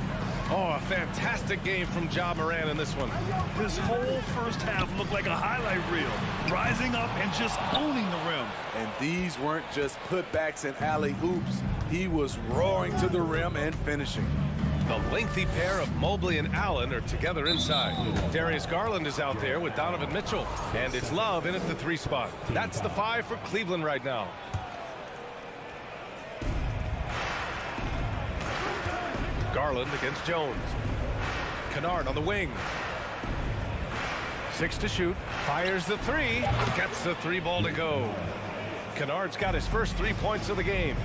Oh, a fantastic game from Ja Morant in this one. This whole first half looked like a highlight reel, rising up and just owning the rim. And these weren't just putbacks and alley-oops. He was roaring to the rim and finishing. The lengthy pair of Mobley and Allen are together inside. Darius Garland is out there with Donovan Mitchell. And it's Love in at the 3 spot. That's the 5 for Cleveland right now. Garland against Jones. Kennard on the wing. 6 to shoot. Fires the 3. Gets the 3 ball to go. Kennard's got his first 3 points of the game.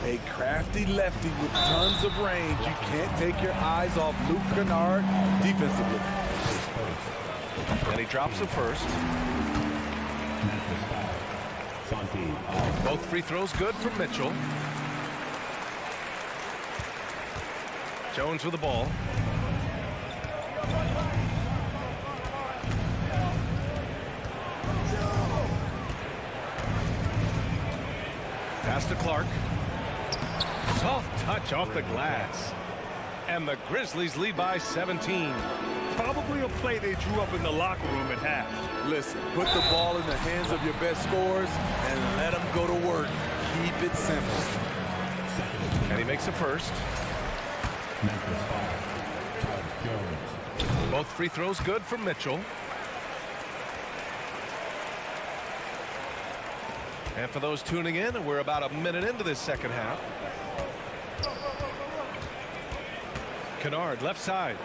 A crafty lefty with tons of range. You can't take your eyes off Luke Kennard defensively. And he drops the first. Both free throws good from Mitchell. Jones with the ball. Pass to Clark. Soft touch off the glass. And the Grizzlies lead by 17. Probably a play they drew up in the locker room at half. Listen, put the ball in the hands of your best scorers and let them go to work. Keep it simple. And he makes a first. Both free throws good from Mitchell. And for those tuning in, we're about a minute into this second half. Kennard, left side.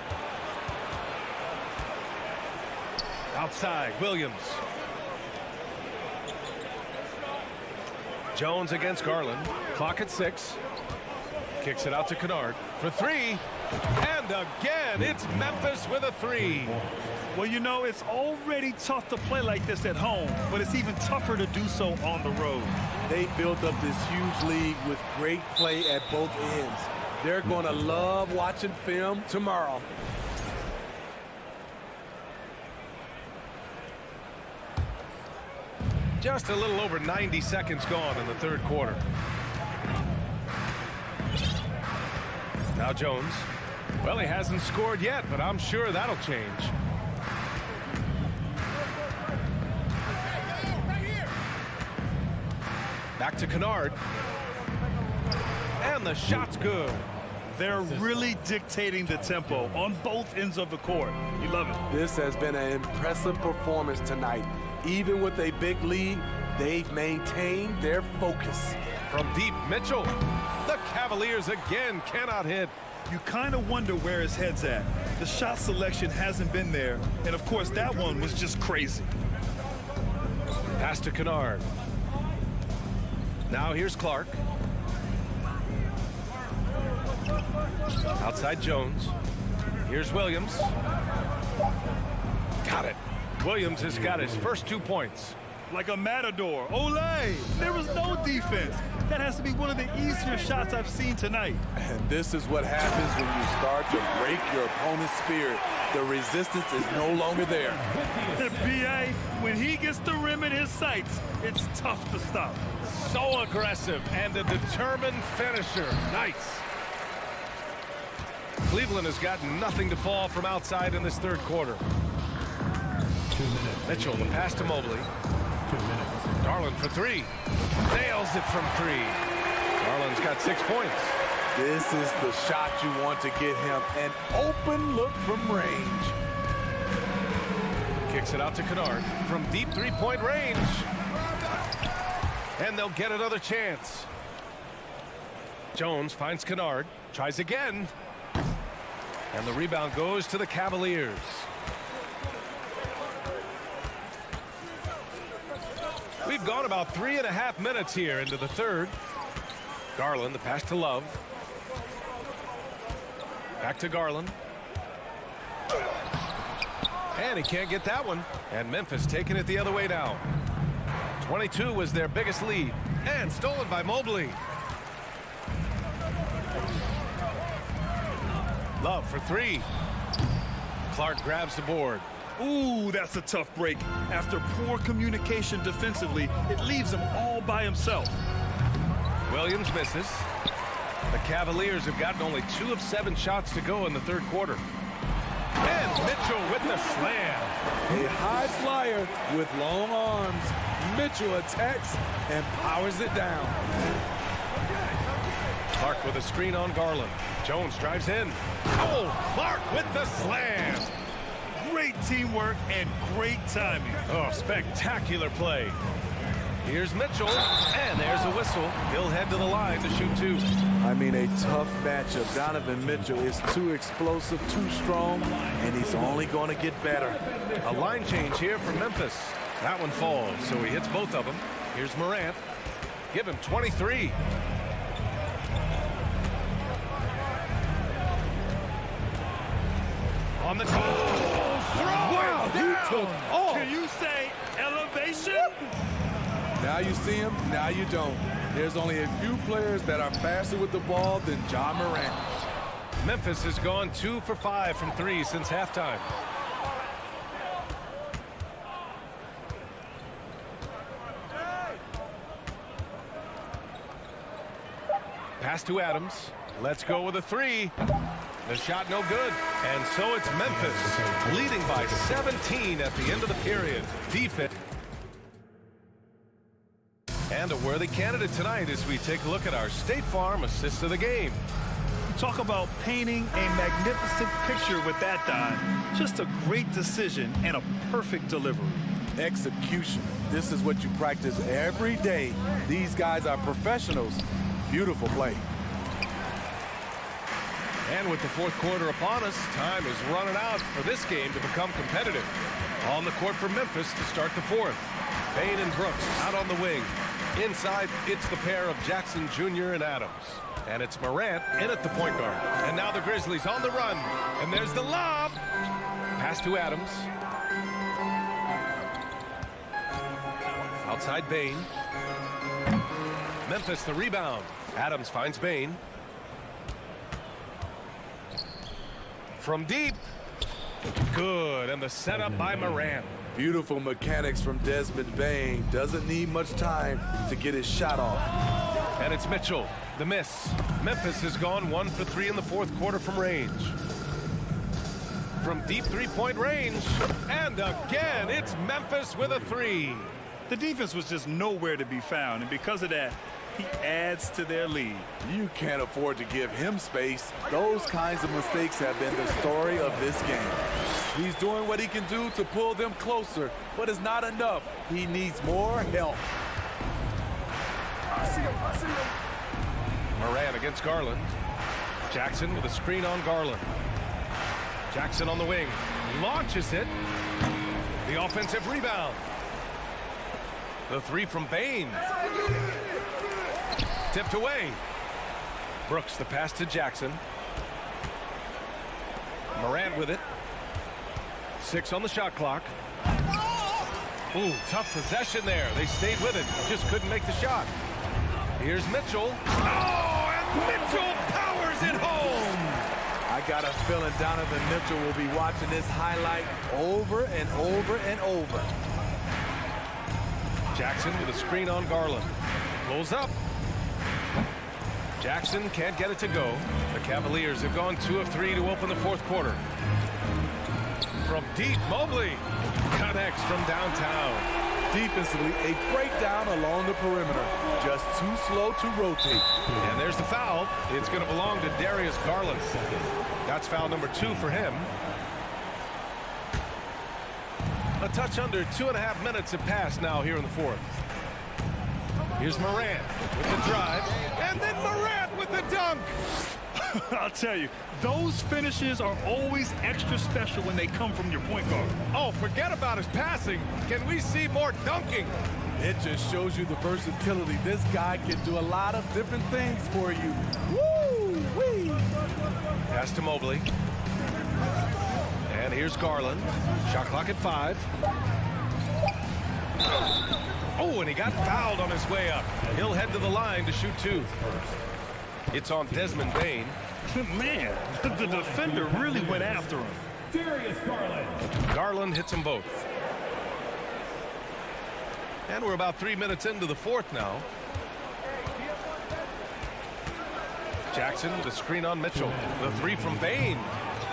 Outside, Williams. Jones against Garland. Clock at 6. Kicks it out to Kennard for 3. And again, it's Memphis with a 3. Well, you know, it's already tough to play like this at home, but it's even tougher to do so on the road. They built up this huge lead with great play at both ends. They're going to love watching film tomorrow. Just a little over 90 seconds gone in the third quarter. Now Jones. Well, he hasn't scored yet, but I'm sure that'll change. Back to Kennard. And the shot's good. They're really dictating the tempo on both ends of the court. You love it. This has been an impressive performance tonight. Even with a big lead, they've maintained their focus. From deep, Mitchell. The Cavaliers again cannot hit. You kind of wonder where his head's at. The shot selection hasn't been there. And, of course, that one was just crazy. Pass to Kennard. Now here's Clark. Outside Jones. Here's Williams. Got it. Williams has got his first 2 points. Like a matador. Olay! There was no defense. That has to be one of the easier shots I've seen tonight. And this is what happens when you start to break your opponent's spirit. The resistance is no longer there. B.A., when he gets the rim in his sights, it's tough to stop. So aggressive and a determined finisher. Nice. Cleveland has got nothing to fall from outside in this third quarter. 2 minutes. Mitchell, the pass to Mobley. 2 minutes. Garland for 3. Nails it from 3. Garland's got 6 points. This is the shot you want to get him. An open look from range. Kicks it out to Kennard from deep 3-point range. And they'll get another chance. Jones finds Kennard. Tries again. And the rebound goes to the Cavaliers. We've gone about 3.5 minutes here into the third. Garland, the pass to Love. Back to Garland. And he can't get that one. And Memphis taking it the other way now. 22 was their biggest lead. And stolen by Mobley. Love for 3. Clark grabs the board. Ooh, that's a tough break. After poor communication defensively, it leaves him all by himself. Williams misses. The Cavaliers have gotten only 2 of 7 shots to go in the third quarter. And Mitchell with the slam. A high flyer with long arms. Mitchell attacks and powers it down. Clark with a screen on Garland. Jones drives in. Oh, Clark with the slam. Great teamwork and great timing. Oh, spectacular play. Here's Mitchell, and there's a whistle. He'll head to the line to shoot 2. I mean, a tough matchup. Donovan Mitchell is too explosive, too strong, and he's only going to get better. A line change here from Memphis. That one falls, so he hits both of them. Here's Morant. Give him 23. On the Wow, he took off. Can you say elevation? Now you see him, now you don't. There's only a few players that are faster with the ball than John Morant. Memphis has gone 2 for 5 from 3 since halftime. Pass to Adams. Let's go with a 3. The shot no good. And so it's Memphis leading by 17 at the end of the period. Defense. And a worthy candidate tonight as we take a look at our State Farm assist of the game. Talk about painting a magnificent picture with that dime. Just a great decision and a perfect delivery. Execution. This is what you practice every day. These guys are professionals. Beautiful play. And with the fourth quarter upon us, time is running out for this game to become competitive. On the court for Memphis to start the fourth. Payne and Brooks out on the wing. Inside, it's the pair of Jackson Jr. and Adams. And it's Morant in at the point guard. And now the Grizzlies on the run. And there's the lob. Pass to Adams. Outside Bane. Memphis the rebound. Adams finds Bane. From deep. Good, and the setup by Morant. Beautiful mechanics from Desmond Bain. Doesn't need much time to get his shot off. And it's Mitchell, the miss. Memphis has gone 1 for 3 in the fourth quarter from range. From deep three-point range, and again, it's Memphis with a 3. The defense was just nowhere to be found, and because of that, he adds to their lead. You can't afford to give him space. Those kinds of mistakes have been the story of this game. He's doing what he can do to pull them closer, but it's not enough. He needs more help. I see him. Morant against Garland. Jackson with a screen on Garland. Jackson on the wing. Launches it. The offensive rebound. The 3 from Bain. Tipped away. Brooks the pass to Jackson. Morant with it. 6 on the shot clock. Ooh, tough possession there. They stayed with it. Just couldn't make the shot. Here's Mitchell. Oh, and Mitchell powers it home. I got a feeling Donovan Mitchell will be watching this highlight over and over and over. Jackson with a screen on Garland. Pulls up. Jackson can't get it to go. The Cavaliers have gone 2 of 3 to open the fourth quarter. From deep, Mobley connects from downtown. Defensively, a breakdown along the perimeter. Just too slow to rotate. And there's the foul. It's going to belong to Darius Garland. That's foul number 2 for him. A touch under 2.5 minutes have passed now here in the fourth. Here's Morant with the drive, and then Morant with the dunk. I'll tell you, those finishes are always extra special when they come from your point guard. Oh, forget about his passing. Can we see more dunking? It just shows you the versatility. This guy can do a lot of different things for you. Woo-wee! Pass to Mobley. And here's Garland. Shot clock at 5. Oh, and he got fouled on his way up. He'll head to the line to shoot 2. It's on Desmond Bain. Man, the defender really went after him. Darius Garland. Garland hits them both. And we're about 3 minutes into the fourth now. Jackson with a screen on Mitchell. The 3 from Bain.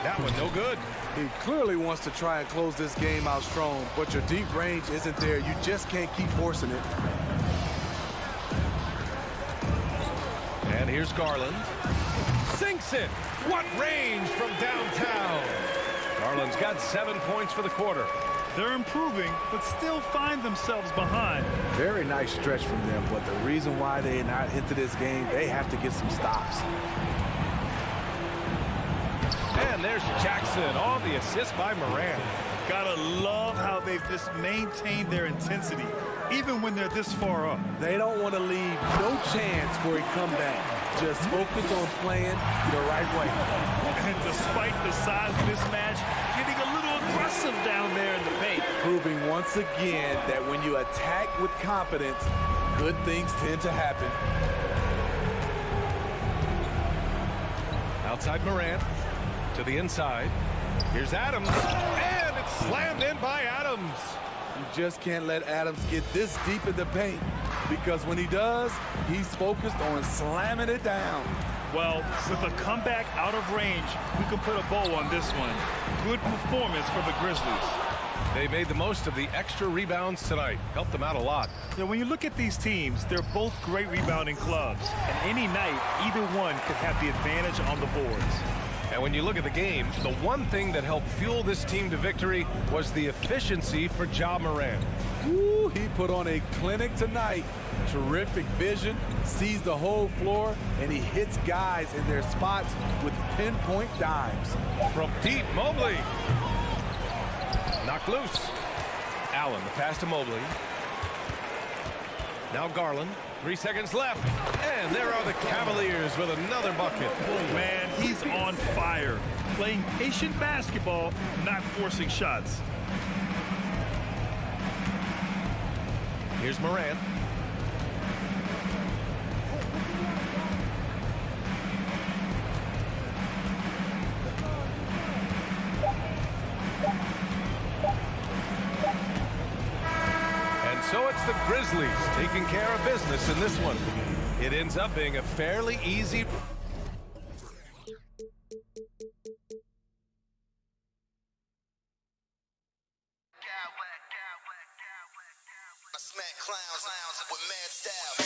That one no good. He clearly wants to try and close this game out strong, but your deep range isn't there. You just can't keep forcing it. And here's Garland. Sinks it. What range from downtown. Garland's got 7 points for the quarter. They're improving, but still find themselves behind. Very nice stretch from them, but the reason why they're not into this game, they have to get some stops. And there's Jackson on the assist by Morant. Gotta love how they've just maintained their intensity, even when they're this far up. They don't want to leave no chance for a comeback. Just focus on playing the right way. And despite the size of this match, getting a little aggressive down there in the paint. Proving once again that when you attack with confidence, good things tend to happen. Outside Morant. To the inside. Here's Adams. And it's slammed in by Adams. You just can't let Adams get this deep in the paint, because when he does, he's focused on slamming it down. Well, with a comeback out of range, we can put a bow on this one. Good performance for the Grizzlies. They made the most of the extra rebounds tonight. Helped them out a lot. Now, when you look at these teams, they're both great rebounding clubs. And any night, either one could have the advantage on the boards. And when you look at the game, the one thing that helped fuel this team to victory was the efficiency for Ja Morant. Ooh, he put on a clinic tonight. Terrific vision, sees the whole floor, and he hits guys in their spots with pinpoint dimes. From deep, Mobley. Knocked loose. Allen, the pass to Mobley. Now Garland. 3 seconds left. And there are the Cavaliers with another bucket. Man, he's on fire. Playing patient basketball, not forcing shots. Here's Morant. Grizzlies taking care of business in this one. It ends up being a fairly easy... I smack clowns with mad style.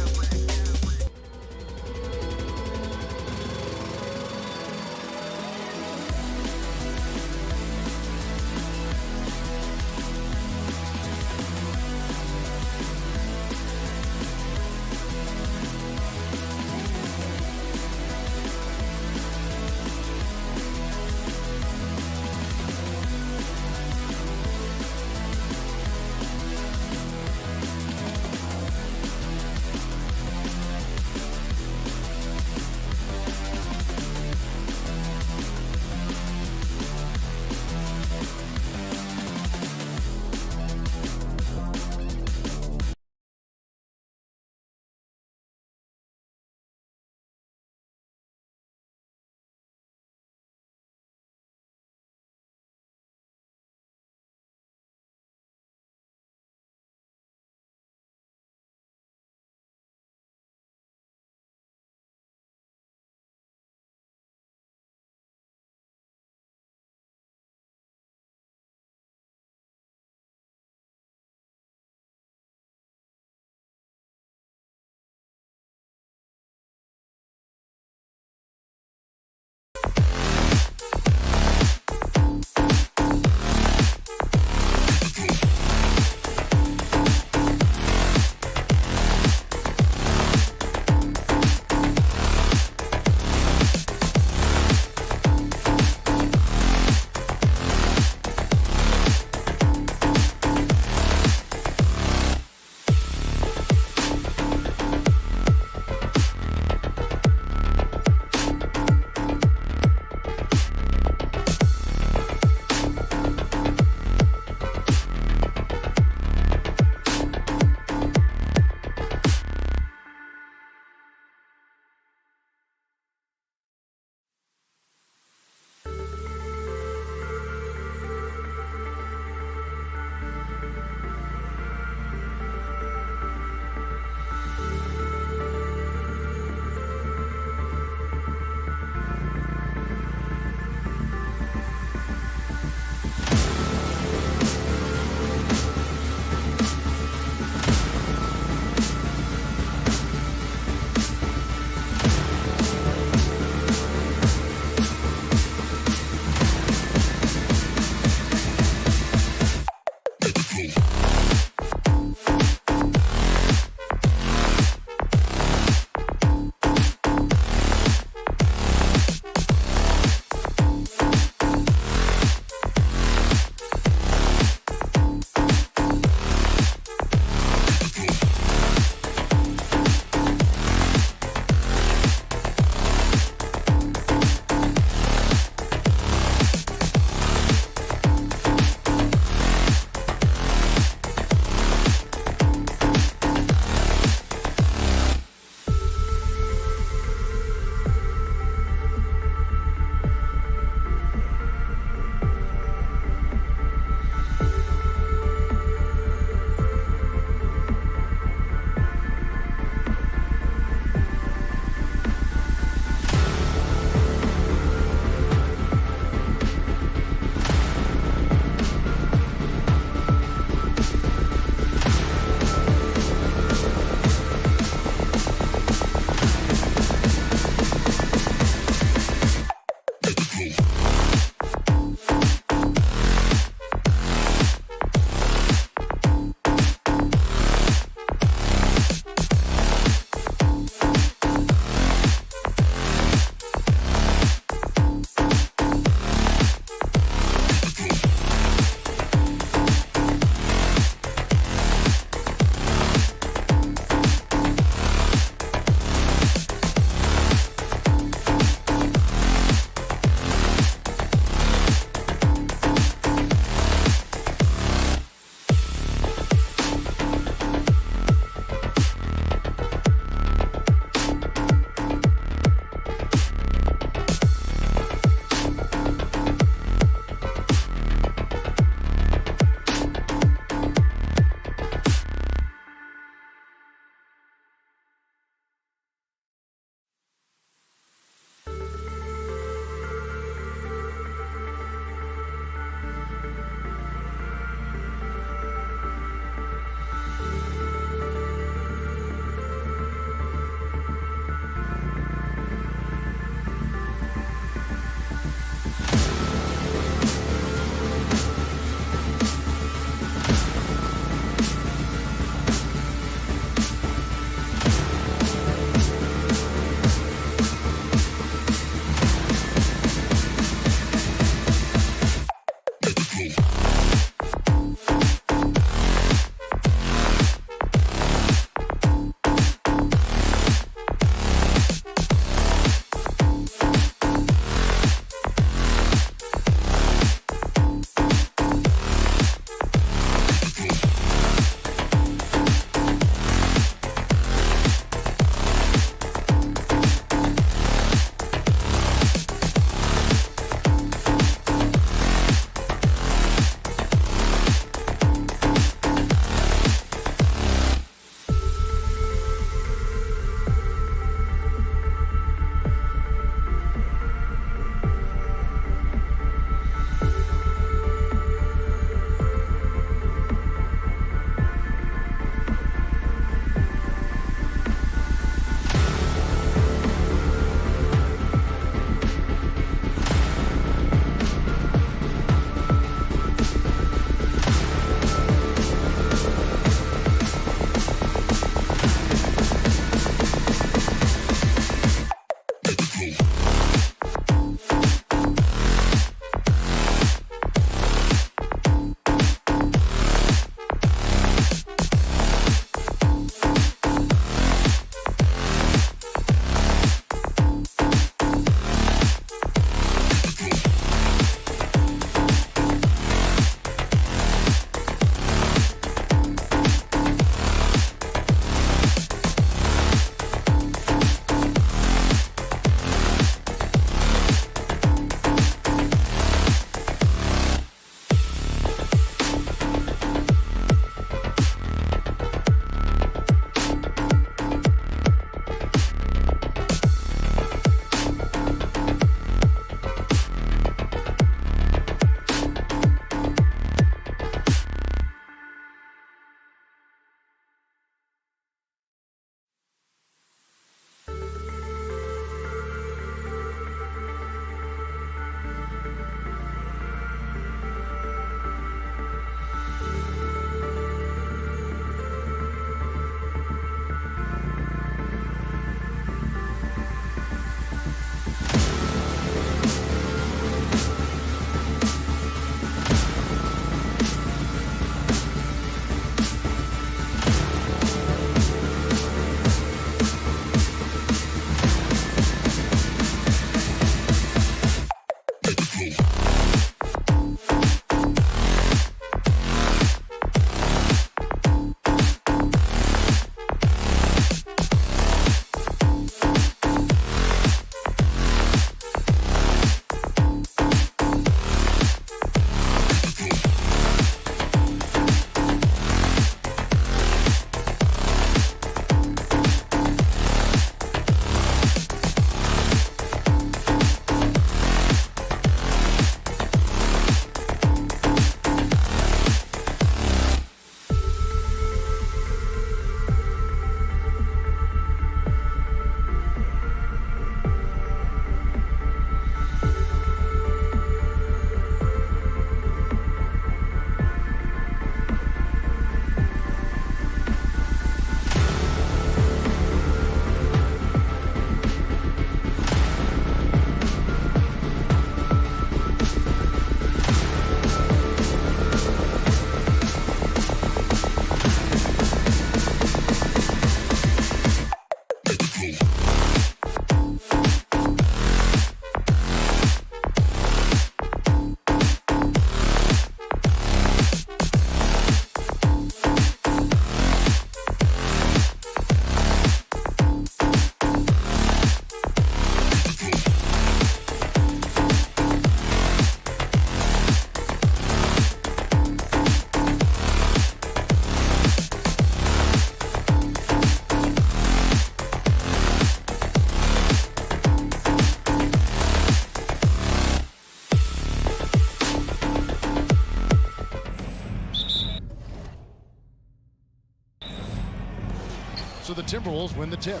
So the Timberwolves win the tip.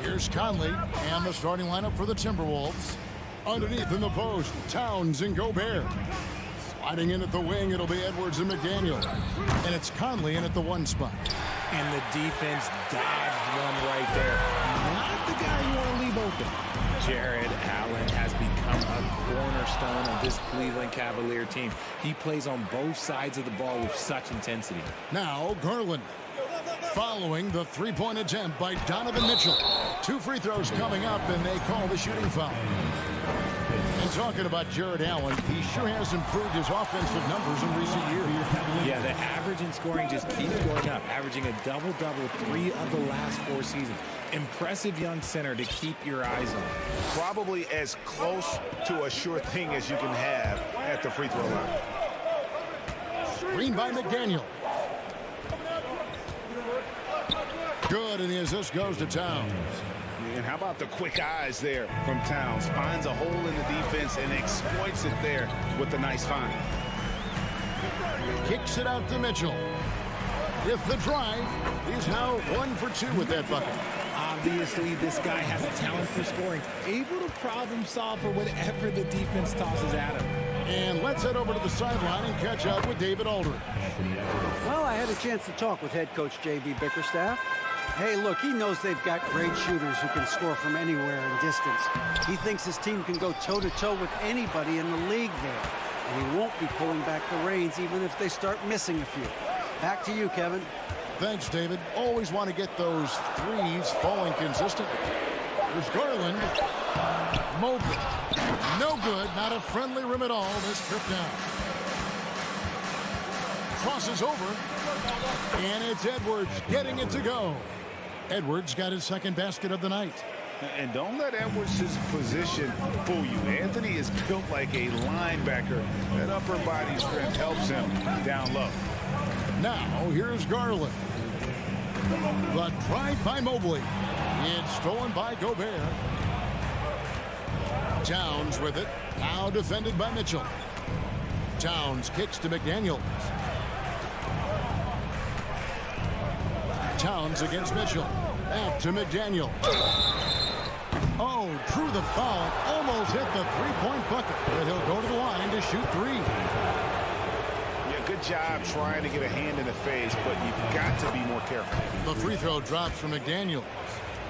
Here's Conley and the starting lineup for the Timberwolves. Underneath in the post, Towns and Gobert. Sliding in at the wing, it'll be Edwards and McDaniel. And it's Conley in at the 1 spot. And the defense dodged one right there. Not the guy you want to leave open. Jared Allen has become a cornerstone of this Cleveland Cavalier team. He plays on both sides of the ball with such intensity. Now Garland. Following the three-point attempt by Donovan Mitchell. 2 free throws coming up, and they call the shooting foul. And talking about Jared Allen, he sure has improved his offensive numbers in recent years. Yeah, the average in scoring just keeps going up, averaging a double-double 3 of the last 4 seasons. Impressive young center to keep your eyes on. Probably as close to a sure thing as you can have at the free throw line. Screen by McDaniel. Good, and the assist goes to Towns. And how about the quick eyes there from Towns? Finds a hole in the defense and exploits it there with a nice find. Kicks it out to Mitchell. With the drive, he's now 1 for 2 with that bucket. Obviously, this guy has a talent for scoring, able to problem solve for whatever the defense tosses at him. And let's head over to the sideline and catch up with David Aldridge. Well, I had a chance to talk with head coach J.B. Bickerstaff. Hey, look, he knows they've got great shooters who can score from anywhere in distance. He thinks his team can go toe-to-toe with anybody in the league there. And he won't be pulling back the reins even if they start missing a few. Back to you, Kevin. Thanks, David. Always want to get those threes falling consistently. There's Garland. Mobley. No good. Not a friendly rim at all this trip down. Crosses over. And it's Edwards getting it to go. Edwards got his second basket of the night. And don't let Edwards' position fool you. Anthony is built like a linebacker. That upper body strength helps him down low. Now, here's Garland. The drive by Mobley. It's stolen by Gobert. Towns with it. Now defended by Mitchell. Towns kicks to McDaniel. Towns against Mitchell. Back to McDaniel. Oh, drew the foul. Almost hit the three-point bucket. But he'll go to the line to shoot 3. Yeah, good job trying to get a hand in the face, but you've got to be more careful. The free throw drops from McDaniel.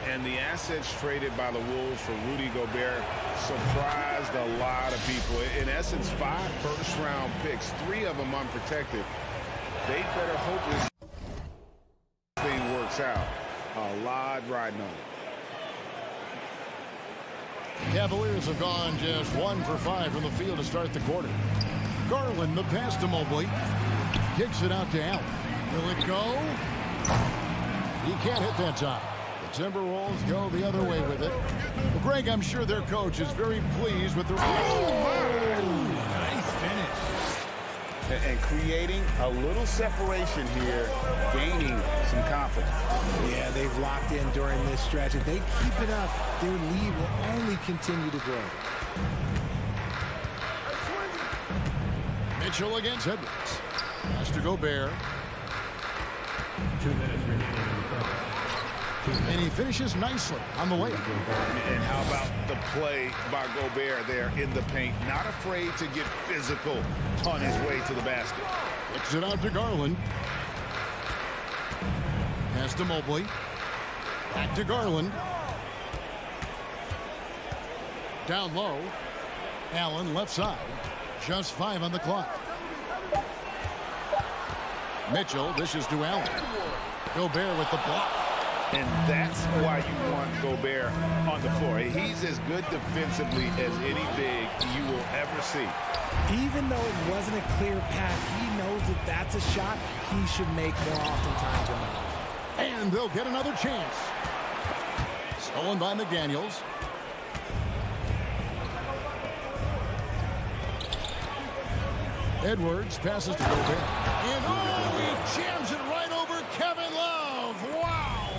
And the assets traded by the Wolves for Rudy Gobert surprised a lot of people. In essence, 5 first-round picks, 3 of them unprotected. They better hope this thing works out. A lot riding on it. Cavaliers have gone just 1 for 5 from the field to start the quarter. Garland, the pass to Mobley. Kicks it out to Allen. Will it go? He can't hit that time. The Timberwolves go the other way with it. Well, Greg, I'm sure their coach is very pleased with the... Nice finish. And creating a little separation here, gaining some confidence. Yeah, they've locked in during this stretch. If they keep it up, their lead will only continue to grow. Mitchell against Edwards. Pass to Gobert. 2 minutes remaining in the first. And he finishes nicely on the layup. And how about the play by Gobert there in the paint? Not afraid to get physical on his way to the basket. Kicks it out to Garland. Pass to Mobley. Back to Garland. Down low. Allen left side. Just 5 on the clock. Mitchell dishes to Allen. Gobert with the block. And that's why you want Gobert on the floor. He's as good defensively as any big you will ever see. Even though it wasn't a clear path, he knows that that's a shot he should make more oftentimes than not. And they'll get another chance. Stolen by McDaniels. Edwards passes to Gobert. And oh, he jams it right over Kevin Love. Wow.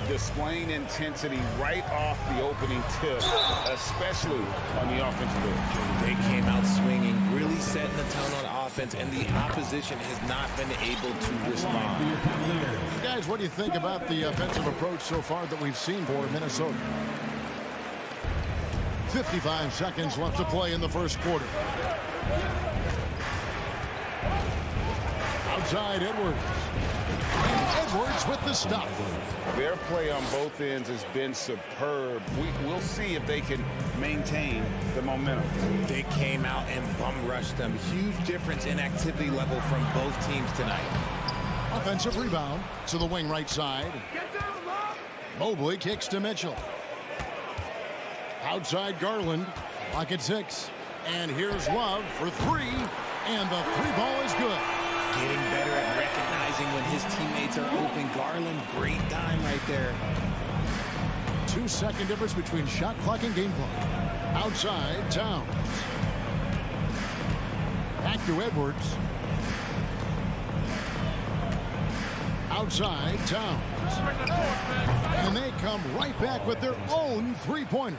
The displaying intensity right off the opening tip, especially on the offensive end. They came out swinging, really setting the tone on offense, and the opposition has not been able to respond. Guys, what do you think about the offensive approach so far that we've seen for Minnesota? 55 seconds left to play in the first quarter. Outside Edwards. Edwards with the stop. Their play on both ends has been superb. We'll see if they can maintain the momentum. They came out and bum rushed them. Huge difference in activity level from both teams tonight. Offensive rebound to the wing right side. Mobley kicks to Mitchell. Outside Garland. Lock at 6. And here's Love for 3. And the 3 ball is good. Getting better at recognizing when his teammates are open. Garland, great time right there. 2-second difference between shot clock and game clock. Outside Towns. Back to Edwards. Outside Towns. And they come right back with their own three-pointer.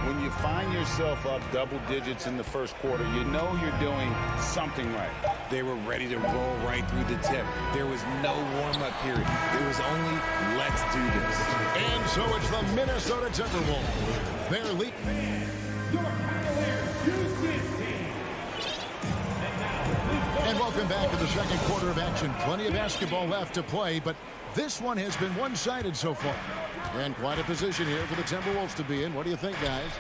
When you find yourself up double digits in the first quarter, you know you're doing something right. They were ready to roll right through the tip. There was no warm-up period. There was only, let's do this. And so it's the Minnesota Timberwolves. Their lead. And welcome back to the second quarter of action. Plenty of basketball left to play, but this one has been one-sided so far. And quite a position here for the Timberwolves to be in. What do you think, guys?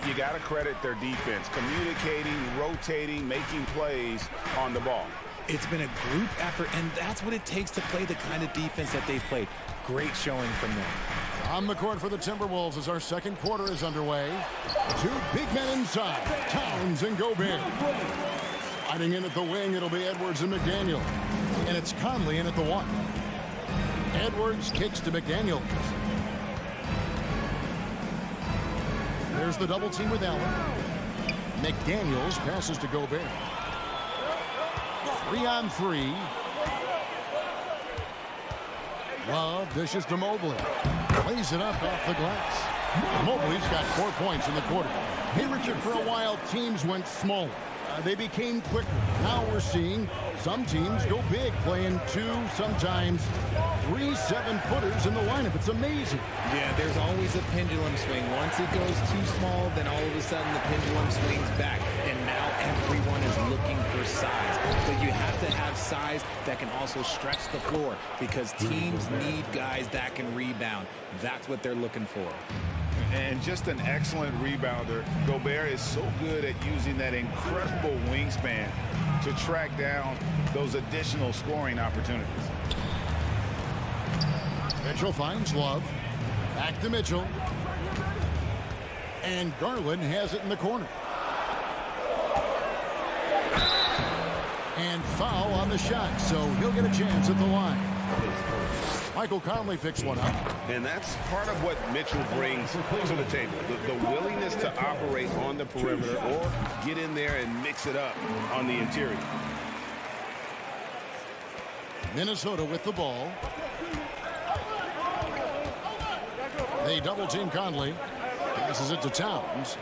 You got to credit their defense, communicating, rotating, making plays on the ball. It's been a group effort, and that's what it takes to play the kind of defense that they've played. Great showing from them. On the court for the Timberwolves as our second quarter is underway. 2 big men inside, Towns and Gobert. Fighting in at the wing, it'll be Edwards and McDaniel. And it's Conley in at the 1. Edwards kicks to McDaniel. There's the double team with Allen. McDaniels passes to Gobert. 3-on-3. Love dishes to Mobley. Plays it up off the glass. Mobley's got 4 points in the quarter. Hey, Richard, for a while, teams went smaller. They became quicker. Now we're seeing some teams go big, playing 2, sometimes 3 7-footers in the lineup. It's amazing. Yeah, there's always a pendulum swing. Once it goes too small, then all of a sudden the pendulum swings back. And now everyone is looking for size. But you have to have size that can also stretch the floor because teams need guys that can rebound. That's what they're looking for. And just an excellent rebounder. Gobert is so good at using that incredible wingspan to track down those additional scoring opportunities. Mitchell finds Love. Back to Mitchell. And Garland has it in the corner. And foul on the shot, so he'll get a chance at the line. Michael Conley picks one up. And that's part of what Mitchell brings to the table. The willingness to operate on the perimeter or get in there and mix it up on the interior. Minnesota with the ball. They double team Conley. Passes it to Towns.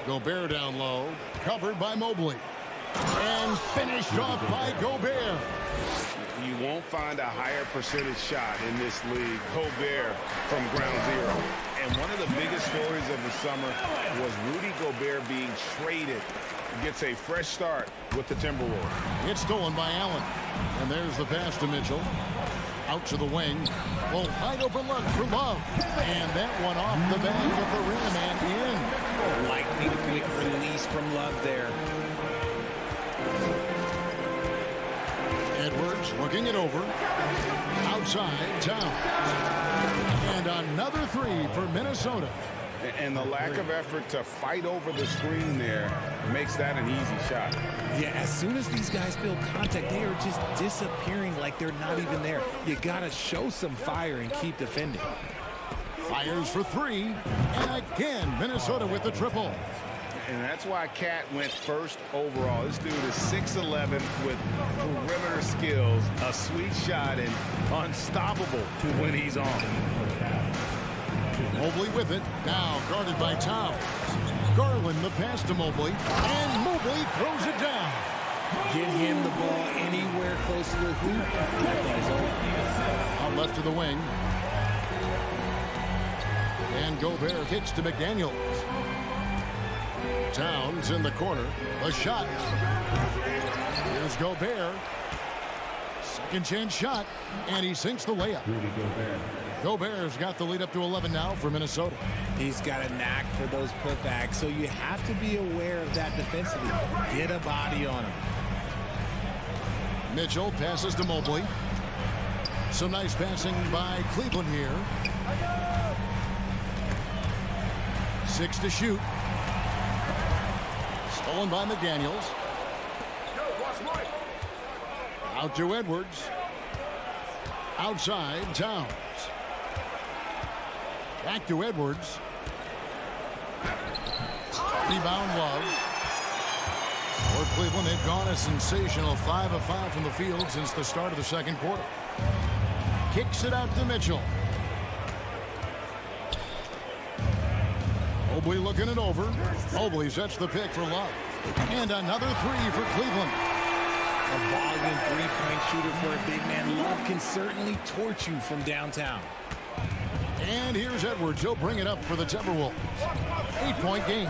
Gobert down low. Covered by Mobley. And finished off by Gobert. You won't find a higher percentage shot in this league. Gobert from ground zero. And one of the biggest stories of the summer was Rudy Gobert being traded. He gets a fresh start with the Timberwolves. It's stolen by Allen. And there's the pass to Mitchell. Out to the wing. Well, wide open look for Love. And that one off the back of the rim and in. Lightning quick release from Love there. Edwards looking it over. Outside, Towns. And another 3 for Minnesota. And the lack of effort to fight over the screen there makes that an easy shot. Yeah, as soon as these guys feel contact, they are just disappearing like they're not even there. You got to show some fire and keep defending. Fires for 3. And again, Minnesota with the triple. And that's why Cat went first overall. This dude is 6'11" with perimeter skills, a sweet shot, and unstoppable when he's on. Mobley with it. Now guarded by Towns. Garland the pass to Mobley. And Mobley throws it down. Get him the ball anywhere close to the hoop. That thing is over. Out left to the wing. And Gobert kicks to McDaniels. Towns in the corner. A shot. Here's Gobert. Second chance shot. And he sinks the layup. Gobert's got the lead up to 11 now for Minnesota. He's got a knack for those putbacks, so you have to be aware of that defensively. Get a body on him. Mitchell passes to Mobley. Some nice passing by Cleveland here. 6 to shoot. Stolen by McDaniels. Out to Edwards. Outside, Towns. Back to Edwards. Rebound Love. For Cleveland, they've gone a sensational 5 of 5 from the field since the start of the second quarter. Kicks it out to Mitchell. Mobley looking it over. Mobley sets the pick for Love. And another three for Cleveland. A volume three-point shooter for a big man. Love can certainly torch you from downtown. And here's Edwards. He'll bring it up for the Timberwolves. 8-point game.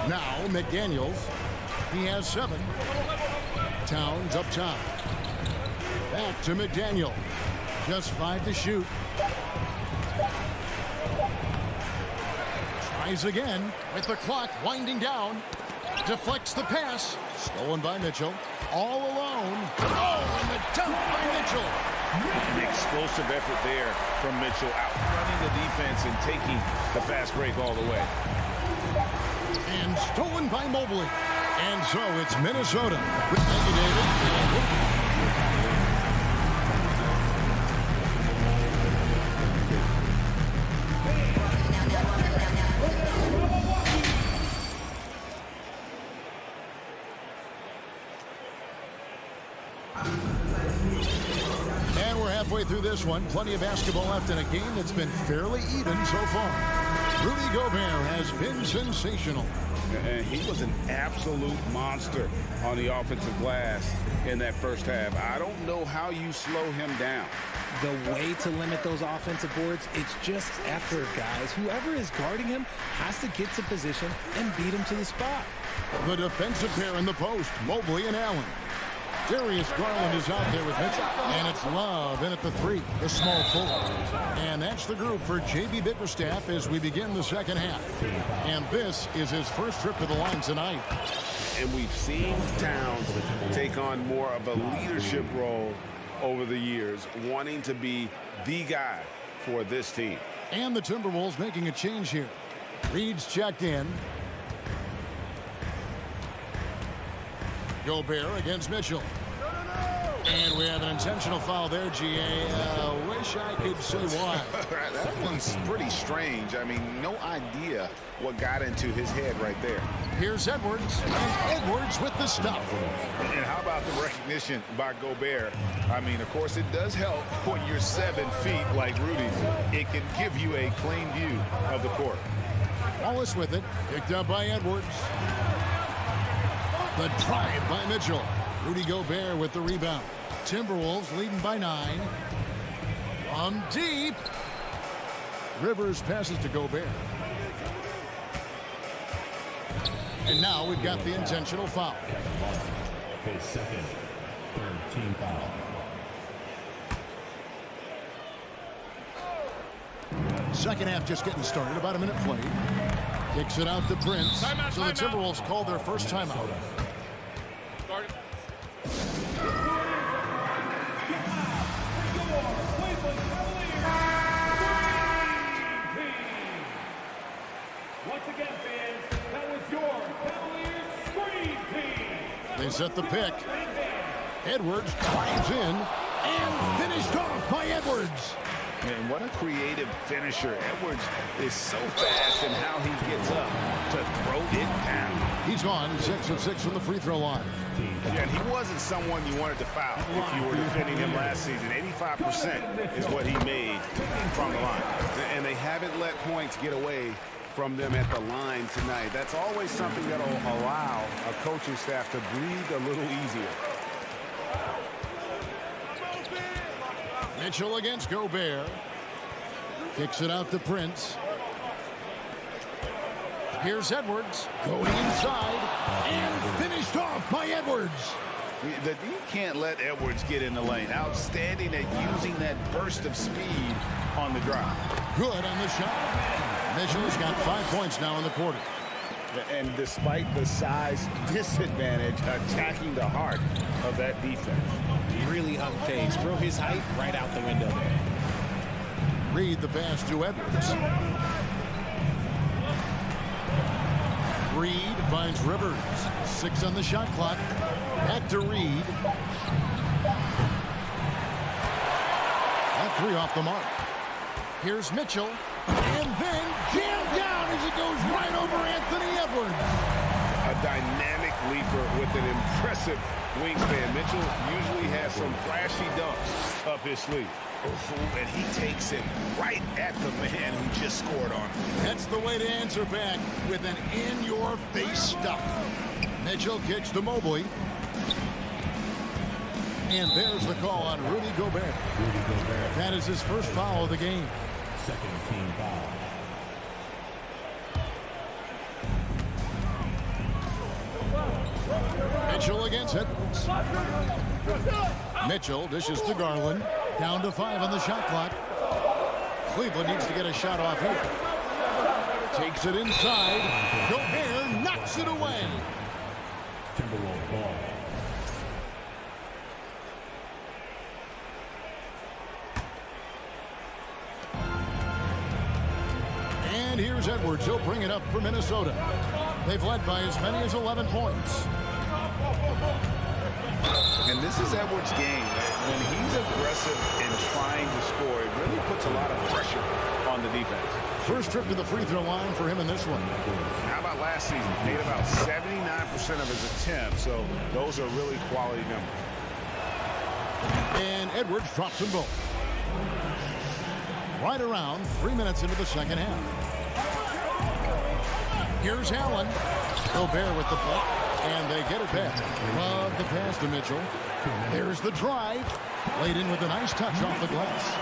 Now McDaniels. He has 7. Towns up top. Back to McDaniel. Just 5 to shoot. Tries again with the clock winding down. Deflects the pass. Stolen by Mitchell. All alone. Oh, and the dunk by Mitchell. An explosive effort there from Mitchell, outrunning the defense and taking the fast break all the way. And stolen by Mobley. And so it's Minnesota. Thank you, David. Halfway through this one, plenty of basketball left in a game that's been fairly even so far. Rudy Gobert has been sensational. And he was an absolute monster on the offensive glass in that first half. I don't know how you slow him down. The way to limit those offensive boards, it's just effort, guys. Whoever is guarding him has to get to position and beat him to the spot. The defensive pair in the post, Mobley and Allen. Darius Garland is out there with Mitchell. And it's Love in at the 3, the small forward. And that's the group for J.B. Bickerstaff as we begin the second half. And this is his first trip to the line tonight. And we've seen Towns take on more of a leadership role over the years, wanting to be the guy for this team. And the Timberwolves making a change here. Reed's checked in. Gobert against Mitchell. And we have an intentional foul there, G.A. Wish I could say why. That one's pretty strange. I mean, no idea what got into his head right there. Here's Edwards, and Edwards with the stuff. And how about the recognition by Gobert? I mean, of course, it does help when you're 7 feet like Rudy. It can give you a clean view of the court. Wallace with it, picked up by Edwards. The drive by Mitchell. Rudy Gobert with the rebound. Timberwolves leading by 9. From deep. Rivers passes to Gobert. And now we've got the intentional foul. His second, third team foul. Second half just getting started. About a minute played. Kicks it out to Prince. Timeout, so the Timberwolves call their first timeout. Once again, fans, that was your Cavaliers Screen Team. They set the pick. Edwards drives in and finished off by Edwards. And what a creative finisher. Edwards is so fast in how he gets up to throw it down. He's gone 6 of 6 from the free throw line. Yeah, and he wasn't someone you wanted to foul if you were defending him last season. 85% is what he made from the line. And they haven't let points get away from them at the line tonight. That's always something that will allow a coaching staff to breathe a little easier. Mitchell against Gobert. Kicks it out to Prince. Here's Edwards going inside and finished off by Edwards. You can't let Edwards get in the lane. Outstanding at using that burst of speed on the drive. Good on the shot. Mitchell's got 5 points now in the quarter. And despite the size disadvantage, attacking the heart of that defense. Really unfazed. Throw his height right out the window there. Reed the pass to Edwards. Reed finds Rivers. 6 on the shot clock. Back to Reed. That 3 off the mark. Here's Mitchell. And then jammed down as it goes right over Anthony Edwards. A dynamic leaper with an impressive wingspan. Mitchell usually has some flashy dunks up his sleeve. And he takes it right at the man who just scored on him. That's the way to answer back with an in-your-face stuff. Mitchell kicks to Mobley. And there's the call on Rudy Gobert. That is his first foul of the game. Second team foul. Mitchell against Edwards. Mitchell dishes to Garland. Down to 5 on the shot clock. Cleveland needs to get a shot off here. Takes it inside. Gobert knocks it away. Timberwolves ball. And here's Edwards. He'll bring it up for Minnesota. They've led by as many as 11 points. And this is Edwards' game. When he's aggressive and trying to score, it really puts a lot of pressure on the defense. First trip to the free throw line for him in this one. How about last season? Made about 79% of his attempts, so those are really quality numbers. And Edwards drops them both. Right around 3 minutes into the second half. Here's Allen. Gobert with the puck. And they get it back. Love the pass to Mitchell. There's the drive. Laid in with a nice touch off the glass.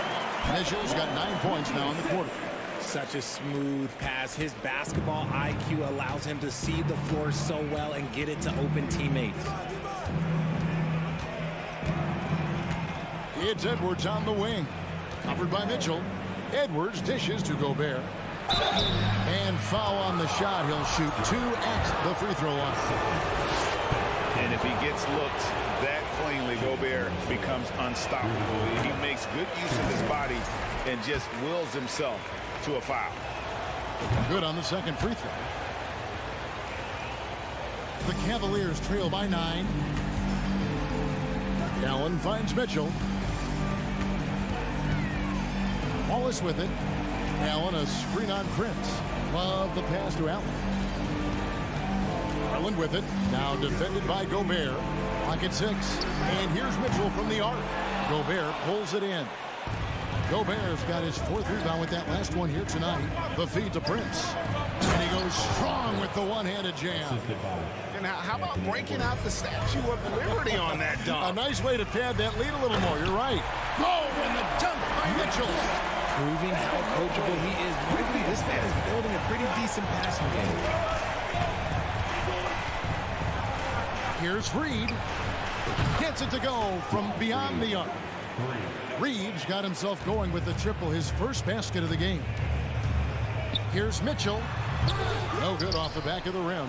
Mitchell's got 9 points now in the quarter. Such a smooth pass. His basketball IQ allows him to see the floor so well and get it to open teammates. It's Edwards on the wing. Covered by Mitchell. Edwards dishes to Gobert. And foul on the shot. He'll shoot 2 at the free throw line. And if he gets looked that cleanly, Gobert becomes unstoppable. He makes good use of his body and just wills himself to a foul. Good on the second free throw. The Cavaliers trail by 9. Allen finds Mitchell. Wallace with it. Allen a screen on Prince. Love the pass to Allen. Garland with it. Now defended by Gobert. Pocket 6. And here's Mitchell from the arc. Gobert pulls it in. Gobert's got his 4th rebound with that last one here tonight. The feed to Prince. And he goes strong with the one-handed jam. And how about breaking out the Statue of Liberty on that dunk? A nice way to pad that lead a little more. You're right. Oh, and the dunk by Mitchell. Proving how coachable he is. Quickly, this man is building a pretty decent passing game. Here's Reed. Gets it to go from beyond the arc. Reed's got himself going with the triple, his first basket of the game. Here's Mitchell. No good off the back of the rim.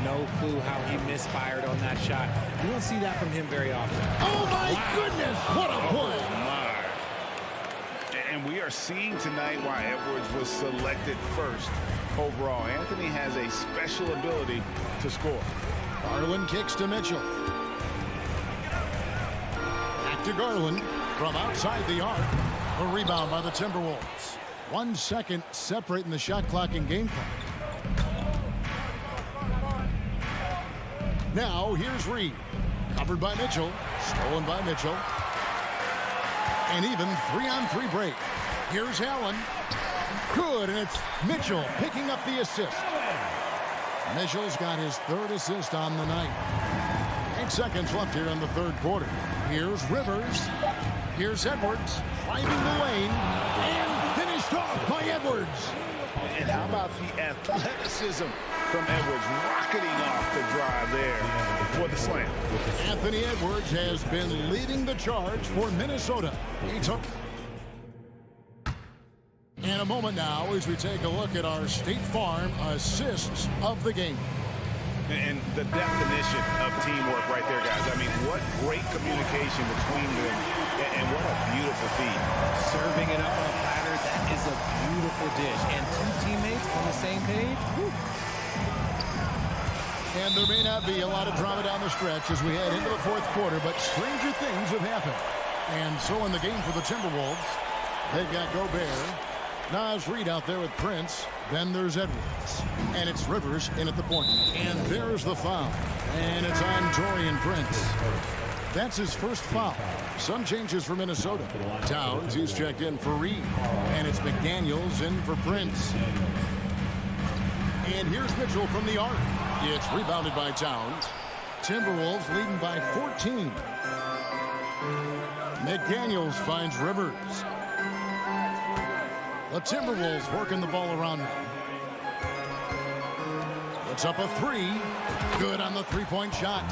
No clue how he misfired on that shot. You don't see that from him very often. Oh, my goodness. What a play. And we are seeing tonight why Edwards was selected first overall. Anthony has a special ability to score. Garland kicks to Mitchell. Back to Garland from outside the arc. A rebound by the Timberwolves. 1 second separating the shot clock and game clock. Now here's Reed. Covered by Mitchell. Stolen by Mitchell. And even 3-on-3 break. Here's Allen. Good, and it's Mitchell picking up the assist. Mitchell's got his 3rd assist on the night. 8 seconds left here in the 3rd quarter. Here's Rivers. Here's Edwards. Driving the lane. And finished off by Edwards. And how about the athleticism from Edwards rocketing off the drive there for the slam. Anthony Edwards has been leading the charge for Minnesota. He took. In a moment now as we take a look at our State Farm assists of the game. And the definition of teamwork right there, guys. I mean, what great communication between them, and what a beautiful feed. Serving it up on a platter, that is a beautiful dish. And 2 teammates on the same page. Whew. And there may not be a lot of drama down the stretch as we head into the 4th quarter, but stranger things have happened. And so in the game for the Timberwolves, they've got Gobert. Nas Reed out there with Prince. Then there's Edwards. And it's Rivers in at the point. And there's the foul. And it's on Taurean Prince. That's his first foul. Some changes for Minnesota. Towns, he's checked in for Reed. And it's McDaniels in for Prince. And here's Mitchell from the arc. It's rebounded by Towns. Timberwolves leading by 14. McDaniels finds Rivers. The Timberwolves working the ball around now. It's up a 3. Good on the 3-point shot.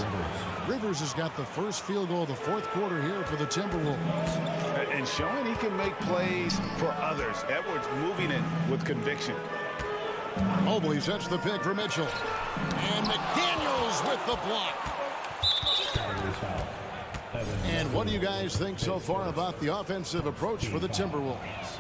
Rivers has got the first field goal of the 4th quarter here for the Timberwolves. And showing he can make plays for others. Edwards moving it with conviction. Mobley sets the pick for Mitchell. And McDaniels with the block. And what do you guys think so far about the offensive approach for the Timberwolves?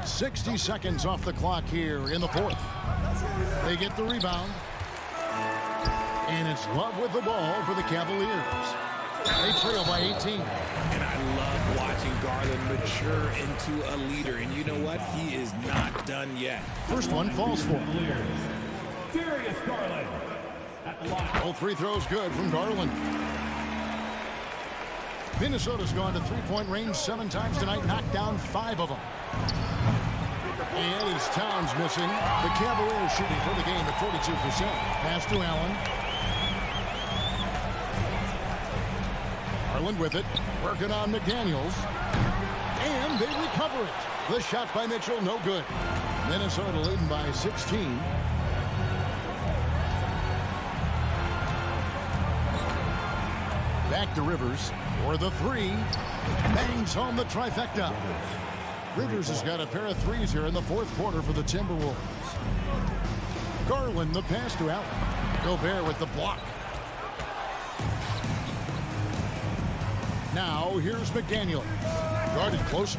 .60 seconds off the clock here in the 4th. They get the rebound. And it's Love with the ball for the Cavaliers. They trail by 18. And I love watching Garland mature into a leader. And you know what? He is not done yet. First one falls for him. Darius Garland. Both free throws good from Garland. Minnesota's gone to 3-point range 7 times tonight, knocked down 5 of them. And it's Towns missing. The Cavaliers shooting for the game at 42%. Pass to Allen. Garland with it. Working on McDaniels. And they recover it. The shot by Mitchell, no good. Minnesota leading by 16. Back to Rivers for the 3. Bangs home the trifecta. Rivers has got a pair of 3s here in the 4th quarter for the Timberwolves. Garland the pass to Allen. Gobert with the block. Now here's McDaniel. Guarded close.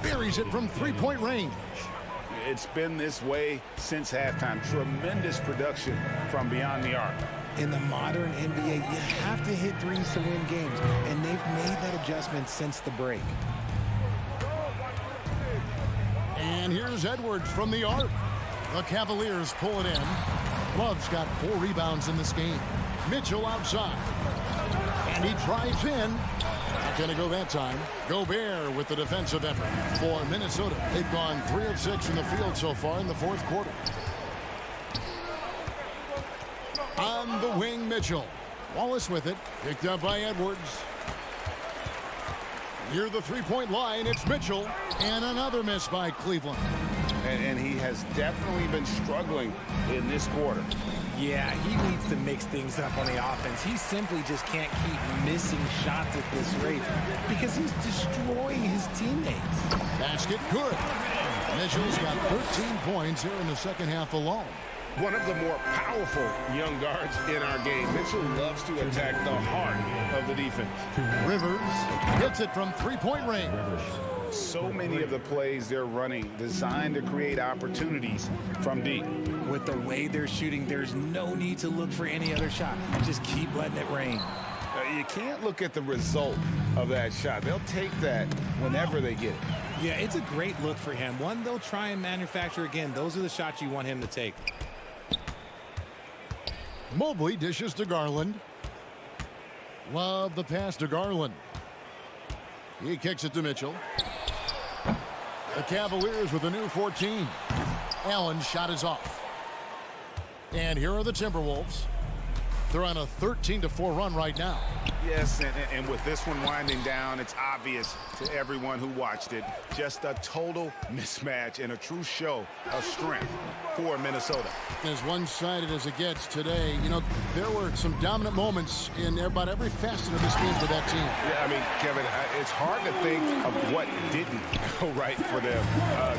Buries it from 3-point range. It's been this way since halftime. Tremendous production from beyond the arc. In the modern NBA, you have to hit 3s to win games. And they've made that adjustment since the break. And here's Edwards from the arc. The Cavaliers pull it in. Love's got 4 rebounds in this game. Mitchell outside. And he drives in. Not going to go that time. Gobert with the defensive effort for Minnesota. They've gone 3 of 6 from the field so far in the 4th quarter. On the wing, Mitchell. Wallace with it. Picked up by Edwards. Near the 3-point line, it's Mitchell. And another miss by Cleveland. And he has definitely been struggling in this quarter. Yeah, he needs to mix things up on the offense. He simply just can't keep missing shots at this rate because he's destroying his teammates. Basket good. Mitchell's got 13 points here in the second half alone. One of the more powerful young guards in our game. Mitchell loves to attack the heart of the defense. Rivers hits it from 3-point range. So many of the plays they're running designed to create opportunities from deep. With the way they're shooting, there's no need to look for any other shot. Just keep letting it rain. You can't look at the result of that shot. They'll take that whenever they get it. Yeah, it's a great look for him. One they'll try and manufacture again. Those are the shots you want him to take. Mobley dishes to Garland. Love the pass to Garland. He kicks it to Mitchell. The Cavaliers with a new 14. Allen's shot is off. And here are the Timberwolves. They're on a 13-4 run right now. Yes, and with this one winding down, it's obvious to everyone who watched it. Just a total mismatch and a true show of strength for Minnesota. As one-sided as it gets today, you know, there were some dominant moments in about every facet of this game for that team. Yeah, I mean, Kevin, it's hard to think of what didn't go right for them.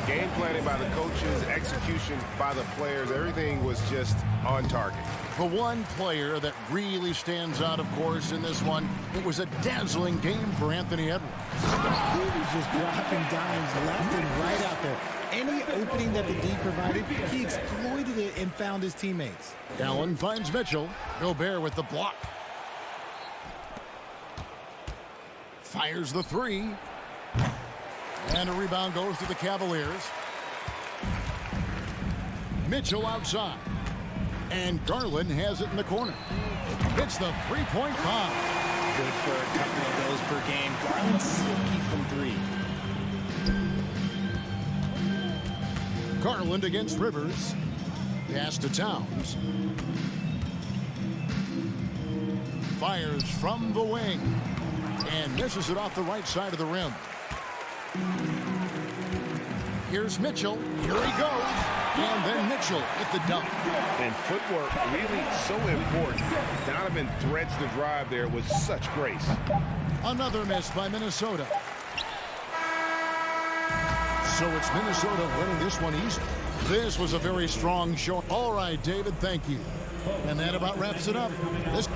Game planning by the coaches, execution by the players, everything was just on target. The one player that really stands out, of course, in this one, it was a dazzling game for Anthony Edwards. He was just dropping dimes left and right out there. Any opening that the D provided, he exploited it and found his teammates. Allen finds Mitchell. Gobert with the block. Fires the three. And a rebound goes to the Cavaliers. Mitchell outside. And Garland has it in the corner. It's the three-point bomb. Good for a couple of those per game. Garland silky from three. Garland against Rivers. Pass to Towns. Fires from the wing. And misses it off the right side of the rim. Here's Mitchell. Here he goes. And then Mitchell at the dunk. And footwork really so important. Donovan threads the drive there with such grace. Another miss by Minnesota. So it's Minnesota winning this one easily. This was a very strong show. All right, David, thank you. And that about wraps it up. This